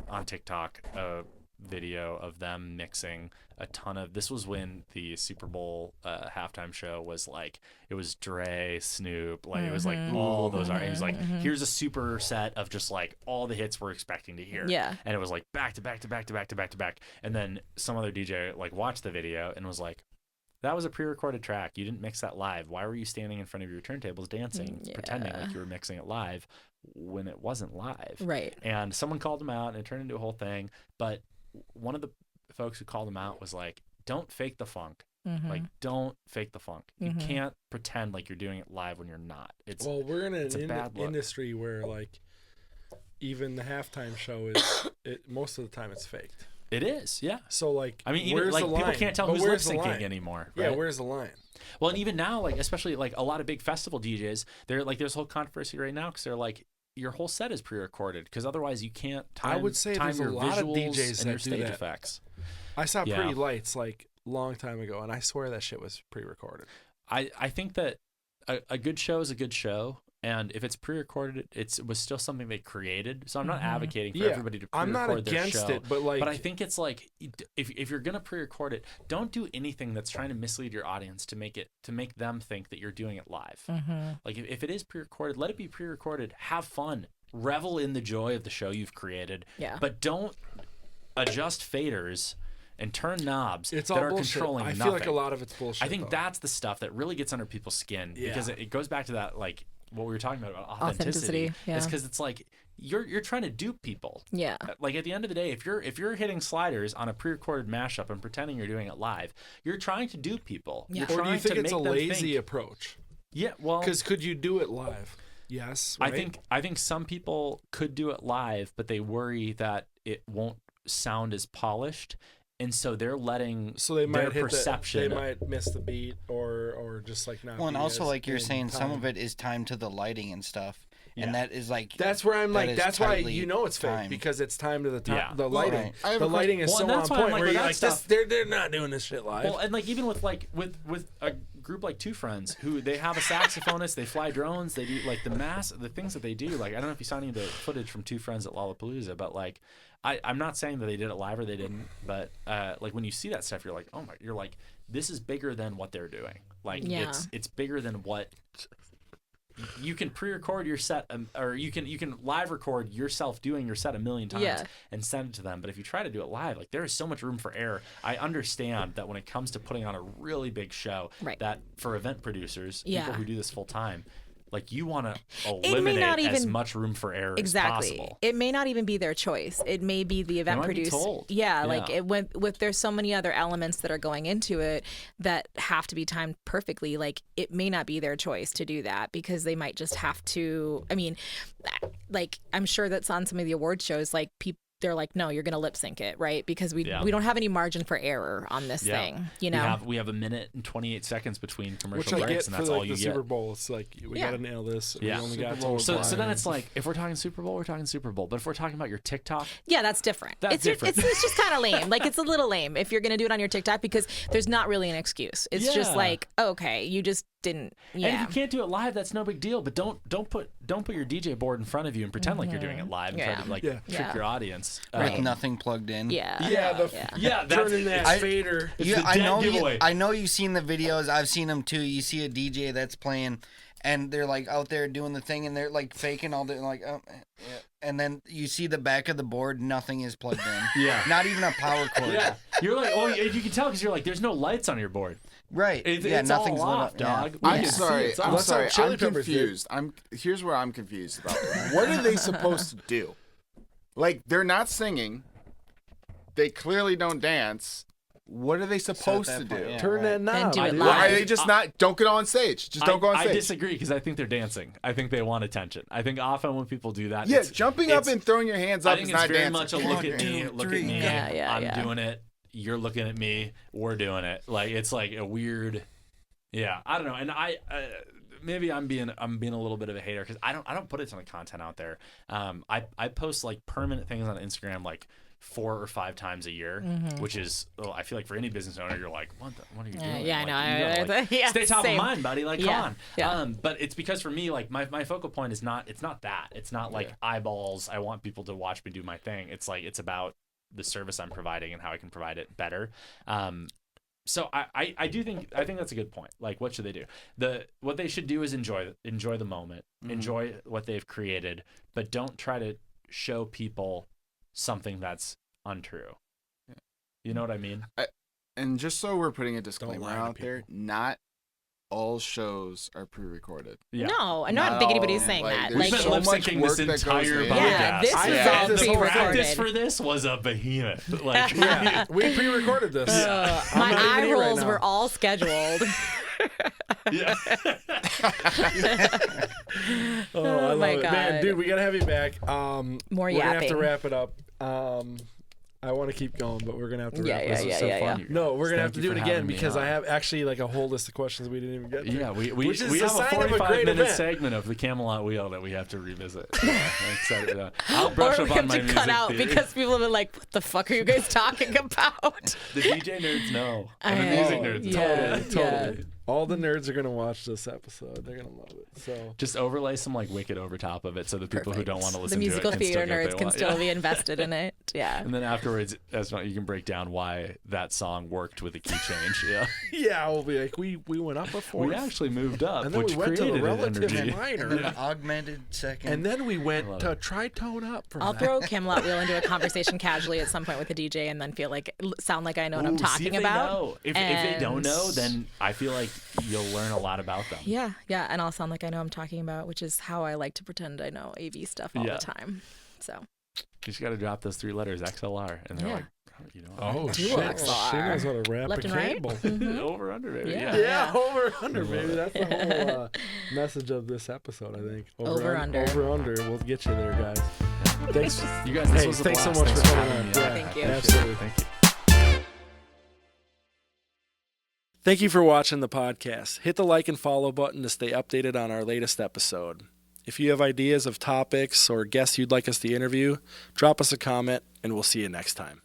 on TikTok a video of them mixing a ton of. This was when the Super Bowl halftime show was like, it was Dre, Snoop, like it was like all those are. He was like, here's a super set of just like all the hits we're expecting to hear. Yeah. And it was like back to back to back to back to back to back. And then some other DJ like watched the video and was like, that was a pre-recorded track. You didn't mix that live. Why were you standing in front of your turntables dancing, pretending like you were mixing it live when it wasn't live? Right. And someone called him out and it turned into a whole thing. But one of the folks who called him out was like, don't fake the funk. Like, don't fake the funk. You can't pretend like you're doing it live when you're not. Well, we're in it's a an bad look. industry where like even the halftime show is most of the time it's faked. It is, yeah. So like, I mean, even where's like the line? people can't tell But who's lip where's the syncing line? anymore. Yeah, right? where's the line? Well, and even now, like especially like a lot of big festival DJs, they're like there's a whole controversy right now because they're like your whole set is pre-recorded because otherwise you can't time. I would say time there's a your lot of visuals DJs and your that do stage that. effects. I saw Yeah. Pretty Lights like long time ago, and I swear that shit was pre-recorded. I think that a good show is a good show, and if it's pre-recorded, it was still something they created. So I'm not advocating for everybody to pre-record I'm not against their show, it, but like, I think it's like if you're gonna pre-record it, don't do anything that's trying to mislead your audience to make them think that you're doing it live. Like if it is pre-recorded, let it be pre-recorded. Have fun, revel in the joy of the show you've created. Yeah. But don't adjust faders and turn knobs it's that all are bullshit. controlling I nothing. feel like a lot of it's bullshit. I think though. that's the stuff that really gets under people's skin because Yeah. it goes back to that like what we were talking about Authenticity, yeah. It's because it's like you're trying to dupe people. Yeah. Like at the end of the day, if you're hitting sliders on a pre-recorded mashup and pretending you're doing it live, you're trying to dupe people. Yeah. You're Or do you trying think to it's a make them lazy think- approach? Yeah, well, Because could you do it live? Yes. Right? I think some people could do it live, but they worry that it won't sound as polished. And so they're letting So they might their hit perception. they might miss the beat or just like not. Well, and be also as like you're in saying, some time. of it is timed to the lighting and stuff, Yeah. and that is like That's where I'm that like, is that's why tightly you know it's fake timed. because it's time to the time, Yeah. the Well, lighting. right. I have The a question. lighting is Well, so and on that's why I'm point like, where with you're that like, stuff- they're not doing this shit live. Well, and like even with a group like Two Friends, who they have a saxophonist, they fly drones, they do like the things that they do. Like I don't know if you saw any of the footage from Two Friends at Lollapalooza, but like I'm not saying that they did it live or they didn't, but like when you see that stuff, you're like, oh my, you're like, this is bigger than what they're doing. Like Yeah. it's bigger than what you can pre-record your set, or you can live record yourself doing your set a million times and send it to them. But if you try to do it live, like there is so much room for error. I understand that when it comes to putting on a really big show, that for event producers, people who do this full time, like you want to eliminate as much room for error as possible. It may not even be their choice. It may be the event producer. Like there's so many other elements that are going into it that have to be timed perfectly. Like it may not be their choice to do that because they might just have to. I mean, like I'm sure that's on some of the award shows. Like people. They're like, no, you're going to lip sync it, right? Because we don't have any margin for error on this thing, you know? We have a minute and 28 seconds between commercial breaks, breaks, and that's all you the get. Super Bowl, it's like, we got to nail this. We only got so then it's like, if we're talking Super Bowl, we're talking Super Bowl. But if we're talking about your TikTok... Yeah, that's different. It's just kind of lame. Like, it's a little lame if you're going to do it on your TikTok because there's not really an excuse. It's just like, okay, you just didn't... Yeah. And if you can't do it live, that's no big deal. But don't put your DJ board in front of you and pretend like you're doing it live and try to trick your audience. With nothing plugged in. That's turning that fader. I know you've seen the videos. I've seen them too. You see a DJ that's playing, and they're like out there doing the thing, and they're like faking all the like, and then you see the back of the board. Nothing is plugged in. Not even a power cord. You're like, you can tell because you're like, there's no lights on your board. Right. It's nothing's all off, lit up. dog. I'm sorry. I'm confused. Here's where I'm confused about. What are they supposed to do? Like, they're not singing. They clearly don't dance. What are they supposed to do? Turn that knob. Do it live. Why are they just not? Don't get on stage. Just don't go on stage. I disagree because I think they're dancing. I think they want attention. I think often when people do that, jumping up and throwing your hands up is not dancing. I think it's very much a look at me. I'm doing it. You're looking at me. We're doing it. Like it's like a weird. Yeah, I don't know. And I maybe I'm being a little bit of a hater because I don't put a ton of content out there. I post like permanent things on Instagram like 4 or 5 times a year, which is I feel like for any business owner you're like what are you doing? I know. Stay top of mind, buddy. Like come on. But it's because for me like my focal point is not that. It's not like eyeballs. I want people to watch me do my thing. It's like it's about the service I'm providing and how I can provide it better. So I think that's a good point. Like, what should they do? What they should do is enjoy the moment, enjoy what they've created, but don't try to show people something that's untrue. You know what I mean? And just so we're putting a disclaimer out there, not all shows are pre-recorded. No, I don't think anybody's saying that. We've been lip syncing this entire podcast. Yeah, this was all pre-recorded. The practice for this was a behemoth. Like, we pre-recorded this. My eye rolls were all scheduled. I love my it. God. Man, dude, we gotta have you back. More we're yapping. gonna have to wrap it up. I want to keep going, but we're gonna have to wrap this. This is so fun. No, we're gonna have to do it again because I have actually like a whole list of questions we didn't even get to. Yeah, we have a 45-minute segment of the Camelot Wheel that we have to revisit. I'll brush up on my music cut out because people have been like, "What the fuck are you guys talking about?" The DJ nerds know, and the music nerds totally. All the nerds are gonna watch this episode. They're gonna love it. So just overlay some like Wicked over top of it, so the people who don't want to listen to it, the musical theater nerds can still be invested in it. Yeah. And then afterwards, you can break down why that song worked with a key change. Yeah. Yeah, we'll be like, we went up a fourth. We actually moved up, and then we went to the relative minor, and then an augmented second, and then we went to tritone up. I'll throw Camelot Wheel into a conversation casually at some point with a DJ, and then sound like I know what I'm talking about. If they don't know, then I feel like you'll learn a lot about them. Yeah, and I'll sound like I know what I'm talking about, which is how I like to pretend I know AV stuff all the time. So you just got to drop those 3 letters, XLR, and they're like, shit, she knows how to wrap left a and right? cable. Over under, baby. Yeah, over under, baby. That's the whole message of this episode, I think. Over under. We'll get you there, guys. Thanks, you guys. Thanks so much for coming on. Thank you. Absolutely. Thank you. Thank you for watching the podcast. Hit the like and follow button to stay updated on our latest episode. If you have ideas of topics or guests you'd like us to interview, drop us a comment, and we'll see you next time.